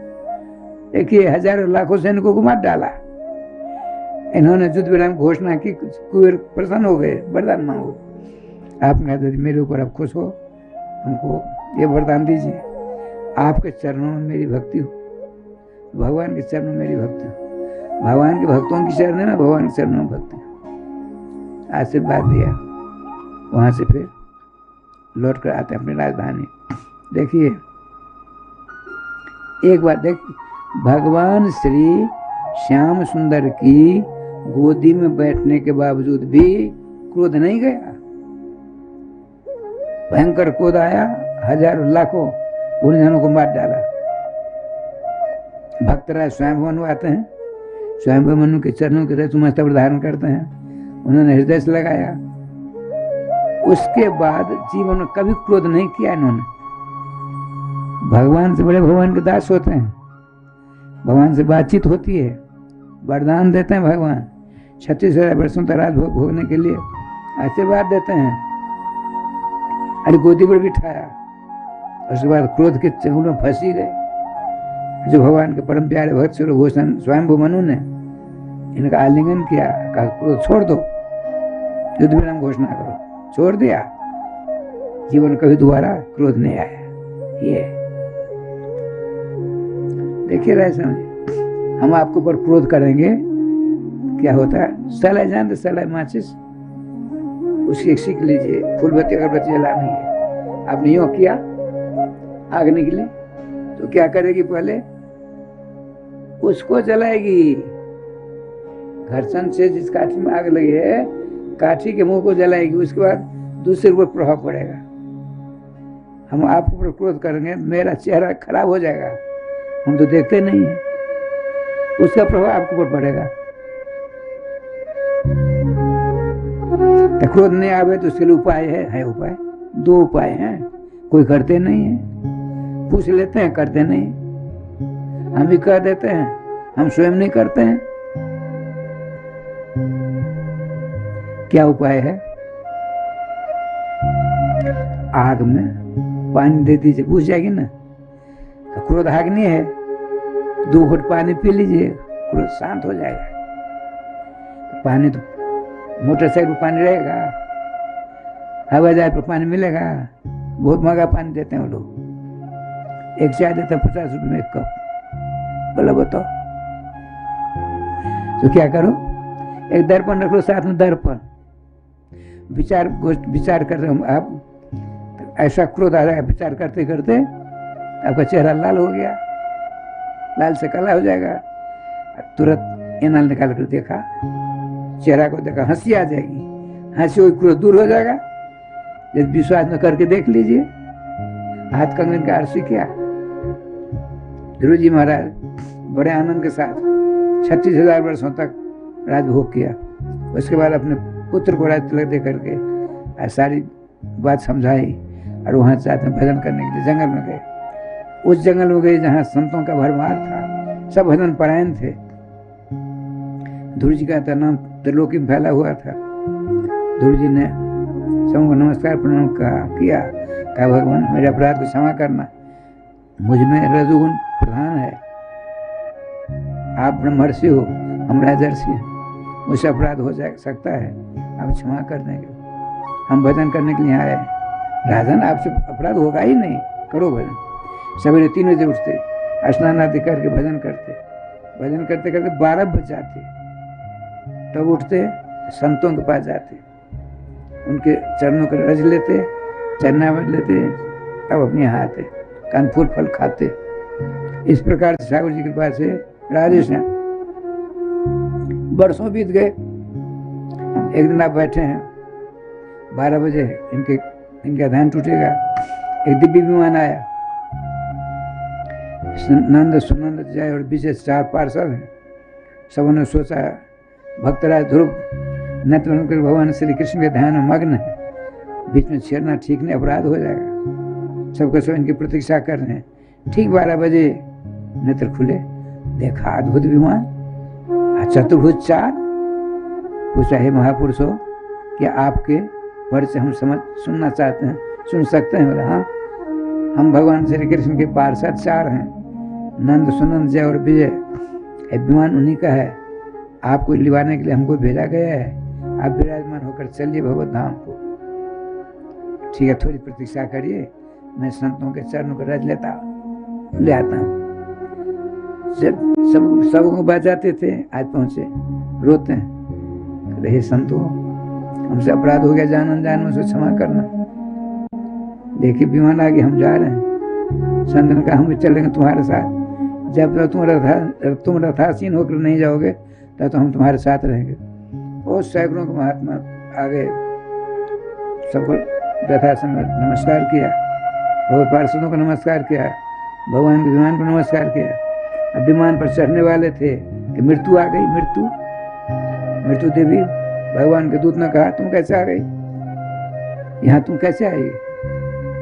देखिए, हजारों लाखों सैनिकों को मार डाला, इन्होंने युद्ध विराम घोषणा की, कुबेर प्रसन्न हो गए, वरदान मांगो। आपने कहा, मेरे ऊपर आप खुश हो, हमको ये वरदान दीजिए। आपके चरणों में मेरी भक्ति हो, भगवान के चरणों में मेरी भक्ति हो, भगवान के भक्तों की चरण में, भगवान के चरणों में भक्ति। आशीर्वाद दिया। वहां से फिर लौट कर आते अपनी राजधानी। देखिए, एक बात देख, भगवान श्री श्याम सुंदर की गोदी में बैठने के बावजूद भी क्रोध नहीं गया। भयंकर क्रोध आया, हजारों लाखों पुण्यजनों को मार डाला। भक्तराज स्वयं आते हैं, स्वयं मनु के चरणों के मस्तक धारण करते हैं, उन्होंने हृदय से लगाया। उसके बाद जीवन में कभी क्रोध नहीं किया इन्होंने। भगवान से बड़े भगवान के दास होते हैं, भगवान से बातचीत होती है, वरदान देते हैं भगवान। 36,000 वर्षों तक राज भोगने के लिए आशीर्वाद देते हैं। अरे गोदी पर बिठाया, उसके बाद क्रोध के चंगुल में फंसी गए। जो भगवान के परम प्यारे भक्त स्वयं स्वयंभू मनु ने इनका आलिंगन किया, कहा क्रोध छोड़ दो, युद्ध विराम घोषणा करो। छोड़ दिया, जीवन कभी दोबारा क्रोध नहीं आया। ये देखिए, रहे समझे, हम आपके ऊपर क्रोध करेंगे, क्या होता है? सलाह जानते, सलाह माचिस, उसकी सीख लीजिए। फूलबत्ती अगरबत्ती जलानी है, आपने यूं किया, आग निकली तो क्या करेगी? पहले उसको जलाएगी। घर्षण से जिस काठी में आग लगी है, काठी के मुंह को जलाएगी, उसके बाद दूसरे पर प्रभाव पड़ेगा। हम आपके ऊपर क्रोध करेंगे, मेरा चेहरा खराब हो जाएगा, हम तो देखते नहीं है, उसका प्रभाव आपके ऊपर पड़ेगा। तो क्रोध नहीं आवे तो उसके लिए उपाय है उपाय। दो उपाय हैं, कोई करते नहीं है, पूछ लेते हैं करते नहीं, हम भी कह देते हैं, हम स्वयं नहीं करते हैं। क्या उपाय है? आग में पानी दे दीजिए, बुझ जाएगी ना। तो क्रोध अग्नि है, 2 घूंट पानी पी लीजिए, क्रोध शांत हो जाएगा। तो पानी तो मोटरसाइकिल पर पानी रहेगा, हवाई जहाज पर पानी मिलेगा, बहुत महंगा पानी देते हैं वो लोग। एक चाय देते हैं 50 रुपये में 1 कप। बोला बताओ, तो क्या करो? एक दर्पण रख लो साथ में, दर्पण विचार कर रहे हो आप, ऐसा क्रोध आ रहा है, विचार करते करते आपका चेहरा लाल हो गया, लाल से काला हो जाएगा। तुरंत एनाल निकाल कर देखा, चेहरा को देखा, हंसी आ जाएगी, हंसी हुई क्रोध दूर हो जाएगा। यदि विश्वास न करके देख लीजिए। हाथ कंगन का आरसी किया ध्रुव जी महाराज, बड़े आनंद के साथ 36,000 वर्षों तक राजभोग किया। उसके बाद अपने पुत्र को राज तिलक दे करके सारी बात समझाई और वहां चाहते भजन करने के लिए जंगल में गए। उस जंगल में गए जहाँ संतों का भरमार था, सब भजन परायण थे। ध्रुव जी का नाम त्रिलोकी में फैला हुआ था। ध्रुव जी ने सबको नमस्कार प्रणाम किया, कहा भगवान मेरे अपराध को क्षमा करना, मुझ में रजोगुण प्रधान है, आप ब्रह्मर्षि हो, हम राजर्षि हैं, मुझसे अपराध हो जा सकता है, आप क्षमा कर देंगे, हम भजन करने के लिए आए। राजन आपसे अपराध होगा ही नहीं, करो भजन। सवेरे 3 बजे उठते, स्नान आदि करके भजन करते, भजन करते करते 12 बज जाते, तब उठते संतों के पास जाते, उनके चरणों को रज लेते, चरणामृत लेते, तब अपने यहाँ आते, कानफूल फल खाते। इस प्रकार से ठाकुर जी की कृपा से राजेश हैं। बरसों बीत गए। एक दिन आप बैठे हैं, 12 बजे इनका ध्यान टूटेगा, एक दिव्य विमान आया, नंद सुनंद जय और विजय 4 पार्षद हैं। सबों ने सोचा भक्तराज ध्रुव नेत्र कर भगवान श्री कृष्ण के ध्यान में मग्न है, बीच में छेड़ना ठीक नहीं, अपराध हो जाएगा। सबके सब इनकी प्रतीक्षा कर रहे हैं। ठीक 12 बजे नेत्र खुले, देखा अद्भुत विमान, चतुर्भुज 4। पूछा हे महापुरुषों, क्या आपके परिचय हम सुनना चाहते हैं, सुन सकते हैं? बोला हाँ, हम भगवान श्री कृष्ण के पार्षद 4 हैं, नंद सुनंद जय और विजय। विमान उन्हीं का है, आपको लिवाने के लिए हमको भेजा गया है, आप विराजमान होकर चलिए भगवत धाम को। ठीक है, थोड़ी प्रतीक्षा करिए, मैं संतों के चरणों को रज ले आता हूँ। सबको बचाते थे, आज पहुंचे, रोते हैं, रहे संतों हमसे अपराध हो गया, जान अनजान में, क्षमा करना। देखिए विमान आगे, हम जा रहे हैं। संत ने कहा हम भी चलेंगे तुम्हारे साथ, जब तक तुम रथासीन होकर नहीं जाओगे तब तो हम तुम्हारे साथ रहेंगे। और सैकड़ों के महात्मा आगे सबको रथासन में नमस्कार किया, भगवत पार्षदों को नमस्कार किया, भगवान के विमान को नमस्कार किया। अब विमान पर चढ़ने वाले थे कि मृत्यु आ गई। मृत्यु देवी, भगवान के दूत ने कहा तुम कैसे आ गई, यहाँ तुम कैसे आई?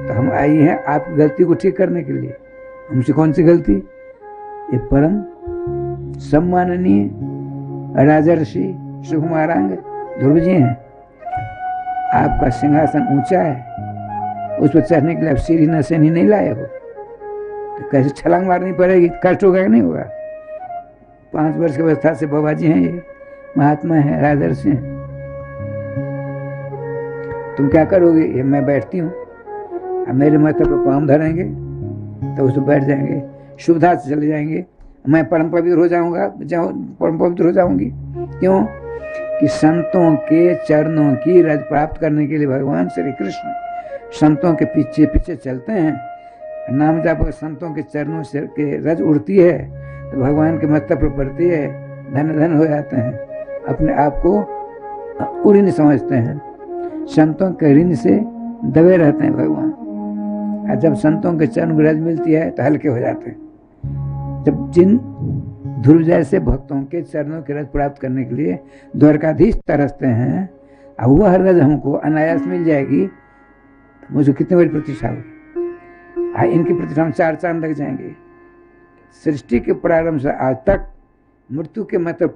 तो हम आई हैं आपकी गलती को ठीक करने के लिए। हमसे कौन सी गलती? ये परम सम्माननीय राजर्षि सुकुमारांग ध्रुव जी हैं, आपका सिंहासन ऊंचा है, उस पर चढ़ने के लिए आप सीढ़ी नसेनी नहीं लाए हो, तो कैसे छलांग मारनी पड़ेगी, कष्ट होगा कि नहीं होगा? 5 वर्ष की अवस्था से बाबा जी हैं, ये महात्मा है, राजर्षि हैं। तुम क्या करोगे? ये मैं बैठती हूँ, अब मेरे माथे पर पाँव धरेंगे तो उस पर बैठ जाएंगे, सुविधा से चले जाएंगे, मैं परम पवित्र हो जाऊंगा, परम पवित्र हो जाऊंगी। क्यों? कि संतों के चरणों की रज प्राप्त करने के लिए भगवान श्री कृष्ण संतों के पीछे पीछे चलते हैं। नाम जप संतों के चरणों से के रज उड़ती है तो भगवान के मस्तक पर पड़ती है, धन धन हो जाते हैं, अपने आप को उऋण समझते हैं, संतों के ऋण से दबे रहते हैं भगवान। और जब संतों के चरण की रज मिलती है तो हल्के हो जाते हैं। जब जिन ध्रुव जैसे भक्तों के चरणों की रज प्राप्त करने के लिए द्वारकाधीश तरसते हैं, और वह रज हमको अनायास मिल जाएगी, मुझे कितनी बड़ी प्रतिष्ठा होगी। इनकी प्रतिष्ठा में 4 चांद लग जाएंगे। सृष्टि के प्रारंभ से आज तक मृत्यु के मतलब